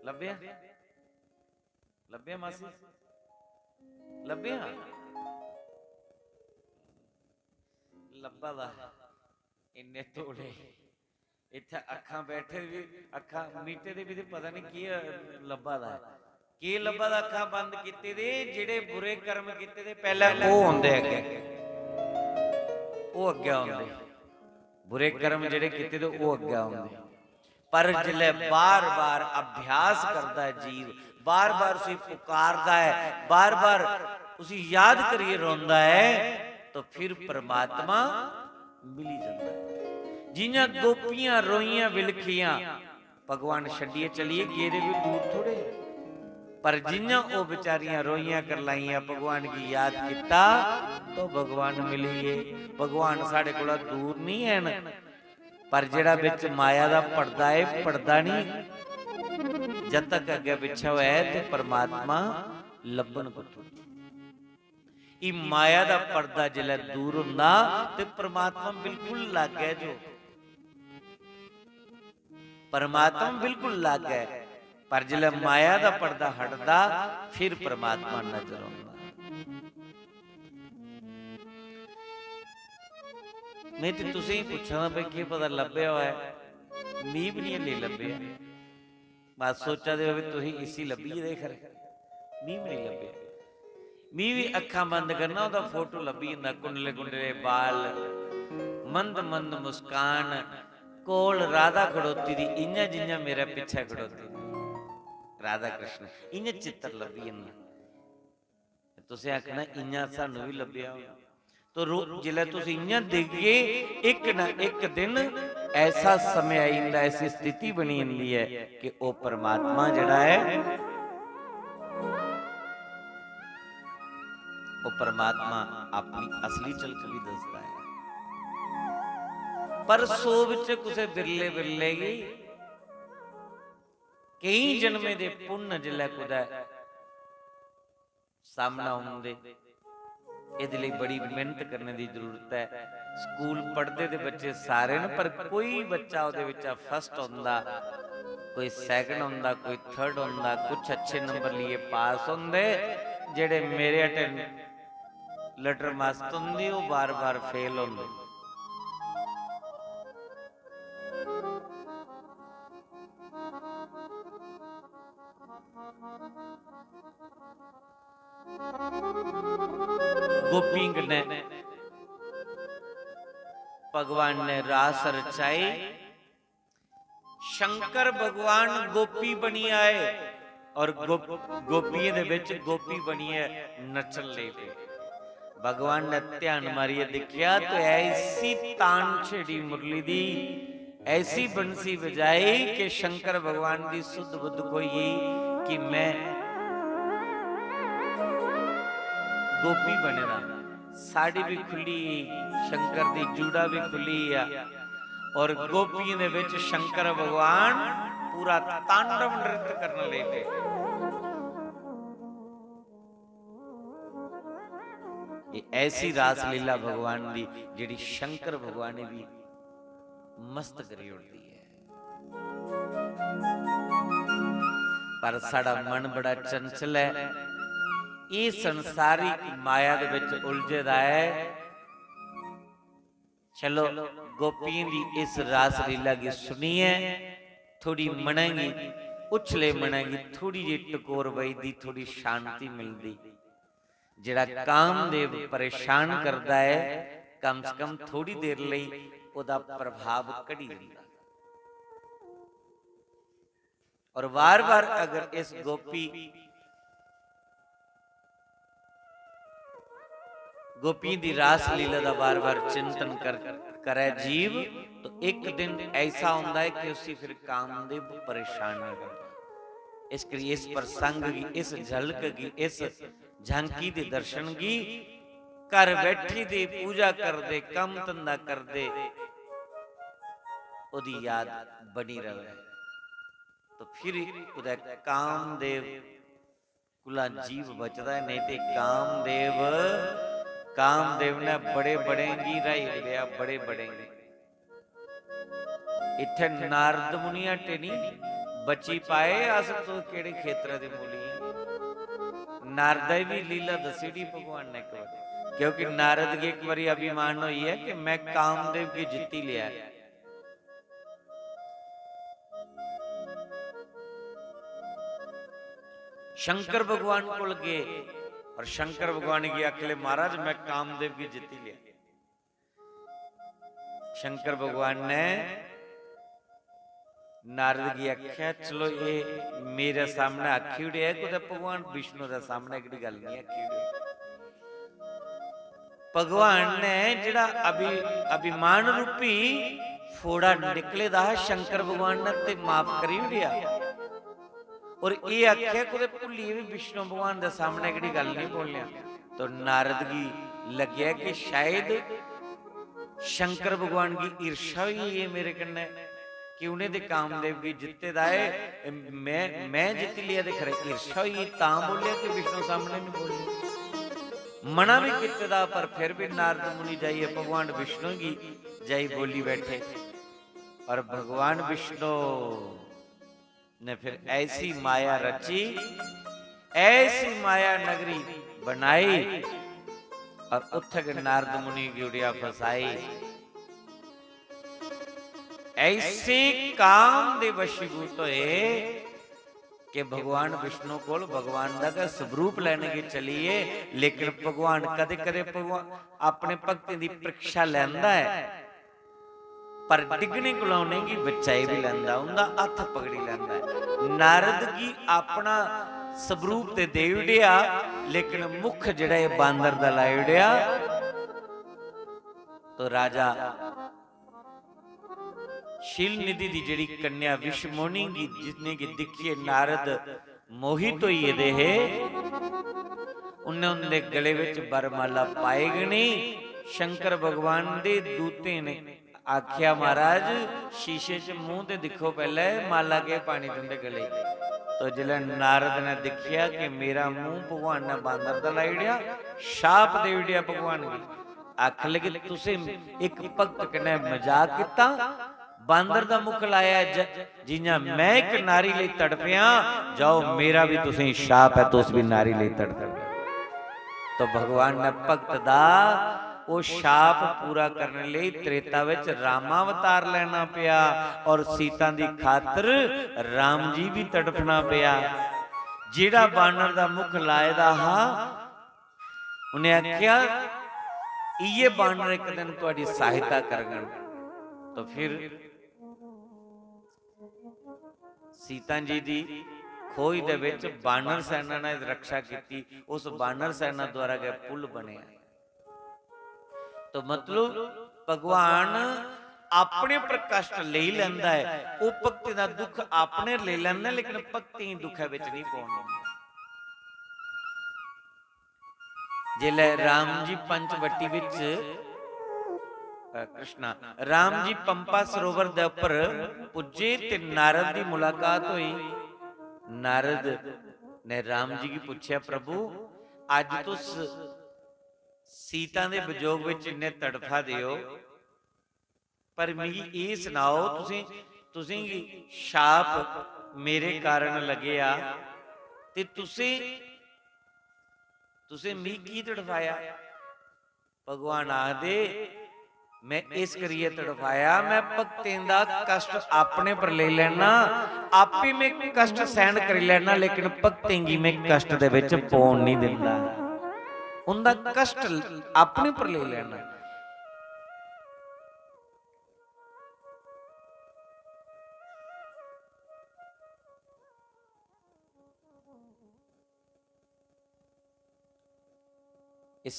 लभ्या लभ्या मासी लभ्या लब्बा दा इन्ने तोड़े इत्थे अखां बैठे भी अखां मीटे दे भी पता नहीं की लब्बा दा की लब्बा दा अखां बंद कीते दे जेड़े बुरे कर्म कीते दे पहले ओ होंदे अगे ओ अगे आउंदे बुरे कर्म जेड़े कीते दे ओ अगे आउंदे। पर जिले बार बार अभ्यास करता है जीव बार बार उसे पुकारदा है बार बार उसे याद करिए रोंदा है तो फिर परमात्मा मिली जाता है। जिन्हां गोपियां रोइयां विलखियां भगवान छड्डिए चलिए गेरे भी दूर थोड़े पर जिन्हां ओ बेचारियां रोइयां करलाइयां भगवान की याद किता तो भगवान मिलिए। भगवान साढ़े कोला दूर नहीं है पर जेड़ा विच माया दा पर्दा है पर्दा नहीं जब तक अगे पिछा हुआ है तो परमात्मा लभन को ई माया दा पर्दा जिले दूर हुंदा ते परमात्मा बिल्कुल लग गया जो परमात्मा बिल्कुल लग गया पर जिले माया दा पर्दा हटदा फिर परमात्मा नजर आउंदा। मैं तो तुसे ही पूछा भाई की पता लभ्या हुआ है मी भी नहीं ले लभ्या बस सोचा दे तुही इसी लभी देख रहे मी भी नहीं लभ्या। मी भी अखा बंद करना ओदा फोटो लभी जांदा कुंडले कुंडले बाल मंद मंद मुस्कान कोल राधा खड़ोती दी इन्ना जिन्ना मेरा पिछा खड़ोती राधा कृष्ण इन्ना चित्र लभी जांदा। तुसे आखना इन्ना सानू भी लभ्या तो जिले तुसी इन्ना देखिए एक ना एक दिन ऐसा समय आइंदा ऐसी स्थिति बनी जाती है कि वो परमात्मा जड़ा है वो परमात्मा अपनी असली झलक भी दसदा है। पर सो विच कुछ बिरले बिरले कई जन्मे दे पुण्य जिले कुदै सामना आउंदे इहदे लई बड़ी मेहनत करने की जरूरत है। स्कूल पढ़ते थे बच्चे सारे न पर कोई बच्चा उहदे विच फस्ट हुंदा कोई सैकंड हुंदा कोई थर्ड हुंदा कुछ अच्छे नंबर लिए पास हुंदे जेड़े मेरे अटे लटर मस्त हुंदी वो बार बार फेल हुंदे। गोपी ने भगवान ने रास रचाई शंकर भगवान गोपी बनी आए और गोपियों दे विच गोपी बनी है नचन ले पे। भगवान ने ध्यान मारिए देखिया तो ऐसी तान छेड़ी मुरली दी ऐसी बंसी बजाई कि शंकर भगवान की सुध बुद्ध कोई कि मैं गोपी बने ना साड़ी भी खुली शंकर दी जूड़ा भी खुली आ और गोपियों दे विच शंकर भगवान पूरा तांडव नृत्य करने लग पे। ये ऐसी रास लीला भगवान दी जिहड़ी शंकर भगवान ने भी मस्त करी होती है। पर साड़ा मन बड़ा चंचल है, ये संसारिक माया दे विच उलझदा है। चलो गोपियों की इस रास लीला की सुनिए, थोड़ी मनेगी, उछले मनेगी, थोड़ी जी टकोर बजदी, थोड़ी शांति मिलती। जिहड़ा कामदेव परेशान करता है, कम से कम थोड़ी देर लई ओदा प्रभाव कड़ी दिंदा। और बार बार अगर इस गोपी दी रास लीला का बार बार चिंतन करे जीव, तो एक दिन ऐसा होता है कि उसी फिर कामदेव परेशान नहीं करता। इसलिए इस प्रसंग की, इस झलक की, इस झांकी दे दर्शन की, घर बैठी दे पूजा कर दे, कम धंधा कर दे, ओदी याद बनी रहे, तो फिर उदय कामदेव कुला जीव बचता है। नहीं तो कामदेव ने बड़े बड़ेंगी राई लिया, बड़े बड़ेंगे। इत्थे नारद मुनिया टेनी बची पाए, अस तो केड़े खेत्र दे मूली। नारद भी लीला दसीडी भगवान ने एक बार, क्योंकि नारद की एक बारी अभिमान हुई है कि मैं कामदेव की जित्ती लिया। शंकर भगवान को गए और शंकर भगवान की आखिले महाराज मैं कामदेव की जित्ती लिया। शंकर भगवान ने नारद की आख्या चलो ये मेरे सामने आखी उड़े है, कुछ भगवान विष्णु के सामने एक गल नहीं आखी उड़े। भगवान ने जिहड़ा अभिमान रूपी फोड़ा निकले दा शंकर भगवान ने ते माफ करी उड़िया। और ये आख्या कुछ भुली भी विष्णु भगवान के सामने एक गल नहीं बोलिया। तो नारद की लग्या कि शायद शंकर भगवान की ईर्षा हुई है मेरे कन्ने कि उन्हें दे कामदेव की जित्ते दा है, मैं जित लिया दे खरे ईर्षा हुई ता बोलिया कि विष्णु सामने नहीं बोलिया। मना भी किते दा, पर फिर भी नारद मुनि जाइए भगवान विष्णु की जाई बोली बैठे। और भगवान विष्णु ने फिर ऐसी माया रची, ऐसी माया नगरी बनाई और उथक नारद मुनि की उड़िया फसाई। ऐसे काम दे वशीभूत होए कि भगवान विष्णु को भगवान का स्वरूप लेने की चलिए, लेकिन भगवान कदे कदे भगवान अपने भक्ति की परीक्षा लैंदा है, पर डिगने गुलाने की बचाई भी लैंदा, उनका हथ पकड़ी लैंदा है। नारद की अपना स्वरूप ते दे उड़िया, लेकिन मुख जिहड़ा है बांदर दा लाई उड़िया। तो राजा शील निधि दी जिहड़ी कन्या विषमोनी की जिसने की दिखिए नारद मोहित होइए दे है, उन्हें उनके गले विच बरमाला पाए गनी। शंकर भगवान दे दूते ने आख्या महाराज शीशे च मुंह ते दिखो पहले माला के पानी दिंदे गले। तो जिले नारद ने देखिया कि मेरा मुंह भगवान ने बांदर दा लाई उड़िया, शाप दे उड़िया भगवान की। आख लगे तुसे एक भक्त कने मजाक किता, बांदर दा मुख लाया जियां मैं एक नारी लई तड़पिया, जाओ मेरा भी तुसें शाप है, तुस भी नारी लई तड़प। तो भगवान ने भक्त दा वो शाप पूरा करने लिए त्रेता विच रामावतार लेना पिया, और सीता दी खातर राम जी भी तड़पना पिया। जिहड़ा बानर दा मुख लाए दा हा, उन्हें आख्या ये बानर एक दिन तुहाडी सहायता करगन। तो फिर सीता जी दी खोज दे विच बानर सेना ने रक्षा की, उस बानर सेना द्वारा के पुल बने। तो मतलब भगवान अपने पर कष्ट ले लेंदा है, वो भक्ति का दुख अपने ले लेंदा, लेकिन भक्ति दुख विच नहीं पाउंदा। जिले राम जी पंचवटी विच कृष्णा राम जी पंपा सरोवर दे उपर पुजे ते नारद दी मुलाकात हुई। नारद ने राम जी की पूछया प्रभु अज तो सीता दे विजोग विच इन्ने तड़फा दियो, पर मिगी ये सुनाओ तुसी शाप मेरे कारण लगे आ ते तुसी मिगी की तड़फाया। भगवान आखदे मैं इस करिए तड़फाया, मैं भक्तें दा कष्ट अपने पर ले लेना, आपे मैं कष्ट सहन कर लेना, लेकिन भक्तें गी मैं कष्ट दे विच पौन नहीं दिंदा। उनका कष्ट अपने पर ले लेना। इस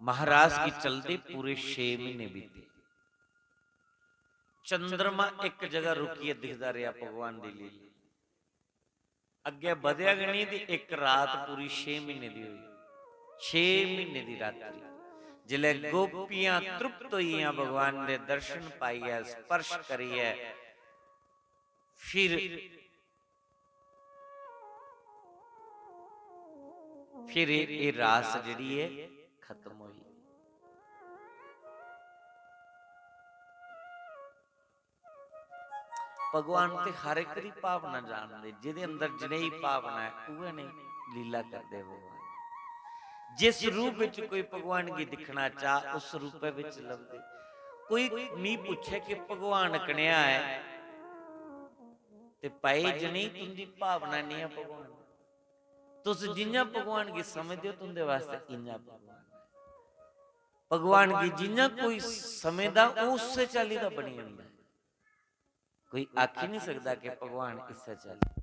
महाराज की चलते पूरे 6 महीने बीते। चंद्रमा एक जगह रुकिए दिखता रहा भगवान दी लीला। अगे बढ़िया गई थी एक रात पूरी 6 महीने दी हुई। 6 महीने दी रात्रि जिले गोपियां तृप्त हुई भगवान दे दर्शन पाइए, स्पर्श करिए, फिर ये रास जिहड़ी है खत्म हुई। भगवान ते हर एक दी भावना जानते, जिहदे अंदर जिन्नी भावना है उहे नहीं लीला करते। भगवान जिस रूप विच कोई भगवान की दिखना चाह उस रूप विच लभदे। कोई मी पूछे कि भगवान कन्या है ते पाई जनी तुंदी भावना नहीं है भगवान, तुस जिन्ना भगवान की समझदे हो तुंदे वास्ते इन्ना भगवान की जिन्ना कोई समझदा उससे चाली दा बनी जांदा। कोई आख ही नहीं सकता कि भगवान इससे चाली।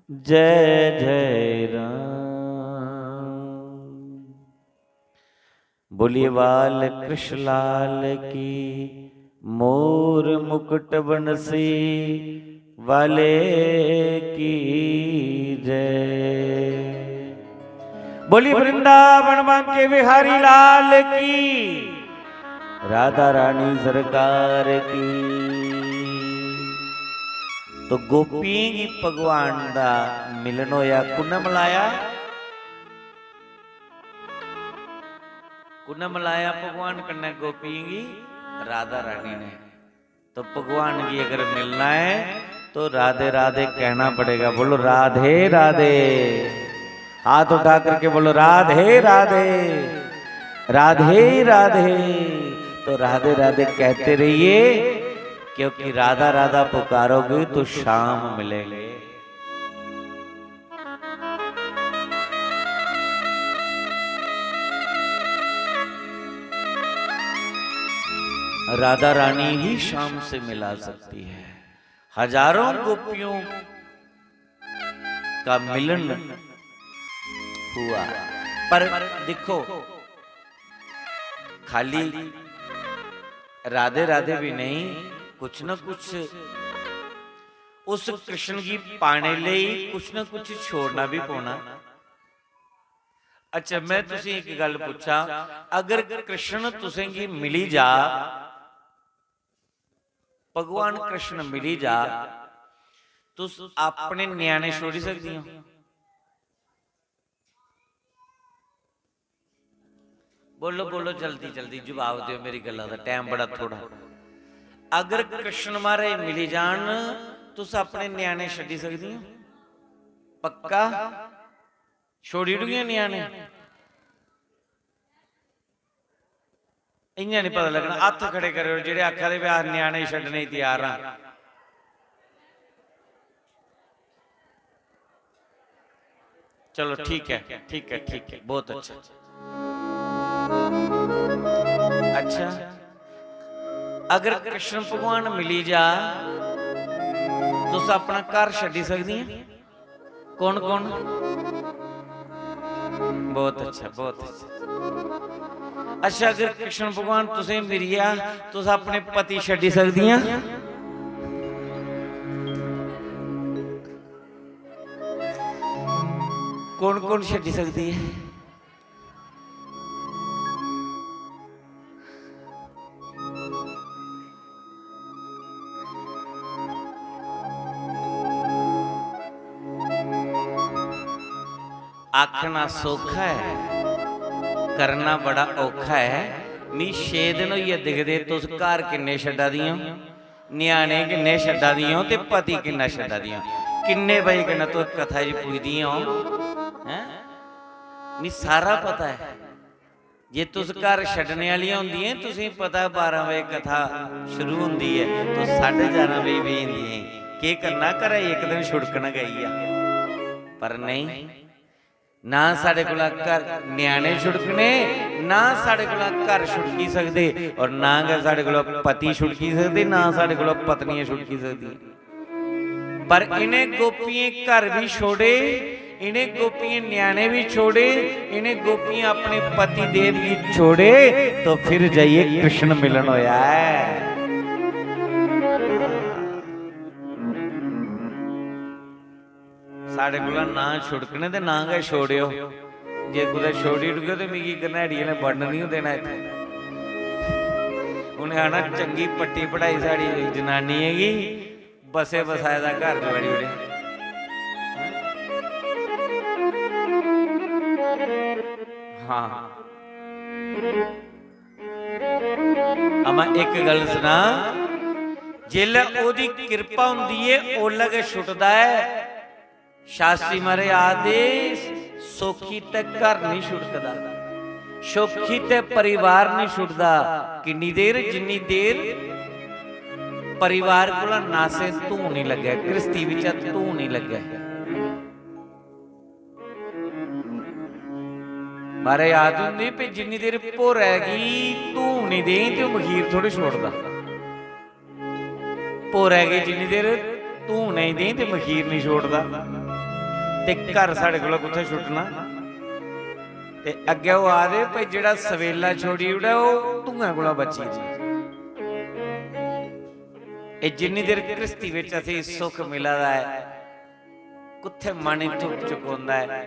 जय जय राम। बोलिए बाल कृष्ण लाल की, मोर मुकुट बंसी वाले की जय। बोलिए वृंदावन बांके बिहारी लाल की, राधा रानी सरकार की। तो गोपी की भगवान दा मिलन होया कुन्ने मिलाया? कुन्ने मिलाया भगवान कन्ने गोपी की? राधा रानी ने। तो भगवान की अगर मिलना है तो राधे राधे कहना पड़ेगा। बोलो राधे राधे, हाथ उठा करके बोलो राधे राधे, राधे राधे। तो राधे राधे कहते रहिए, क्योंकि राधा राधा पुकारोगे तो शाम मिलेंगे। राधा रानी ही शाम से मिला सकती है। हजारों गोपियों का मिलन हुआ, पर देखो खाली राधे राधे भी नहीं, कुछ ना कुछ उस कृष्ण की पाने लिए कुछ ना कुछ छोड़ना भी पौना। अच्छा मैं तुसी एक गल पूछा, अगर कृष्ण तुसें की मिली जा, भगवान कृष्ण मिली जा, तुस अपने न्याणे छोड़ी सकती हो? बोलो बोलो जल्दी जल्दी जवाब दो, मेरी गल्लां दा टाइम बड़ा थोड़ा। अगर कृष्ण महाराज मिली जान, तुस अपने न्याणे छड्डी सकदी हो? पक्का छोड़ी ओड़िए न्याणे? इयां नहीं पता लगना, हथ खड़े करो जेड़े आखा दे आ न्याणे छड्डने तैयार हां। चलो ठीक है ठीक है ठीक है, बहुत अच्छा। अच्छा अगर कृष्ण भगवान मिली जा, तुस अपना घर छड्डी सकदी हैं? कौन कौन? बहुत अच्छा बहुत अच्छा। अच्छा अगर कृष्ण भगवान तुसें मिलिया, तुस अपने पति छड्डी सकदी हैं? कौन कौन छड्डी सकदी है? आखना सौखा है, करना बड़ा औखा है। नी 6 दिन होइए दिखदे तुस घर किन्ने छड्डा दियां, न्याणे किन्ने छड्डा दियां ते पति किन्ना छड्डा दियां, किन्ने बजे कन्नै तुस कथा च पुजदियां हैं? नी सारा पता है। जे तुस घर छड्डने वालियां होंदियां, तुसें पता 12 बजे कथा शुरू होंदी है तो 11:30 बजे बेजदी है। के करना घरे एक दिन छुड़कना गई आ, पर नहीं ना साढ़े कोला घर न्याणे छुड़कने, ना साढ़े कोला घर छुड़की सकते, और ना साढ़े कोला पति छुड़की सकते, ना साढ़े कोला पत्नियां छुड़की सकती। पर इन्हें गोपियां घर भी छोड़े, इन्हें गोपियां न्याणे भी छोड़े, इन्हें गोपियां अपने पति देव भी छोड़े, तो फिर जाइए कृष्ण मिलन होया है। साढ़े कोला ना छुड़कने ते ना गए छोड़ियो, जे कुदै छोड़ी उड़गे तो मिगी गनैड़िये ने बढ़न नहीं देना इत्थे। उन्हें आना चंगी पट्टी पढ़ाई साड़ी जनानी हैगी, बसे बसाए दा घर जोड़ी उड़े। हाँ अमा एक गल सुना, जिल्लै ओदी कृपा हुंदी है ओल्लै गै छुटदा है। शास्त्री मारे आदेश सौखी ते घर नहीं छुड़कदा, सौखी ते परिवार नहीं छुड़दा। किन्नी देर? जिन्नी देर परिवार कोला नासे धू नहीं लगे, गृहस्थी विच धू नहीं लगे। मारे याद हुंदी भी जिन्नी देर भोर हैगी धू नहीं दे ते मखीर थोड़े छोड़दा। भोर हैगी जिन्नी देर धू नहीं दे ते मखीर नहीं छोड़दा। ते घर साढ़े कोला कुत्थे छुटना? ते अगे वो आदे भाई जेड़ा सवेला छोड़ी उड़ा वो धुआं कोला बची जी। ए जिन्नी देर गृहस्थी विच असीं सुख मिला दा है, कुत्थे मन इत्थों चुकोंदा है,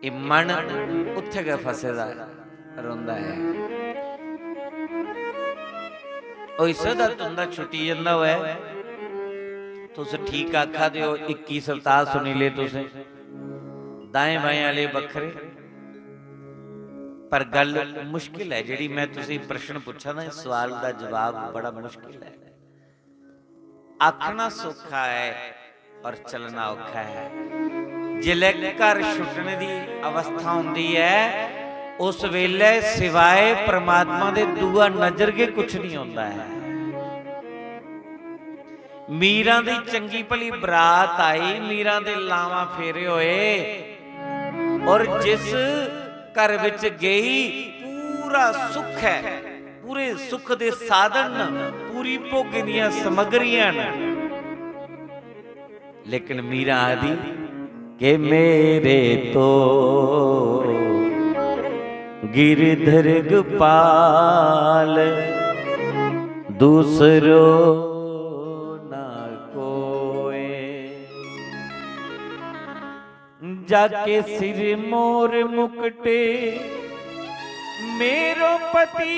ए मन उत्थे गै फसेदा रोंदा है। ओ इस दा तुंदा छुट्टी जंदा होए, तुस ठीक आखा दे हो 21 अवतार सुनी ले तुसें, दाएं बाएं वाले बखरे। पर गल मुश्किल है जेड़ी मैं तुसी प्रश्न पूछा ना, इस सवाल का जवाब बड़ा मुश्किल है। आखना सौखा है और चलना औखा है। जिले घर छुटने की अवस्था होंदी है, उस वेले सिवाय परमात्मा दे दुआ नजर के कुछ नहीं होता है। मीरां दी चंगी भली बरात आई, मीरां दे लावां फेरे होए, और जिस घर विच गई पूरा सुख है, पूरे सुख दे साधन पूरी भोगे दियां समगरियां ने, लेकिन मीरा आदि के मेरे तो गिरधर गोपाल दूसरो ना कोई, जाके सिर मोर मुकटे मेरो पति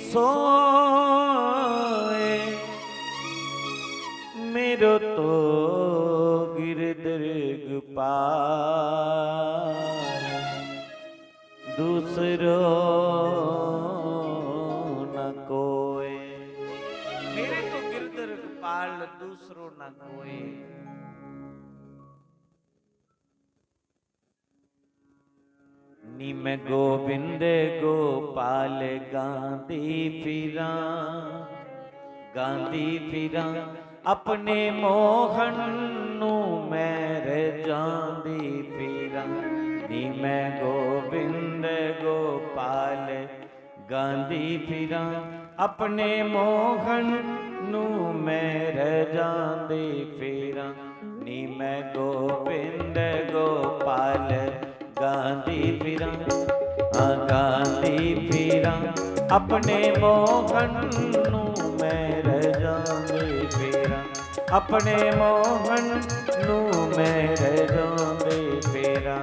सोए, मेरो तो गिरधर गोपाल दूसरो न कोई, मेरे तो गिरधर गोपाल दूसरो न कोई। नी मैं गोविंद गोपाल गांधी फिरा, गांधी फिरा अपने मोहन नू मेरे जांदी फिरा। नी मैं गोविंद गोपाल गांधी फिरा अपने मोहन नू मेरे जांदी फिरा। नी मैं गोविंद गोपाल गांधी फिरा, गांधी फिरा अपने मोहन नू मेरे जांदी फिरा, अपने मोहन नू मेरे जांदी फिरा।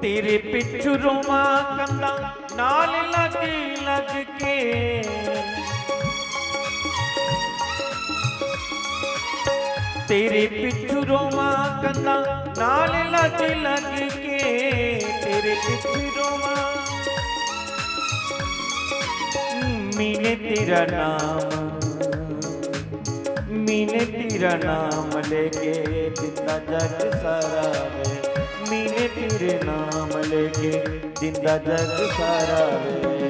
तेरे पिछू रोमा कंदा नाल लग लग के, तेरे पिछू रोमा कंदा नाल लग लग के, तेरे पिछू रोमा मीने तेरा नाम, मीने तेरा नाम लेके दिता जग सारा वे, मीने तेरे नाम लेके जिंदा जग सारा वे।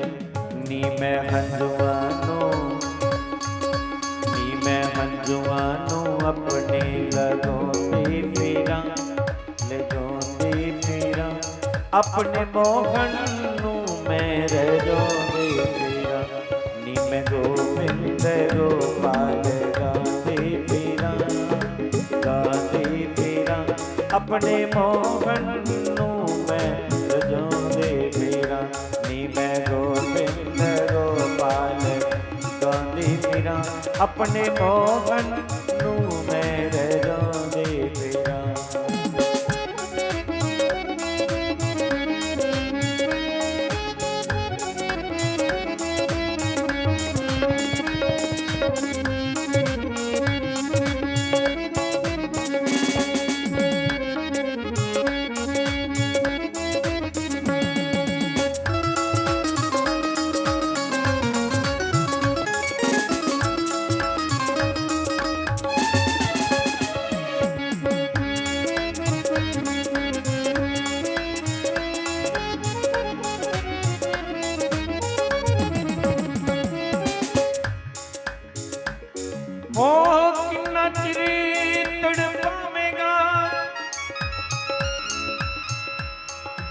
नी मैं हंजुआनो, नी मैं हंजुआनो अपने लगोंदी फिरा, लगोंदी फिरा अपने मोहन नू मेरे जोंदी फिरा। नी मैं गोविंद गोपाल गांधी फिरा, गांधी फिरा अपने मोहन नू मैं रजोंदे फिरा। नी मैं गोविंद गोपाल गांधी फिरा अपने मोहन नू मैं रजोंदे फिरा।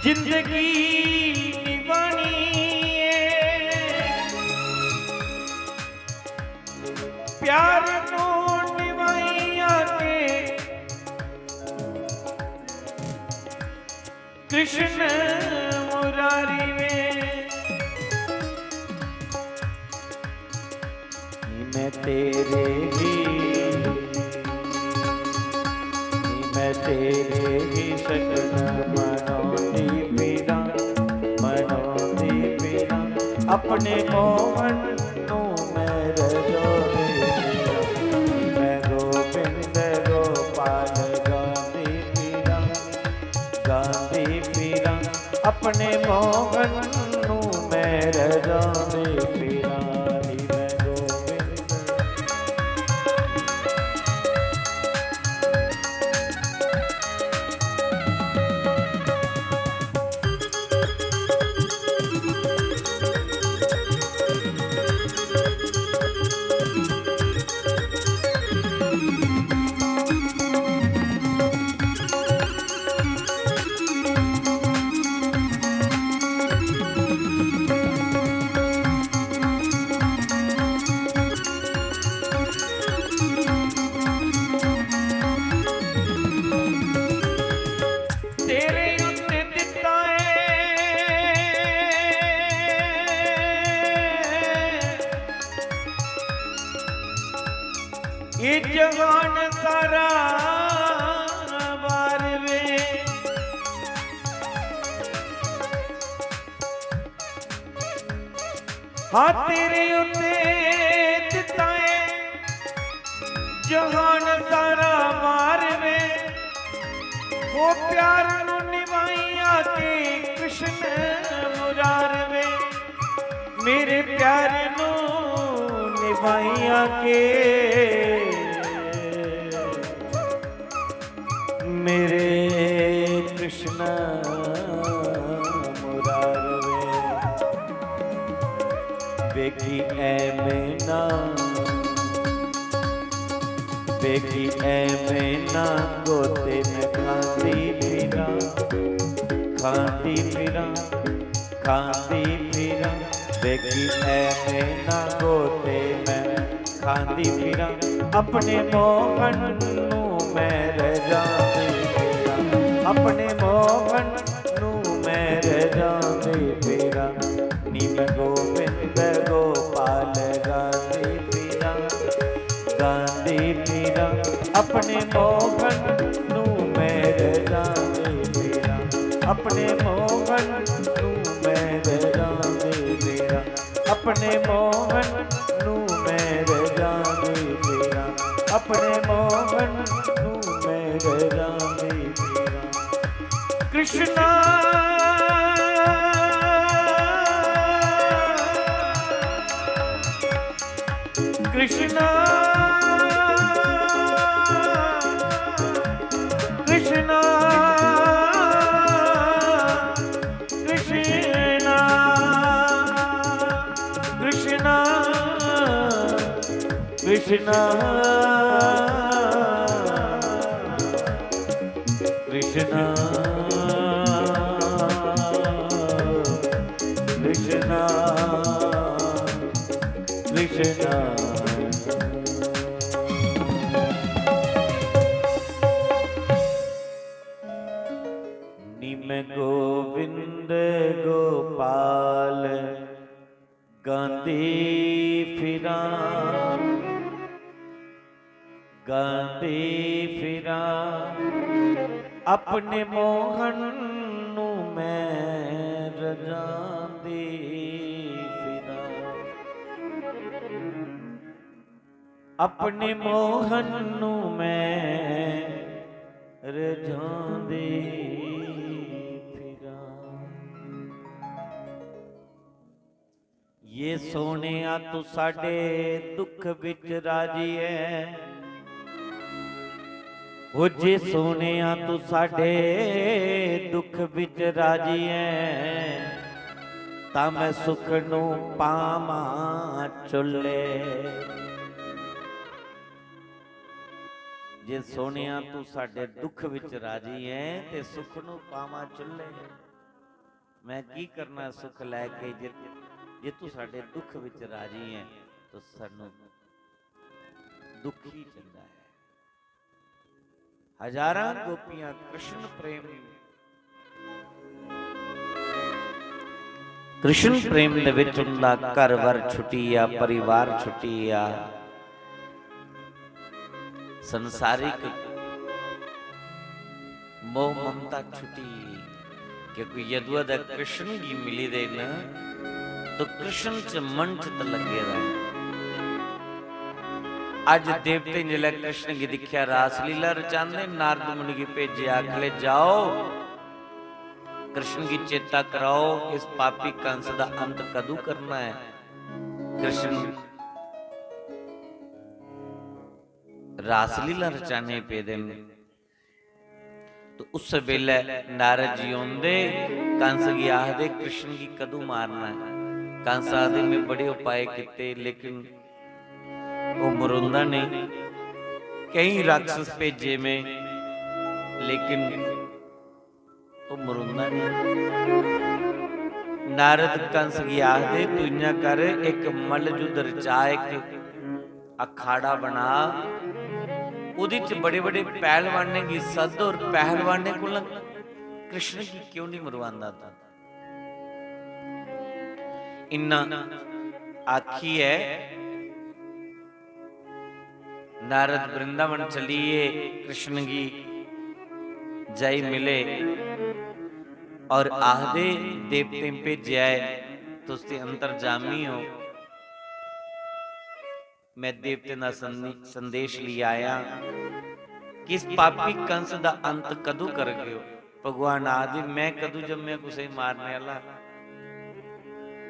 जिंदगी निभानी प्यार नो निभाइया के कृष्ण मुरारी में। मैं तेरे ही, मैं तेरे ही सजना मनोदी पीरा, मनोदी पीरा अपने मोहन नू मेरे जोड़े पीरा। मैं गोविंद गोपाल गांधी पीरा, गांधी पीरा अपने मोहन नू मेरे जोड़े पीरा। मैं गोविंद तेरे उत्ते दिता है ये जहान सारा वार वे हाँ तेरे उत्ते दिता है जहान सारा वार वे वो प्यार नू निभाइया के कृष्ण मुरारवे मेरे प्यार नू निभाइया के मेरे कृष्ण मुरारवे बेकी ऐ मैना बेकी ऐ मैना गोते में खाती फिरा खाती फिरा खाती फिरा बेकी ऐ मैना गोते में खाती फिरा अपने मोहन नू मैं रजांदी फिरा अपने मोहन नू मैं रजांदी फिरा नी मैं गोविंद गोपाल गांधी फिरा गांधी फिरा अपने मोहन नू मैं रजांदी फिरा अपने मोहन नू मैं रजांदी फिरा अपने मोहन नू मैं रजांदी फिरा अपने मोहन नू मैं रजांदी फिरा कृष्णा कृष्णा कृष्णा कृष्णा कृष्णा कृष्णा कृष्णा कृष्णा कृष्णा मैं गोविंद गोपाल गांधी फिरा गांधी फिरा अपने मोहन नू मैं रजांदी फिरा अपने मोहन नू मैं रजांदी ये सोने तू साडे दुख विच राजी है ओ जे सोने तू साडे दुख विच राजी है ता मैं सुख नू पावा चुले जे सोने तू साडे दुख विच राजी है ते सुख नू पावा चुले मैं की करना सुख लैके जे तू साडे दुख विच राजी है तो सानू दुख ही चंगा है। हजारां गोपियां कृष्ण प्रेम दे विच उनदा घर वर छुटी आ परिवार छुटी आ संसारिक मोह ममता छुटी क्योंकि यदुआ कृष्ण की मिली दे न तो कृष्ण च मन च लगे रहे। अज देवते जिले कृष्ण की दिखा रासलीला रचांदे नारद मुनि की भेजे आखले जाओ कृष्ण की चेता कराओ इस पापी कंस का अंत कदू करना है। कृष्ण रासलीला रचाने पे दिन तो उस वेले नारद जी आंदे कंस की आखदे कृष्ण की कदू मारना है। कंस आदि में बड़े उपाय किते लेकिन वो मुरुंदा नहीं कई राक्षस भेजे में लेकिन वो मुरुंदा नहीं। नारद कंस की आखदे तू इन्ना कर एक मल युद्ध रचा एक अखाड़ा बना उदी च बड़े बड़े पहलवाने की सद और पहलवाने को कृष्ण की क्यों नहीं मरवांदा तू? इन्ना आखी है, नारद वृंदावन चलिए, कृष्ण की जय मिले और आधे देवते पे जय, तुसी अंतर्जामी हो, मैं देवते ना संदेश लिया आया कि इस पापी कंस दा अंत कदू कर गयो? भगवान आदि मैं कदू जम्मे कुसे मारने वाला?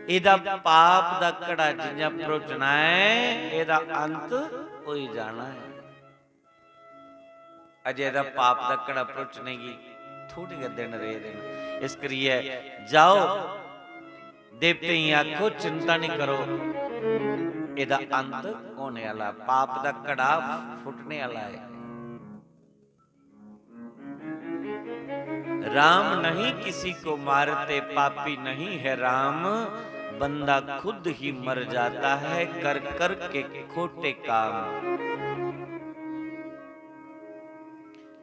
एदा पाप दा कड़ा जिंजा परोचना है, एदा अंत हो ही जाना है। अजे एदा पाप दा कड़ा परोचने की थोड़ी के दिन रह देना। इस करिए जाओ देवते ही आखो, चिंता नहीं करो, एदा अंत होने वाला, पाप दा कड़ा फुटने वाला है। राम नहीं किसी को मारते, पापी नहीं है राम, बंदा खुद ही मर जाता है कर कर के खोटे काम।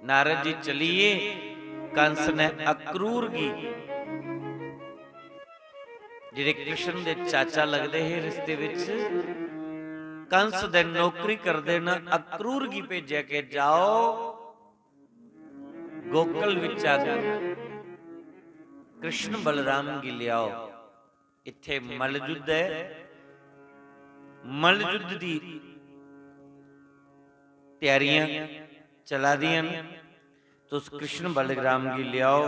नारद जी चलिए, कंस ने अक्रूर की जिहड़े कृष्ण दे चाचा लगदे है रिश्ते विच, कंस दे नौकरी करदे न अक्रूर की भेजा के जाओ गोकुल विच आकर कृष्ण बलराम की लियाओ, इत्थे मलयुद्ध है, मलयुद्ध दी तैयारियां चला दियां, तो उस कृष्ण बलराम की लियाओ।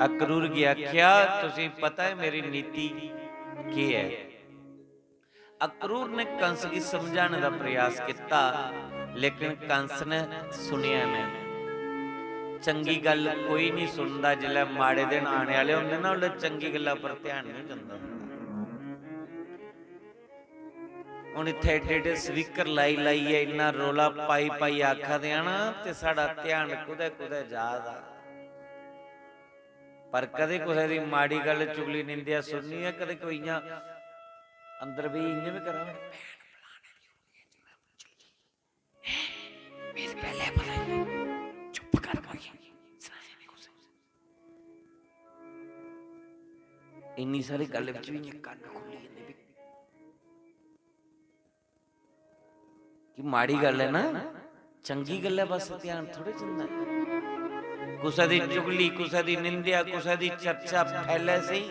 अक्रूर की आख्या, तुसी पता है मेरी नीति की है? अक्रूर ने कंस की समझाने का प्रयास किया, लेकिन कंस ने सुनिया नहीं। चंगी गल कोई नहीं सुनता, जिले माड़े दिन आने वाले होंगे ना, उन्हें चंगी गल्लां पर ध्यान नहीं दिंदा। हुण इत्थे एडे एडे स्पीकर लाई लाइए, इन्ना रोला पाई पाई आखा दे ना, ते साडा ध्यान कुदे कुदे जादा। पर कदे कुसै दी माड़ी गल चुगली निंदिया सुननी है, कदे कोई इयां अंदर भी इयां भी करा मेरे पहले पता है, चुप कर भाई, इन्नी सारी गल विच भी कान खुली जंदे भी कि माड़ी गल है ना, चंगी गल है बस ध्यान थोड़े चंदा है। कुसै दी चुगली, कुसै दी निंदिया, कुसै दी चर्चा फैले सही,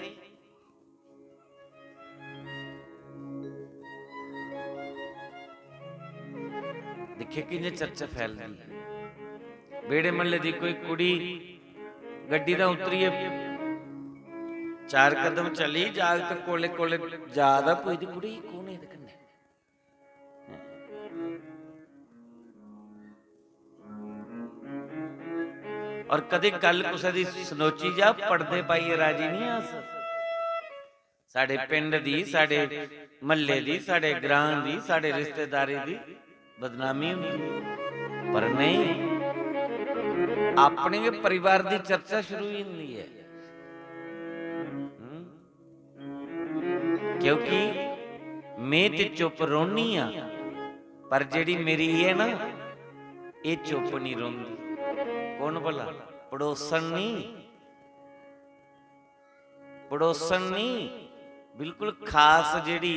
देखिए कि चर्चा फैल रही है। बेड़े मल्ले दी कोई कुड़ी गड्डी दा उतरी है, 4 कदम चली, जाग तक कोले कोले ज्यादा पुछदी कुड़ी कौन है कन्ने। और कदे कल कुसै दी सनोची जा पड़दे पाइए राजी नहीं आस, साडे पिंड दी, साडे महल्ले दी, साडे ग्रां दी, साडे रिश्तेदारी दी बदनामी हुंदी, पर नहीं, अपने परिवार दी चर्चा शुरू ही हुंदी है। क्योंकि मैं ते चुप रोनी आ, पर जेड़ी मेरी है ना, ये चुप नहीं रोंदी। कौन भला? पड़ोसन नहीं, पड़ोसन नहीं, बिल्कुल खास जेड़ी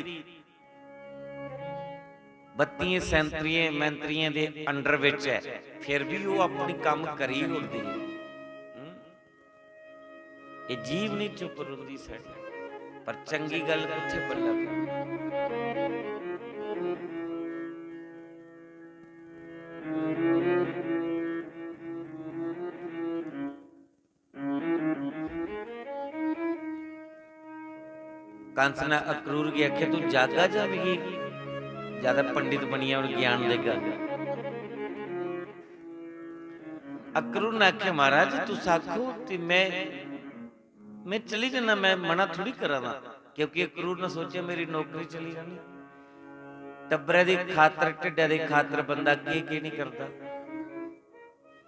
32 सैंतरियां मैंतरियां दे अंडर विच है, फिर भी वो अपनी काम करी होंदी है। ये जीव नहीं चुप रोंदी साडी, पर चंगी गल किथे पल्ला कंस ने अक्रूर की आखे, तू जागा जावेगी, ज्यादा पंडित बनिया और ज्ञान देगा। अक्रूर ने आखे, महाराज तू आखो ते मैं चली जाना, मैं मना थोड़ी करा ना, क्योंकि अक्रूर ने सोचा मेरी नौकरी चली जानी। टब्बरे दी खातर, ढिड्डा दी खातर बंदा की नहीं करता।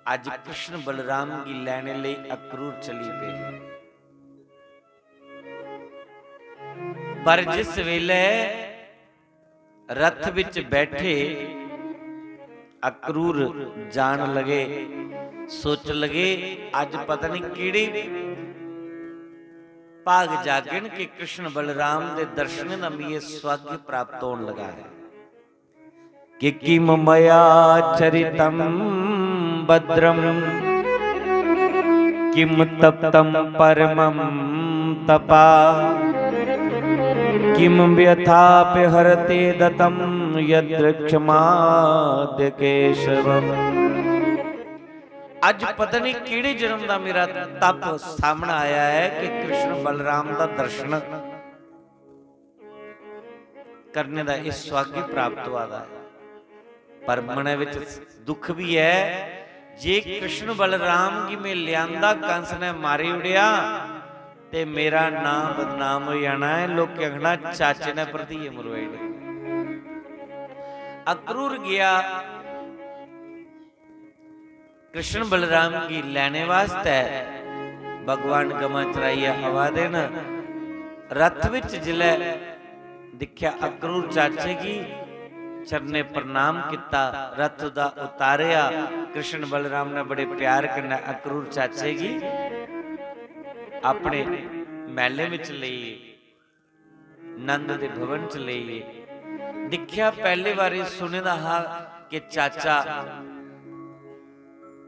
अज कृष्ण बलराम की लैने ले अक्रूर चली पे, पर जिस वेले रथ विच बैठे अक्रूर जान लगे सोच लगे अज पता नहीं किहड़े भाग जागन कि कृष्ण बलराम के दर्शन का भी सौभाग्य प्राप्त होने लगा है। कि किम मया चरितम भद्रम किम तप्तम परमम तपा किम व्यथापि हरते दतम यद्रक्षमाद्य केशवम। अज पता नहीं किहड़े जन्म का मेरा तप सामने आया है कि कृष्ण बलराम का दर्शन करने का इस सौभाग्य प्राप्त हुआ है। पर मन विच दुख भी है, जे कृष्ण बलराम की मैं लियांदा कंस ने मारी उड़िया ते मेरा नाम बदनाम हो जाना है। लोग कहना चाचे ने प्रति ये मरवाई। अक्रूर गया कृष्ण बलराम की लेने वास्ते, भगवान गमा चराइया हवा देना रथ विच जिले दिखया अक्रूर चाचे की चरने प्रणाम किता, रथ दा उतारिया। कृष्ण बलराम ने बड़े प्यार करना अक्रूर चाचे की अपने महले में लईए, नंद दे भवन च लईए। दिखया पहली बारी सुने दा हा कि चाचा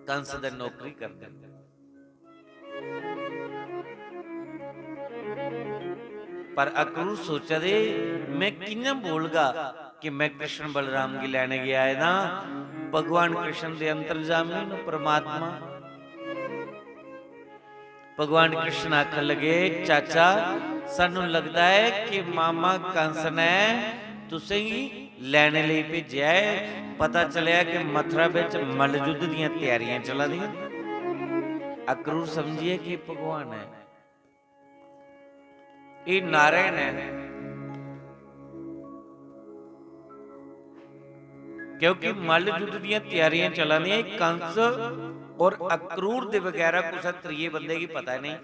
कंस दी नौकरी करदे। पर अक्रूर सोचा दे मैं कियां बोलगा कि मैं कृष्ण बलराम की लैने गया है ना। भगवान कृष्ण दे अंतर्जामी नु परमात्मा भगवान कृष्ण आखन लगे चाचा सानू लगता है कि मामा कंस ने तुसें ही लैने लिए भेजा है। पता चलिया कि मथुरा विच मल्लयुद्ध दीयां तैयारियां चला दी। अक्रूर समझिए कि भगवान है, ये नारायण है, क्योंकि मल्लयुद्ध दीयां तैयारियां चला दी। कंस और अक्रूर दे वगैरह कुछ त्रिये बंदे की पता नहीं।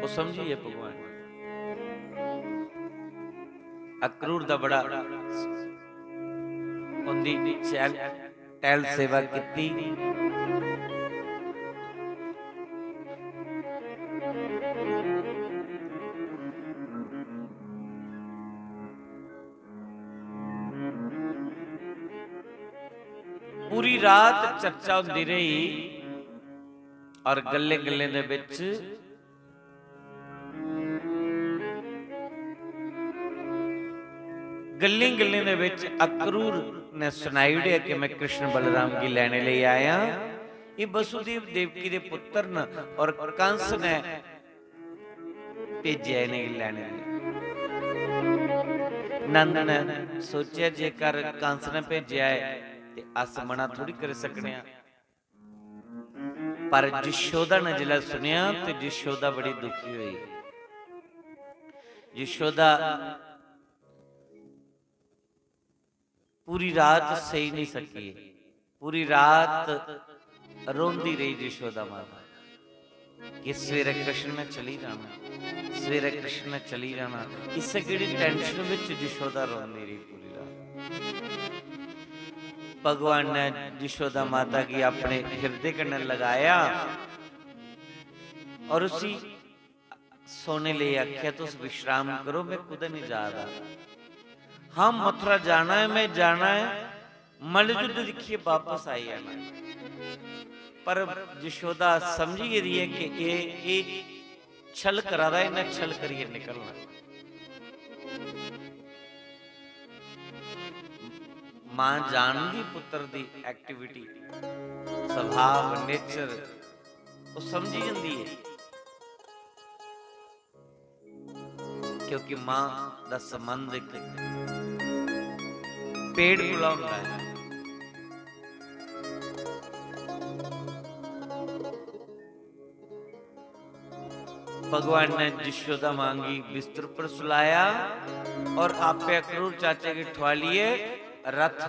वो समझिए भगवान अक्रूर दा बड़ा उनदी टहल सेवा की। पूरी रात चर्चा होती रही और गल्ले गल्ले दे विच गल्ली गल्ली दे विच अक्रूर ने सुनाई उड़िया कि मैं कृष्ण बलराम की लैने ले आया। ये वसुदेव देवकी दे पुत्र न और कंस ने भेजा इन्हें लैने। नंद ने सोचा जेकर कंस ने भेजा है ते अस मना थोड़ी कर सकने। पर यशोदा ने जिला सुनिया तो यशोदा बड़ी दुखी हुई। यशोदा पूरी रात सही नहीं सकी, पूरी रात रोंदी रही यशोदा माता कि सवेरे कृष्ण ने चली जाना, सवेरे कृष्ण ने चली जाना। इससे किहड़ी टेंशन विच यशोदा रोंदी रही पूरी रात। भगवान ने यशोदा माता की अपने हृदय कन्ने लगाया और उसी सोने ले आख्या तुस विश्राम करो, मैं खुद नहीं जा रहा। हम मथुरा जाना है, मैं जाना है, मल्लयुद्ध दिखिए वापस आई है। पर यशोदा समझी रही है कि ये छल करा रहा है, इन्हें छल करिए निकलना। मां जानदी पुत्र दी एक्टिविटी, स्वभाव, नेचर वो समझी जाती है, क्योंकि मां दा संबंध एक पेड़ कोला हुंदा है। भगवान ने यशोदा मांगी, बिस्तर पर सुलाया और आपे अक्रूर चाचे की ठवालिए रथ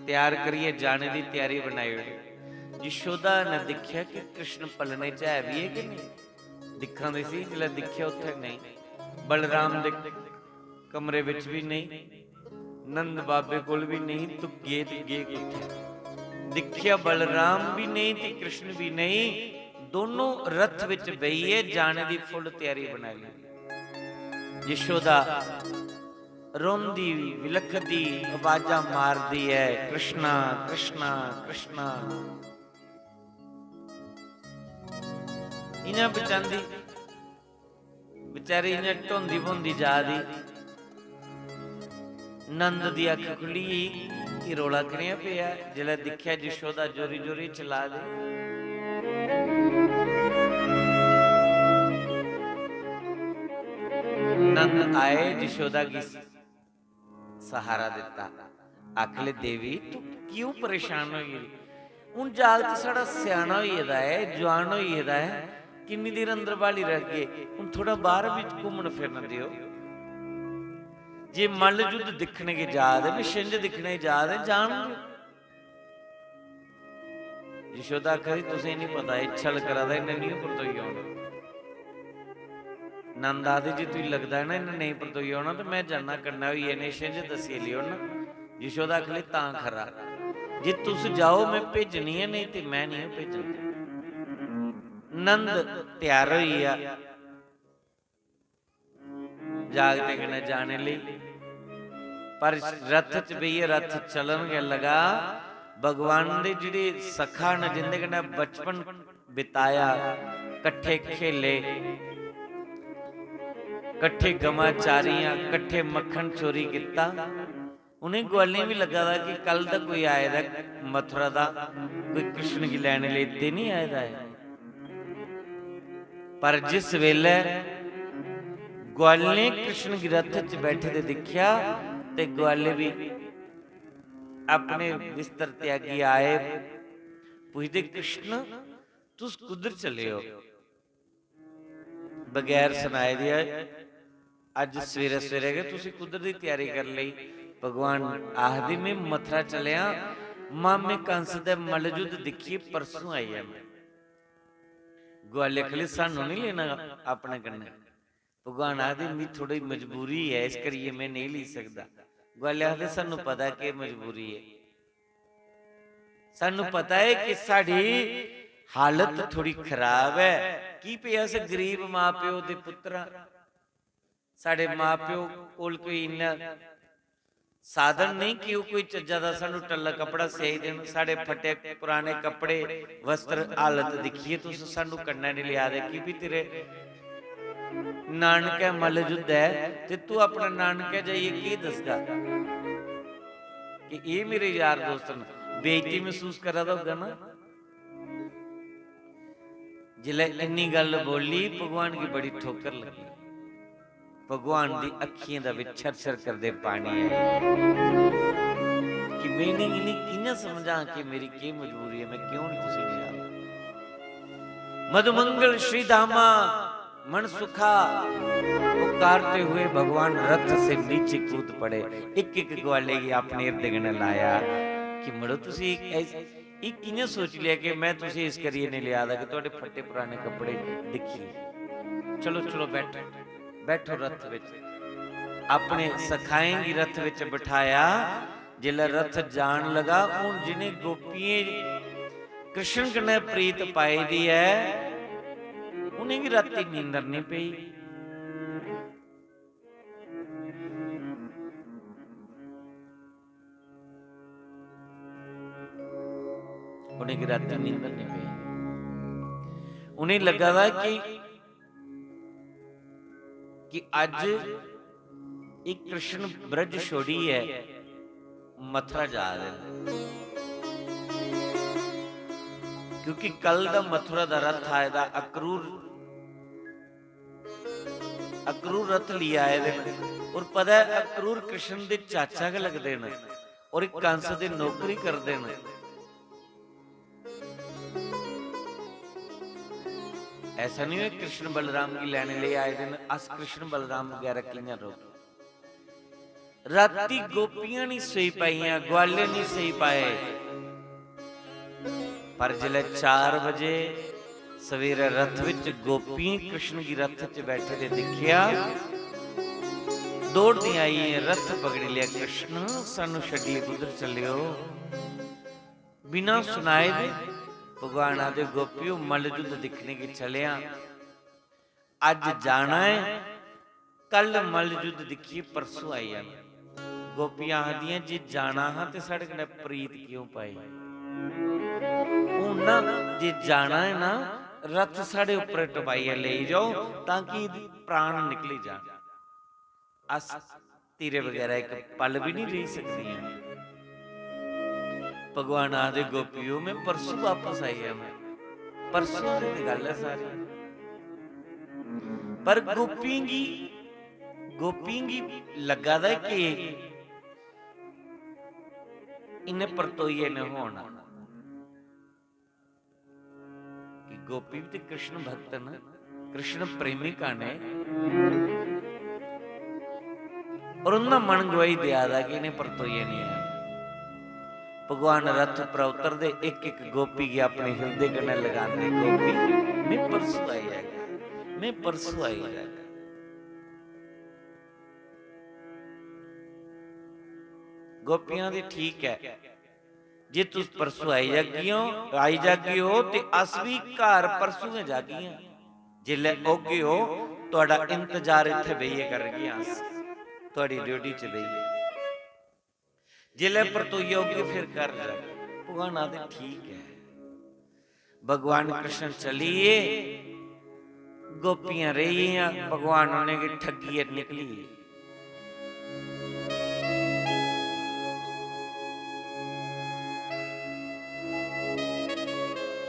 तैयार करिए, जाने की तैयारी बनाई हुई। यशोदा ने देखा कि कृष्ण पलने च है भी है कि नहीं। दिखा दी सी जिसले दिखिया उत्थे नहीं, बलराम दे कमरे विच भी नहीं, नंद बाबे कोल भी नहीं तो गेत गे कुत्थे। दिखिया बलराम भी नहीं ते कृष्ण भी नहीं, दोनों रथ विच बहिए जाने दी फुल तैयारी बना ली। यशोदा रोंदी विलखदी आवाजा मारदी है, कृष्णा कृष्णा कृष्णा। इन्हें बचांदी बेचारी इन्हें ढोंदी भोंदी जा दी। नंद दी अख खुली कि रोला करिया पिया। जिले दिखिया यशोदा जोरी जोरी चला दी। नंद आए, यशोदा की सहारा दिता। आखले देवी तू क्यों परेशान हुई? हूं जागत साड़ा सियाना होइदा है, जवान होइदा है, किन्नी देर अंदर बाली रह गए, हूं थोड़ा बाहर भी घूमन फिरन दियो। जे मल्ल युद्ध दिखने के जा रहे, छिंज दिखने जा रहे, जान दियो। यशोदा कही तुसें नहीं पता, छल करा दा इन्हें नहीं परतोई आउणा। नंद आदि जी तुझे लगता है ना इन्हें नहीं परतोई आउणा तो मैं जाना करना हुई इन्हें छिंज दसी लियो ना। यशोदा आखली तां खरा, जे तुस जाओ मैं भेजनी है, नहीं तो मैं नहीं भेजनी। नंद तैयार होइया जागते कने जाने ली, पर रथ च बहिए रथ चलन के लगा। भगवान दे जिहड़े सखा ने जिंदे कने बचपन बिताया, कट्ठे खेले, कट्ठे गमाचारियां, कट्ठे मक्खन चोरी किता। उन्हें ग्वालियां भी लगा था कि कल तक कोई आए दा मथुरा दा, कोई कृष्ण की लैने लेते नहीं आए दा है। पर जिस वेले ग्वाले कृष्ण की रथ च बैठे थे दिखिया, ते ग्वाले भी अपने बिस्तर त्यागी आए। पूछते कृष्ण तुस कुदर चले हो? बगैर सुनाए दिया अज सवेरे सवेरे गए तुसी कुदर दी तैयारी कर ली। भगवान आखदी में मथुरा चलिया, मामे कंस दे मलयुद्ध दिखिए परसों आई है। मैं ग्वाले खले सानू नहीं लेना अपने कन्ने। भगवान आखदे मेरी थोड़ी मजबूरी है, इस करिए मैं नहीं ली सकता। ग्वाले आखदे सानू पता कि मजबूरी है, सानू पता है कि साड़ी हालत थोड़ी खराब है। की पिया से गरीब मां प्यो दे पुत्रा, साडे मां प्यो कोल कोई इन्ना साधन नहीं कि वो कोई चज्जा दा सानू टल्ला कपड़ा सही देन। साडे फटे पुराने कपड़े वस्त्र हालत दिखिए तुस सानू कन्ना नहीं लिया दे। की भी तेरे नानके मल युद्ध है ते तू अपना नानके जाइए की दसगा कि ये मेरे यार दोस्त ने बेइज्जती महसूस करा दा होगा ना। जिले इन्नी गल बोली भगवान की बड़ी ठोकर लगी। भगवान दी अखियां दा विच छर-छर करदे पानी है कि मैं नहीं कियां समझा कि मेरी की मजबूरी है, मैं क्यों नहीं तुसी नहीं। मधुमंगल श्री धामा मन सुखा पुकारते हुए भगवान रथ से नीचे कूद पड़े। एक एक ग्वाले की अपने इर्द गिन लाया कि मड़ो तुसी एक कियां सोच लिया कि मैं तुसी इस करिए नहीं लिया कि तुहाडे फटे पुराने कपड़े दिखिए। चलो चलो बैठो बैठो रथ विच। अपने सखाएं की रथ विच बिठाया। जिले रथ जान लगा उन जिन्हें गोपियां कृष्ण कन्ने प्रीत पाई दी है उन्हें की राती नींदर नहीं पई। उन्हें की राती नींदर नहीं पई। उन्हें लगा था कि आज एक कृष्ण ब्रज छोड़ी है, मथुरा जा रहे, क्योंकि कल दा मथुरा दा रथ आए दा अक्रूर रथ लिया आए दे और पता है अक्रूर कृष्ण दे चाचा के लगदे ने और एक कंस दे नौकरी करदे ने। ऐसा नहीं है कृष्ण बलराम की लेने ले आए दिन अस कृष्ण बलराम वगैरह कियां रोक। राती गोपियां नहीं सही पाइया, ग्वाले नहीं सही पाए, पर जिले 4 बजे सवेरे रथ विच गोपी कृष्ण की रथ च बैठे दे दिखिया दौड़दी आई रथ पकड़ लिया, कृष्ण सानू छड्डिए कुधर चलियो। बिना सुनाए दे भगवान आदे गोपियों मल युद्ध दिखने की चलिया, अज जाना है, कल मल युद्ध दिखिए, परसों आई जाना। गोपियां आखदियां जे जाना हाँ ते साढ़े कन्नै प्रीत क्यों पाई, हुण ना जे जाना है ना रथ साढ़े उपर टपाइया ले जाओ ताकि प्राण निकली जान, अस तीरे वगैरह एक पल भी नहीं रह सकदियां। भगवान आदे गोपियों में परसों वापस आई है, मैं परसों की गल है सारी। पर गोपियां लगा दा कि इन्हें परतोइए ने होना, कि गोपी भी कृष्ण भक्त न, कृष्ण प्रेमिका ने, और उनका मन गवाही दिया था कि इन्हें परतोइए नहीं है। भगवान रथ पर उतर दे, एक एक गोपी की अपने हृदय कने लगाते, गोपी मैं परसों आई जाएगा, मैं परसों आई जाएगा। गोपियां दी ठीक है, जे तुस परसों आई जागी हो ते अस भी घर परसों में जागियां, जिले ओगे हो तुहाडा इंतजार इत्थे बेइये करगी, अस तुहाडी ड्यूटी च बेइये, जिले परतोइए होगे फिर कर जागे। भगवान आदे ठीक है। भगवान कृष्ण चलिए, गोपियां रहियां, भगवान उन्हें की ठगिए निकली।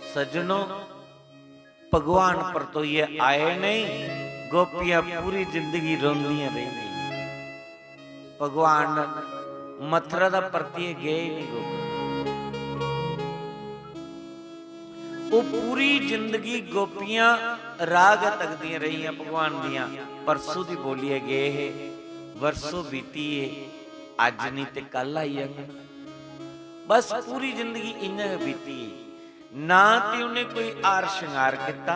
सजनों भगवान परतोइए आए नहीं, गोपियां पूरी जिंदगी रोंदियां रही। भगवान मथुरा दा परतिए गए नहीं, गोपी वो पूरी जिंदगी गोपियां राग तकदियां रही भगवान दियां। परसों दी बोलिए गए है, वर्षों बीती है, अज नहीं ते कल आई है, बस पूरी जिंदगी इन्हें बीती है। ना ते उन्हें कोई आर श्रृंगार किता,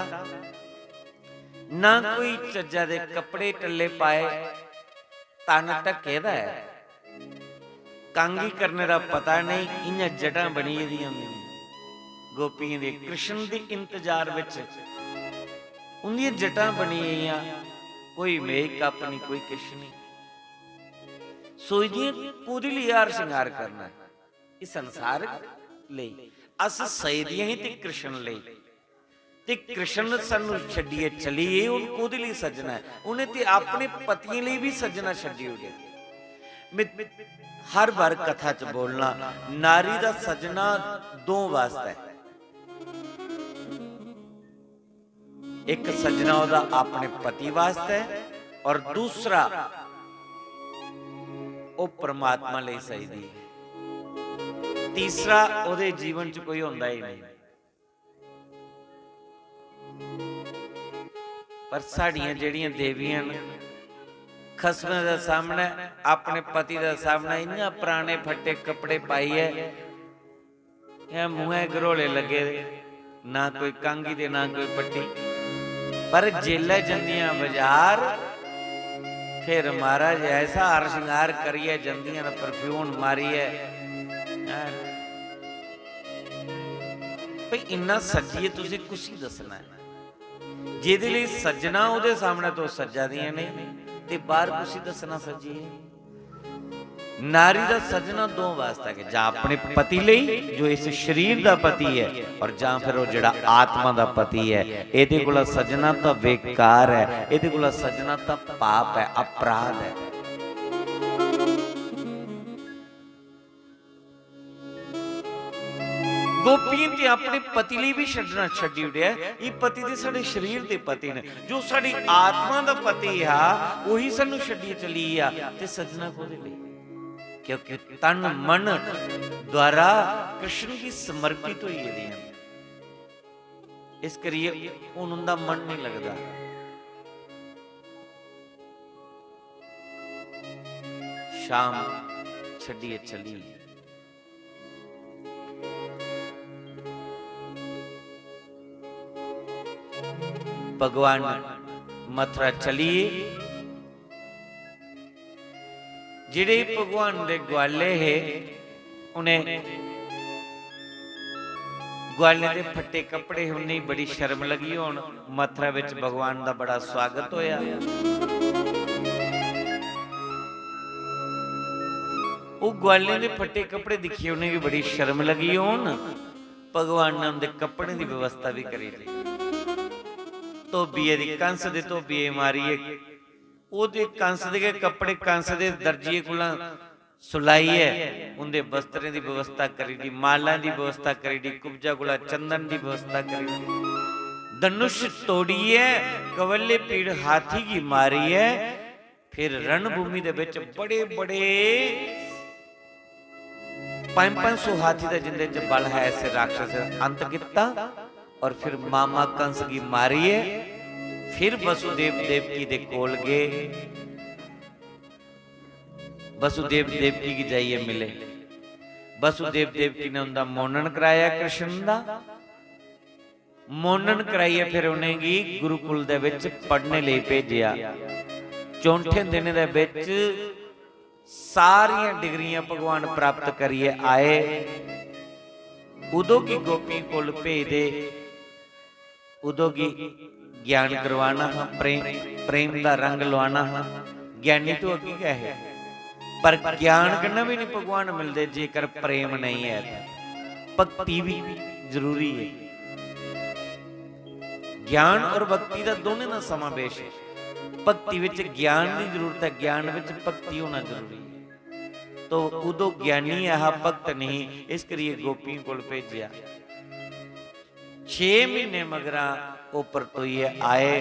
ना कोई चज्जा दे कपड़े टल्ले पाए, तन ढके दा है, कांगी करने का पता नहीं, इन्हें जटां बनी दियां गोपियां दे कृष्ण दे इंतजार विच उन्दियां जटां बनी गईयां, कोई मेकअप नहीं, कोई किश नहीं, सोचदियां पूरी लिए यार श्रृंगार करना है, इस संसार लई अस सईदियां ही ते कृष्ण लई, ते कृष्ण सानू छड्डिए चलीए, उनको उहदे लई सजना है, उन्हें ते अपने पतियों लई भी सजना छड्डी हो गया। हर बार कथा च बोलना, नारी दा सजना दो वास्ता है, एक सजना ओदा अपने पति वास्ते है, और दूसरा ओ परमात्मा लई सईदी है, तीसरा ओदे जीवन च कोई होंदा ही नहीं। पर साड़ियां जेड़ियां देवियां खसमे दे सामने अपने पति दे सामने इन्ना पुराने फट्टे कपड़े पाइए, मुंह गरोले लगे, ना कोई कांगी ते ना कोई पट्टी, पर जेले जंदियां बाजार फिर महाराज ऐसा हार श्रृंगार करिए, जंदियां परफ्यूम मारिए, भाई इन्ना सजिए तुसी कुछ ही दसना है, जिहदे लई सजना उहदे सामने तो सजा दियां नहीं ते बाहर कुछ ही दसना सजिए। नारी दा सजना दो वास्ता है, जां अपने पति लई जो इस शरीर दा पति है, और जां फिर वो जिहड़ा आत्मा दा पति है। इहदे कोला सजना तां बेकार है, इहदे कोला सजना तां पाप है, अपराध है। गोपियां ते अपने पति लिए भी छड्डना छड्डी उड़िया, ये पति ते साडे शरीर दे पति ने, जो साडी आत्मा दा पति आ वही सानू छड्डी चली आ, ते सजना कोदे लई, क्योंकि तन मन द्वारा कृष्ण की समर्पित हुई है, इस करिए उनका मन नहीं लगता। शाम छड्डिए चली, भगवान मथुरा चलिए, जिहड़े भगवान दे ग्वाले है उन्हें ग्वाले दे फटे कपड़े उन्हें बड़ी शर्म लगी। हुण मथुरा विच भगवान दा बड़ा स्वागत होया। वो ग्वाले दे फटे कपड़े दिखे उन्हें भी बड़ी शर्म लगी। हुण भगवान ने उनके कपड़े की व्यवस्था भी करी ली। धोबीए दी कंस दे धोबीए मारीए ओदे कंस दे कपड़े कंस दे दर्जीए कोला सुलाई है उनके वस्त्रें की व्यवस्था करी दी, माला की व्यवस्था करी दी, कुब्जा कोला चंदन की व्यवस्था करी दी। धनुष तोड़ी है, कवले पीड़ हाथी की मारी है। फिर रणभूमि दे विच बड़े बड़े 500 हाथी का जिंदे च बल है ऐसे राक्षस अंत किता और फिर मामा कंस की मारी है। फिर वसुदेव देवकी दे कोल गए, वसुदेव देवकी की जाइए मिले। वसुदेव देवकी ने उनका मोनन कराया, कृष्ण दा मोनन कराइए। फिर उन्हें की गुरुकुल दे विच पढ़ने लिए भेजिया। 64 दिन दे विच सारियां डिग्रियां भगवान प्राप्त करिए आए। उदो की गोपी कोल भेज दे, उदो की ज्ञान करवाना हाँ, प्रेम का रंग लवाना हाँ। ज्ञानी तो अगे क्या है, पर ज्ञान करना भी नहीं भगवान मिलते जेकर प्रेम नहीं है। भक्ति भी जरूरी है। ज्ञान और भक्ति का दोनों का समावेश है। भक्ति विच ज्ञान की जरूरत है, ज्ञान विच भक्ति होना जरूरी है। तो उदो ज्ञानी आह भक्त नहीं, इस करिए गोपी को भेजिया। 6 महीने मगरा वो परतोइए आए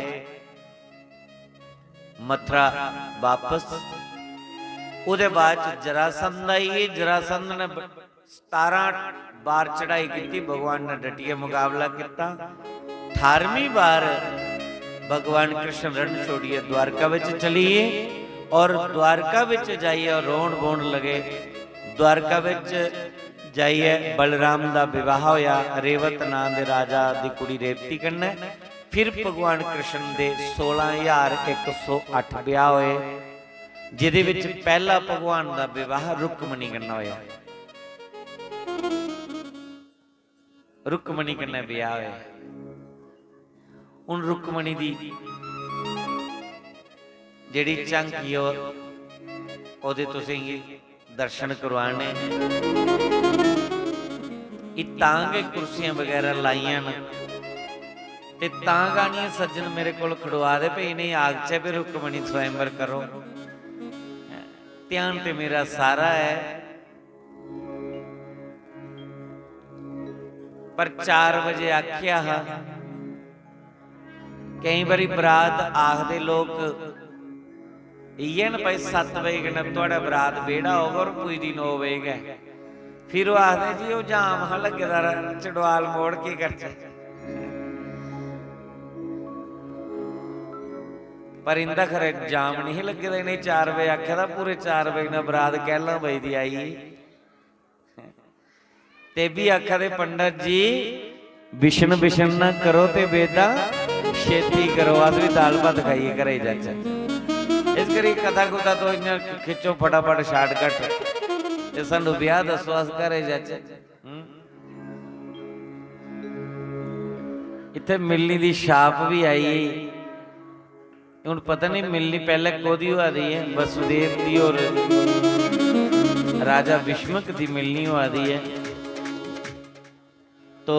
मथुरा वापस। उहदे बाद जरासंध आई। जरासंध ने 17 बार चढ़ाई की, भगवान ने डटिया मुकाबला किया। 18वीं बार भगवान कृष्ण रण छोड़िए द्वारका विच चलिए और द्वारका विच जाइए और रोण बोण लगे। द्वारका विच जाइए बलराम दा विवाह होया। रेवत नाम दे राजा दी कुड़ी रेवती कन्ने। फिर भगवान कृष्ण दे 16,108 ब्याह होए, जिहदे विच पहला भगवान दा विवाह रुक्मणी कन्ने होया। रुक्मणी कन्ने ब्याह होया। उन रुक्मणी दी जिहड़ी झांकी ओहदे तुसीं दर्शन करवाने। तांगे कुर्सियां वगैरह लाइया न ते तां गानियां सज्जन मेरे कोल खड़वा दे पे नहीं आग च भी रुक्मणी स्वयंवर करो। ध्यान ते मेरा सारा है, पर 4 बजे आख्या हा। कई बारी बरात आखदे लोग ये न भाई 7 बजे कन्नै थोड़ा बरात बेड़ा होगा और कोई दिन होगा। फिर वो आखदे जी वो जाम हाँ लगे चड़वाल मोड़ के करचे। पर इंदा खरे जाम नहीं लगे दा। इन्हें 4 बजे आख्या था, पूरे 4 बजे ना बरात कहला बजे दी आई। ते भी आखा दे पंडित जी बिशन बिशन ना करो ते बेदा छेती करो। अस भी दाल भात खाइए घरे जाचे। इस करी कथा कुथा तो इन्ना खिंचो फटाफट शार्टकट ते सानू ब्याह दसो अस घरे जाचे। इत्थे मिलनी दी छाप भी आई। हुण पता नहीं मिलनी पहले कोदी हुआ दी है, वसुदेव दी और राजा विष्मक दी मिलनी हुआ दी है। तो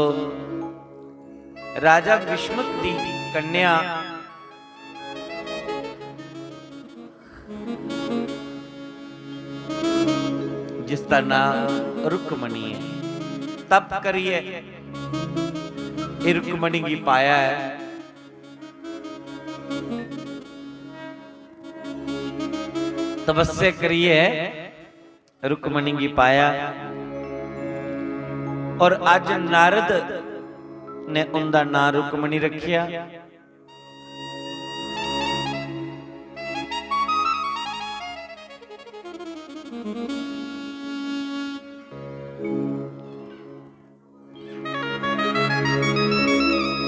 राजा विष्मक दी कन्या जिसका नाम रुक्मणी है, तप करिए रुक्मणी की पाया है। तपस्या करिए रुक्मणी की पाया। और आज नारद ने उनका नाम रुक्मणी रखिया।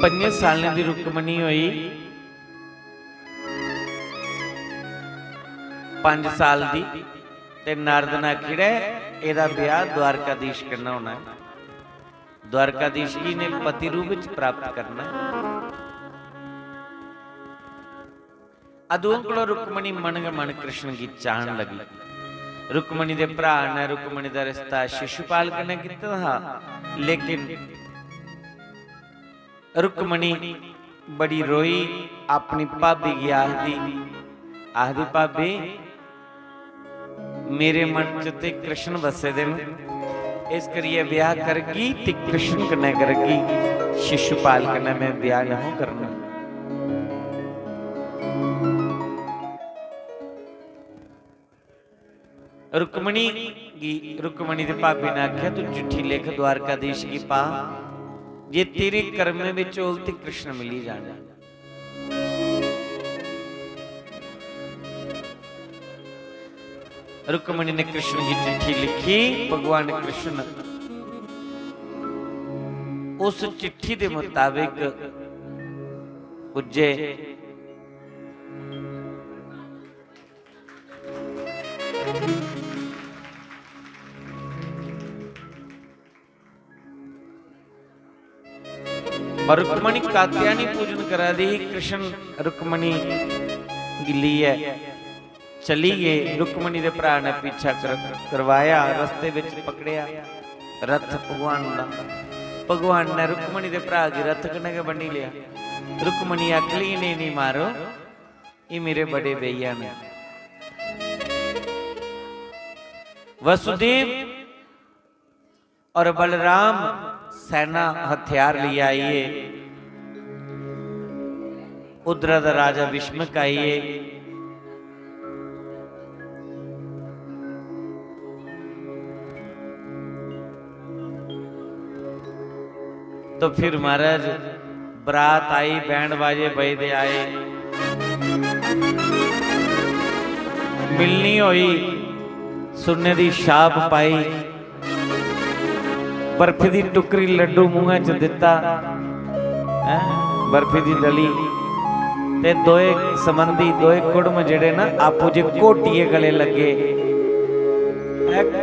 पंजे साल की रुक्मणी हुई। 5 साल की ते नारद ने आखिड़ा एदा ब्याह द्वारकाधीश करना होना है, द्वारकाधीश जी ने पति रूप विच प्राप्त करना। अदों कोलों रुक्मणी मन मन कृष्ण की चाहन लगी। रुक्मणी दे भरा ने रुक्मणी दा रिश्ता शिशुपाल कन्नै कीता था, लेकिन रुक्मणी बड़ी रोई, अपनी भाभी की आखदी भाभी मेरे मन च ते कृष्ण बसे दे, इस करिए ब्याह करगी ते कृष्ण कन्नै करगी, शिशुपाल कन्नै मैं ब्याह नहीं करना। रुक्मणी दे भाभी ने आख्या तू चिट्ठी लिख द्वारकाधीश की पा, जे तेरे कर्म में चोल ते कृष्ण मिली जाना। रुक्मणी ने कृष्ण की चिट्ठी लिखी। भगवान कृष्ण उस चिट्ठी के मुताबिक पुजे। और रुक्मणी कात्यायनी पूजन करा दी। कृष्ण रुक्मणी गिली है चली गए। रुक्मणी दे भरा ने पीछा करवाया, रस्ते विच पकड़िया रथ भगवान दा। भगवान ने रुक्मणी दे भरा की रथ कन्नै बनी लिया। रुक्मणी आखली ने नहीं मारो, ये मेरे बड़े भैया ने। वसुदेव और बलराम सेना हथियार लिए आइए। उधर दा राजा विष्णुक आइए। तो फिर महाराज बरात आई, बैंड बाजे बजते आए, मिलनी हुई, सुन्ने दी छाप पाई, बर्फी दी टुकरी लड्डू मुंह च दिता, बर्फी दी डली ते दोए संबंधी दोए कुड़म जेड़े ना आपू जे कोटिए गले लगे,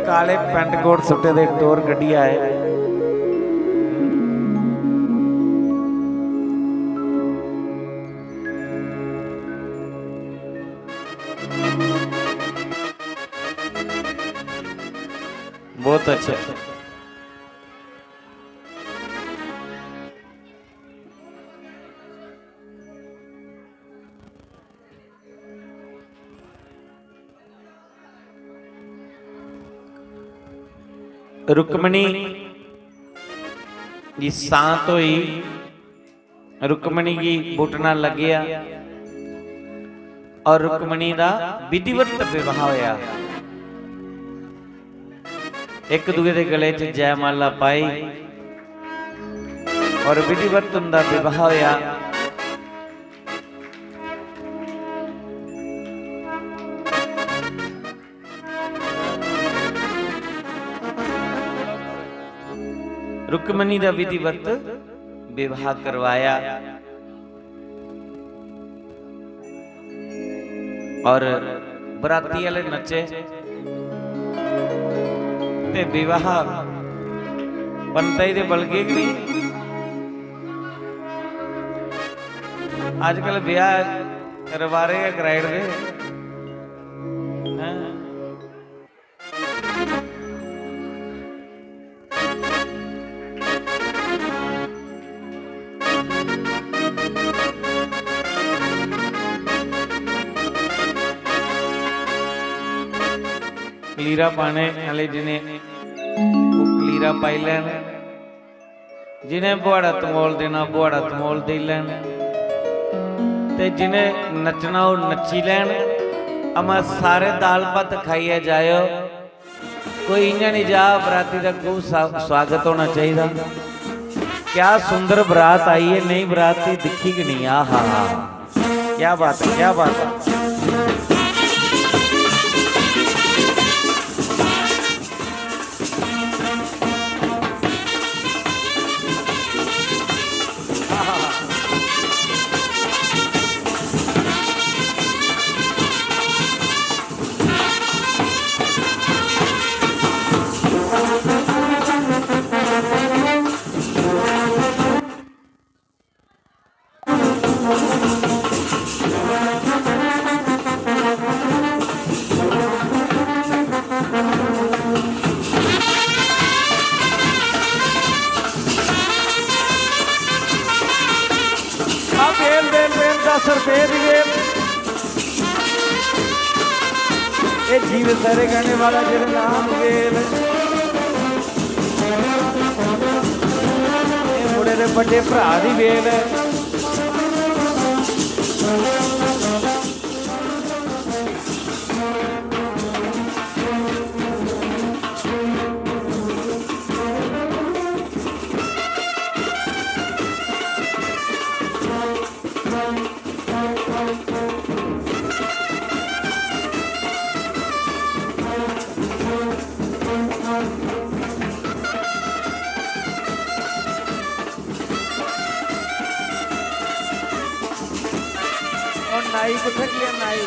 काले पेंट कोट सुटे दे टोर कड्डी आए। बहुत अच्छा। रुक्मणी की सांत हुई, रुक्मणी की बुटना लगिया और रुक्मणी का विधिवत विवाह होया। एक दूजे के गले च जयमाला पाई और विधिवत उनका विवाह होया। रुक्मणी का विधिवत विवाह करवाया और बराती वाले नचे ते विवाह पंताई दे बलगे कि नहीं। आजकल ब्याह करवा रहे हैं कराइड दे। कलीरा पाने वाले जिन्हें कलीरा पाई लैन, जिन्हें बुआड़ा तमोल देना बुआड़ा तमोल दे लैन, ते जिन्हें नचना वो नची लैन। अमा सारे दाल भात खाइए जायो, कोई इं नहीं जा। बराती का खूब स्वागत होना चाहिए। क्या सुंदर बरात आई है, नई बरात दिखी कि नहीं। आ हा हा, क्या बात है, क्या बात है। बेल बेल बेल 10 रुपए दी बेल। ये जीव सारे गाने वाला जेरे नाम बेल। ये मुड़े दे बड़े भरा दी बेल। और नाई को थक लिया नाई।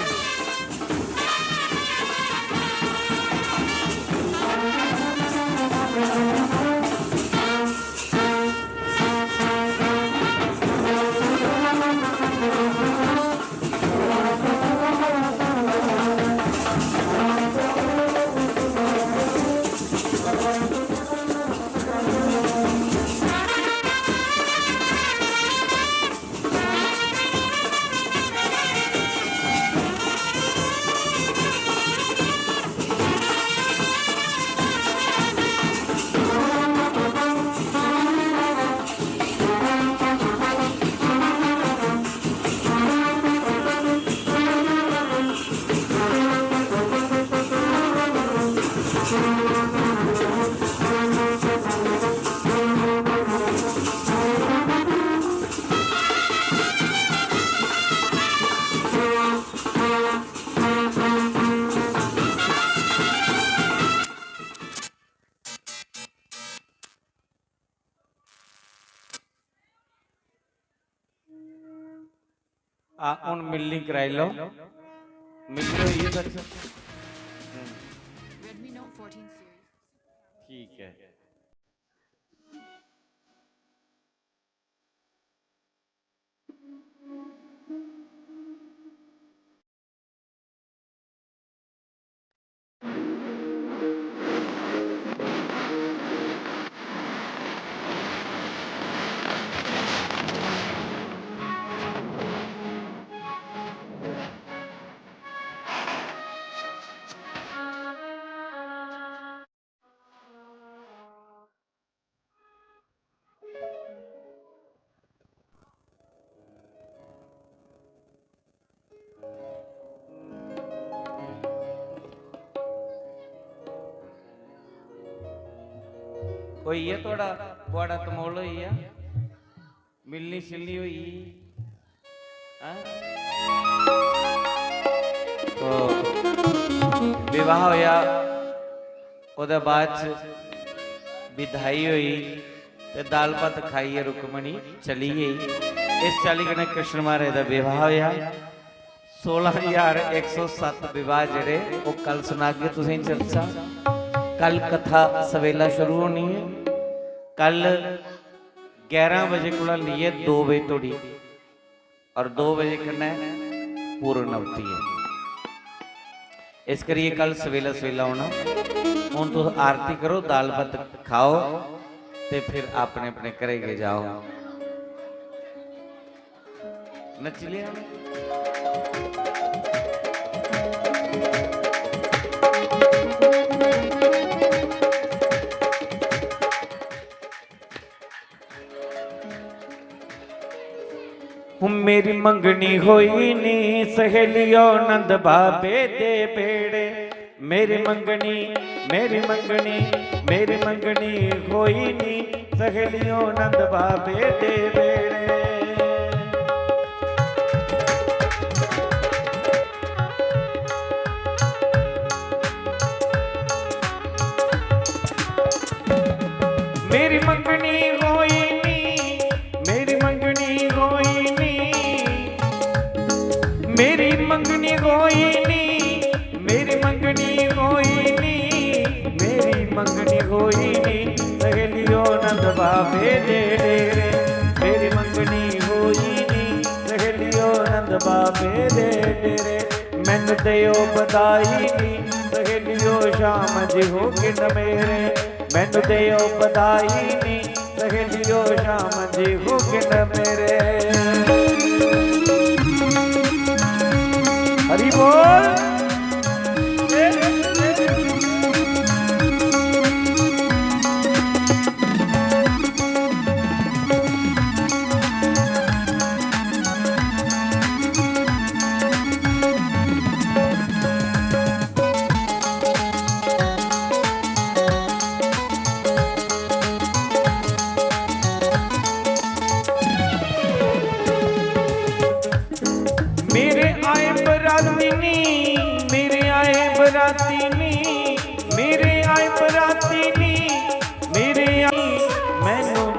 उन मिलनी कराई लो मिलनी हुई है सर Redmi Note 14 series. ठीक है कोई है थोड़ा बड़ा तमोल हुई है मिलनी शिलनी हुई तो विवाह होया ओदे बाद विदाई हुई ते दाल भात खाइए रुकमणी चली गई इस चाली कने कृष्ण महाराज दा विवाह होया 16,107 विवाह जेड़े वो कल सुना के तुसें चर्चा कल कथा सवेला शुरू होनी है कल 11 बजे को लिए 2 बजे तोड़ी और 2 बजे करना है पूर्णवती है इस करिए कल सवेला सवेला होना हूँ तो आरती करो दाल भात खाओ ते फिर अपने अपने घरे के जाओ नच लिया मेरी मंगनी होई नी सहेलियों नंद बाबे दे बेड़े मेरी मंगनी मेरी मंगनी मेरी मंगनी होई नी सहेलियों नंद बाबे दे बेड़े मेरी मंगनी होई नी मेरी मंगनी होई नी मेरी मंगनी होई नी मेरी मंगनी होई नी मेरी मंगनी होई नी सहेलियों नंद बाबे दे डेरे मेरी मंगनी होई नी सहेलियों नंद बाबे दे डेरे मैनू देओ बधाई नी सहेलियों शाम जी हो के न मेरे मैनू देओ बधाई नी सहेलियों शाम जी हो के न मेरे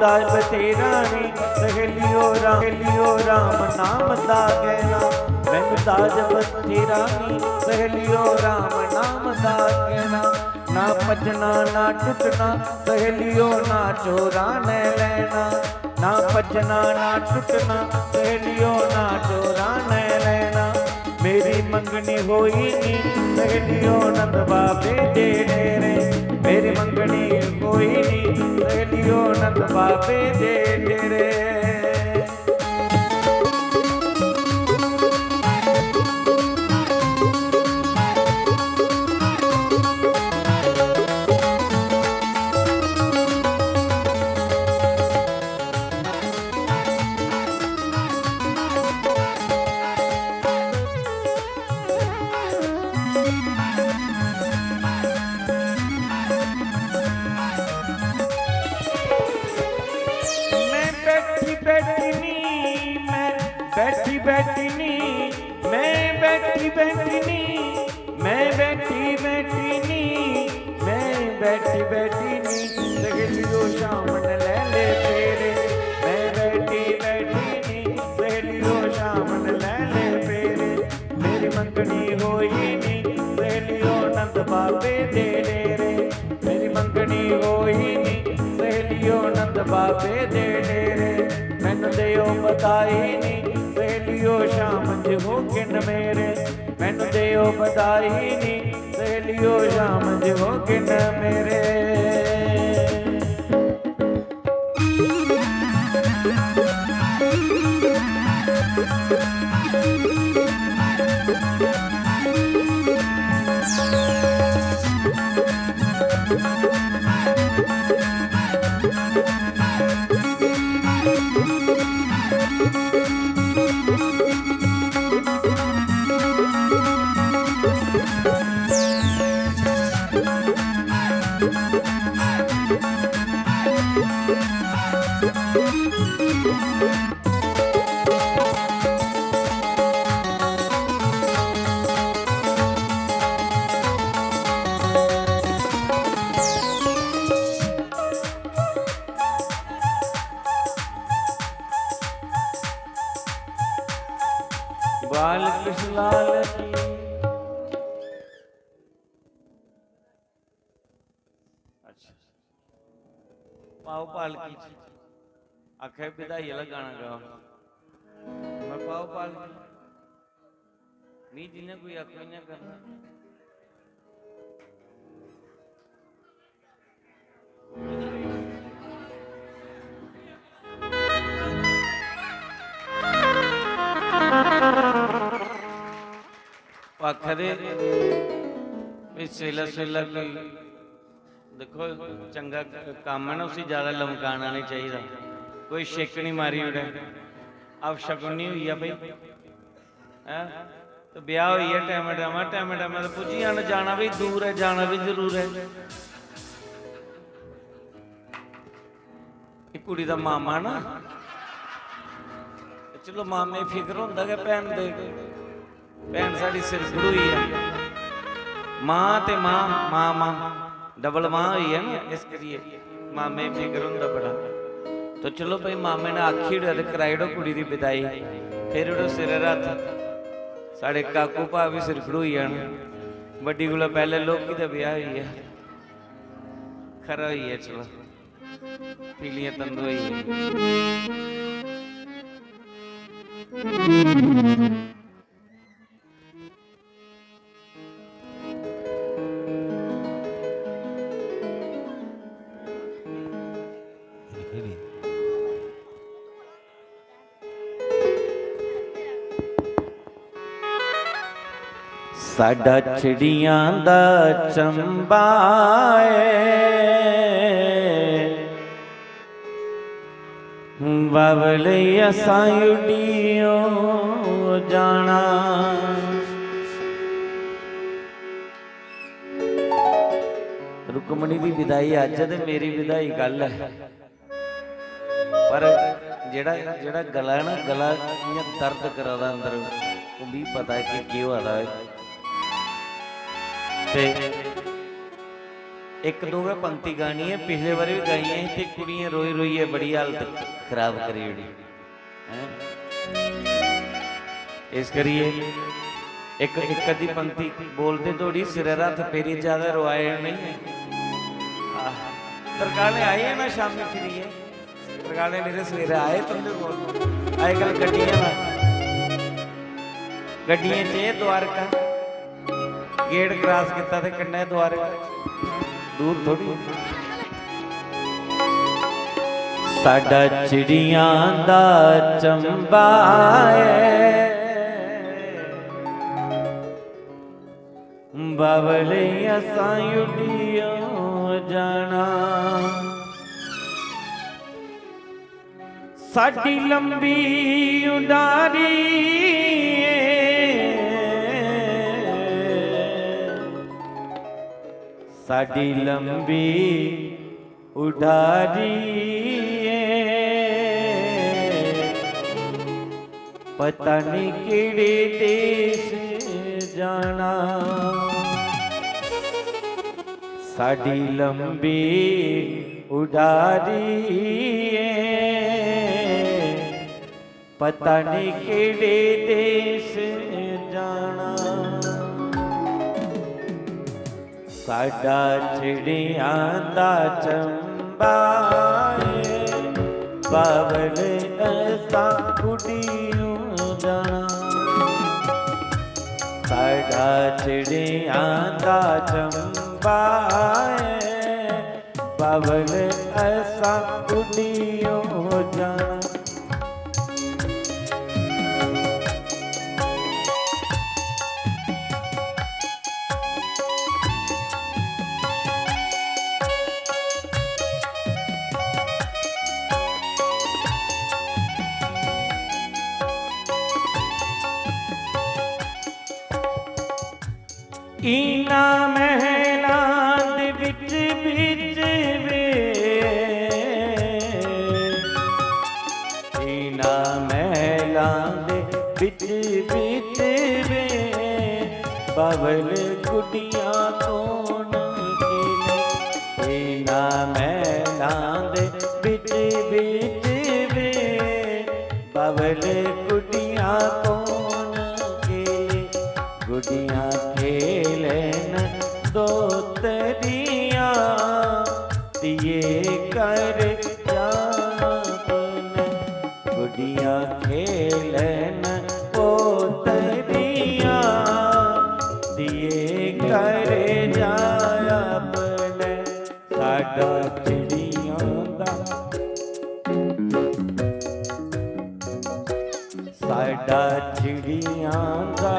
दाज बतेरा नी सहेलियो राम नाम दा कहना मैनू दाज बतेरा नी सहेलियो राम नाम दा कहना ना भजना ना टुटना सहेलियो ना चोरा ने लेना ना भजना ना टुटना सहेलियो ना चोरा ने लेना मेरी मंगनी होई नी सहेलियो नंद बाबे दे डेरे मेरी मंगनी होई नी सहेलियो नंद बाबे दे डेरे बैठी बैठी नी मैं बैठी बैठी नी मैं बैठी बैठी नी मैं बैठी बैठी नी सहेलियो शाम न ले ले फेरे मैं बैठी बैठी नी सहेलियो शाम न ले ले फेरे मेरी मंगनी होई नी सहेलियो नंद बाबे दे डेरे मेरी मंगनी होई नी सहेलियो नंद बाबे दे डेरे मैनू देओ बधाई नी सहेलियो शाम हो किन मेरे मैनू देओ बधाई नी सहेलियो शाम हो किन मेरे बाल कृष्ण लाल की अच्छा पाओ पालकी आखे विदाई वाला गाना गाओ मैं पाओ पालकी नहीं जिन्हें कोई आखो इन्हें करना आखदे सवेला सवेला कोई देखो चंगा काम है ना उसे ज्यादा लमकाना नहीं चाहिए कोई शेक नहीं मारी उड़े अब शगुन नहीं हुई है भाई है तो ब्याह हुई है टाइम तो पुजी आना जाना भी दूर है जाना भी जरूर है कुड़ी दा मामा ना चलो मामे फिक्र होंदा कि भैन दे भैन साड़ी सिर गुड़ुई है मां ते मां मां मां डबल मां हुई है ना इस करिए मामे फिक्र होंदा बड़ा तो चलो भाई मामे ने आखी उड़े कराई उड़ो कुड़ी दी विदाई फिर उड़ो सिर रथ साढ़े काकू भा भी सिर गुड़ुई जान बड्डी कोला पहले लोकी दा ब्याह हुई है खरा हुई है चलो पीलियां तंदू हुई है साडा चिड़ियां दा चंबा बावले असां उड़ियो जाना रुकमणी दी विदाई अज ते मेरी विदाई कल है पर जेड़ा जेड़ा गला है ना गला इयां दर्द करा दा अंदर वो भी पता है कि क्यों आ रहा है ते एक दो बार पंक्ति गानी है, पिछले बार भी गाई है ते कुड़ियां रोई रोई है बड़ी हालत खराब करी उड़ी हैं। इस करिए एक एक अद्धी पंक्ति बोलते थोड़ी सिर हथ फेरी ज्यादा रोआए नहीं। तरकाले आए हैं ना शाम में फिरी है, तरकाले मेरे सवेरे आए तुमने बोल आए कल गड्डियां चे द्वारका गेट क्रॉस किया ते कन्ने द्वारका दूर थोड़ी। साडा चिड़ियां दा चंबा है बावले असां उड़ियों जाना। साडी लंबी उडारी साडी लंबी उडारी पता नहीं केड़े देश जाना। साडी लंबी उडारी पता नहीं केड़े देश जाना। साडा चिड़ियां दा चंबा है बावल असां उड़ियों जाना। साडा चिड़ियां दा चंबा है बावल असां उड़ियों जाना। इना महलां दे विच विच वे इना महलां दे विच विच वे बावल गुडियां कौन खेले। इना महलां दे विच विच वे बावल गुडियां कौन खेले। गुडियां खेलन दो तरिया दिए कर जापन। गुडियां खेलन दो तरिया दिए कर जापन। साडा चिड़ियां दा साडा चिड़ियां दा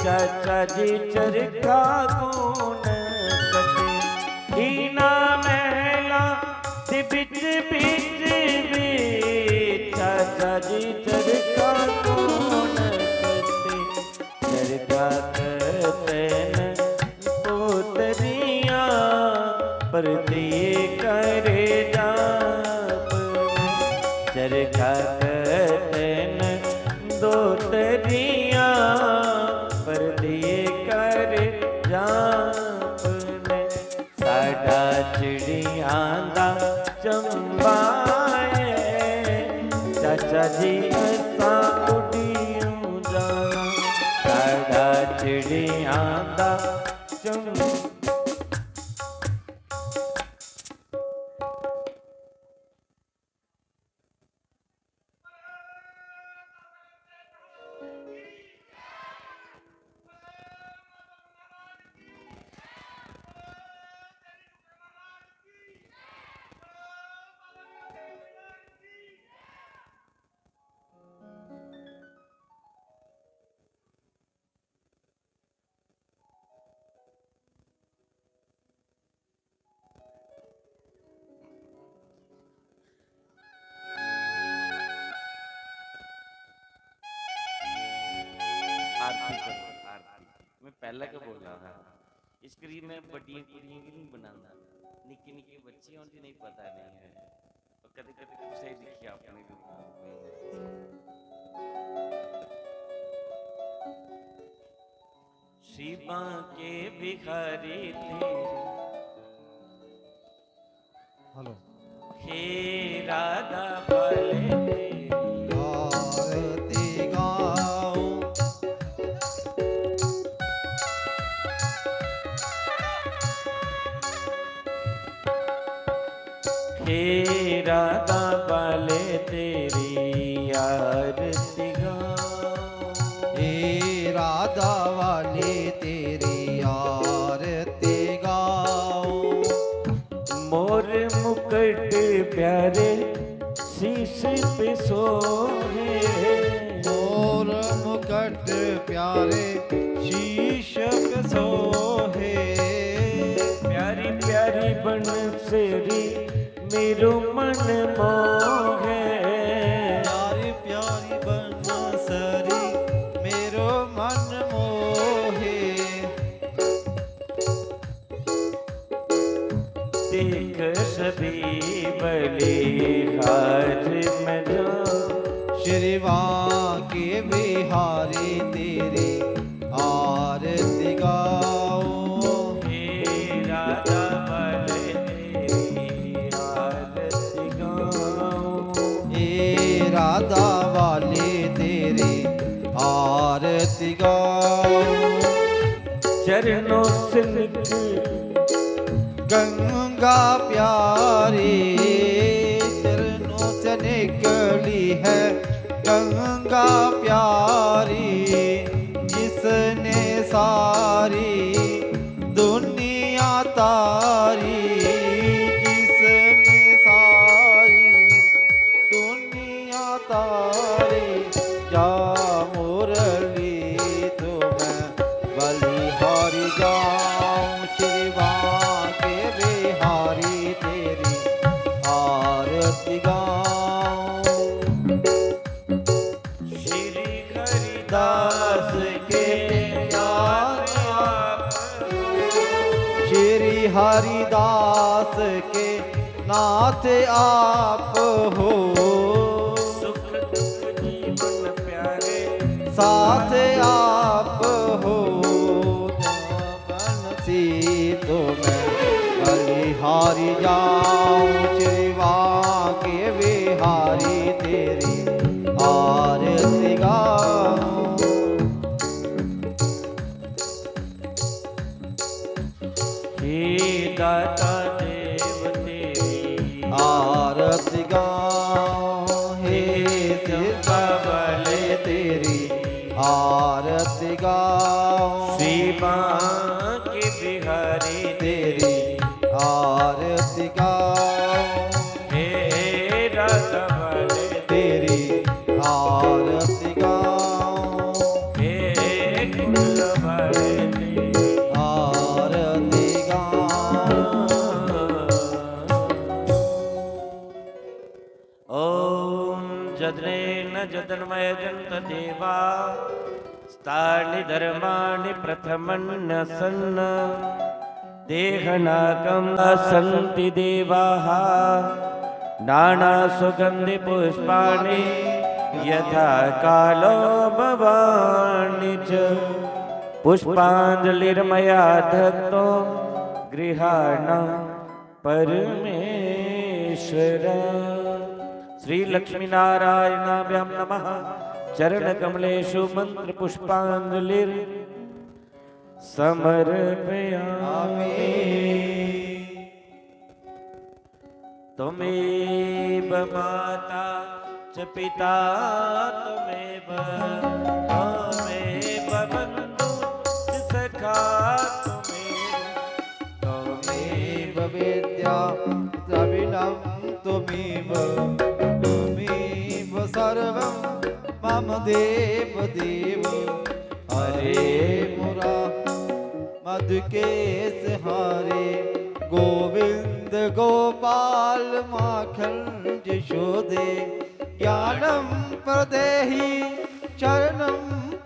चाचा जी चरखा कौन कटे। इना महला दे बिच बिच वे चाचा जी चरखा कौन कटे। चरखा कतन पोतरिया पर दिए करे जापन। चरखा कतन दो तरिया पर दिए कर जापन। साडा चिड़ियां दा चंबा है चाचा जी असां उड़ियों जाना। साडा चिड़ियां दा चंबा आरती करो आरती। मैं पहले क्या बोल रहा था, इस करीब मैं बड़ियां कुड़ियां की नहीं बनाना, निक्के निक्के बच्चे उनकी नहीं पता नहीं है, और कदे कदे कुछ दिखी अपने शिवा के भिखारी थे हेलो हे राधा भले आरती गाओ हे राधा भले तेरी आरती गाओ, हे राधा वाले तेरी आरती गाओ। मोर मुकुट प्यारे शीश पे सोहे, मोर मुकुट प्यारे शीश पे सोहे। प्यारी प्यारी बंसरी मेरो मन मोहे, प्यारी प्यारी बंसरी मेरो मन मोहे। देख सभी बलिहार में जाऊं, श्रीवा के बिहारी तेरी आरती गाओ। हे राधा भले तेरी आरती गाऊं, हे राधा वाले तेरी आरती गाओ। चरणों से गंगा प्यारी चरणों से निकली है गंगा प्यारी, जिसने सारी दुनिया तारी, जिसने सारी दुनिया तारी। जा मुरली तो मैं बलिहारी जाऊं, शिवा के बिहारी तेरी आरती गाऊं। श्री हरिदास के प्यारे आप श्री हरिदास के नाथ आप हो, सुख दुख जीवन प्यारे साथ आप हो। बंसी तो मैं बलिहारी जाऊं, शिवा के बिहारी तेरी आरती गाऊं। हे दाता देव तेरी आरती गाऊं। हे शिवा वाले तेरी आरती गाऊं। शिवा के बिहारी तेरी आरती गाऊं। हे राधा भले तेरी आरती गाऊं। हे कुल भले तेरी आरती गाऊं। ओम जदनेन जदन्मय जन्त देवा स्थानि धर्माणि प्रथमन्न सन्न देहनागम सन्ति देवाः नाना सुगन्धि पुष्पाणि यथा कालो भवानि च पुष्पाञ्जलिर्मया दत्तो गृहाण परमेश्वर। श्री लक्ष्मी नारायणाभ्यां नमः। चरण कमलेषु मंत्र पुष्पांजलिर् समर्पयामि। त्वमेव माता च पिता त्वमेव बन्धु च सखा त्वमेव विद्या द्रविणं त्वमेव त्वमेव सर्वं मम देव देव। हरे मुरा मधुकेश हरे गोविंद गोपाल माखन यशोदे। ज्ञानं प्रदेहि चरणं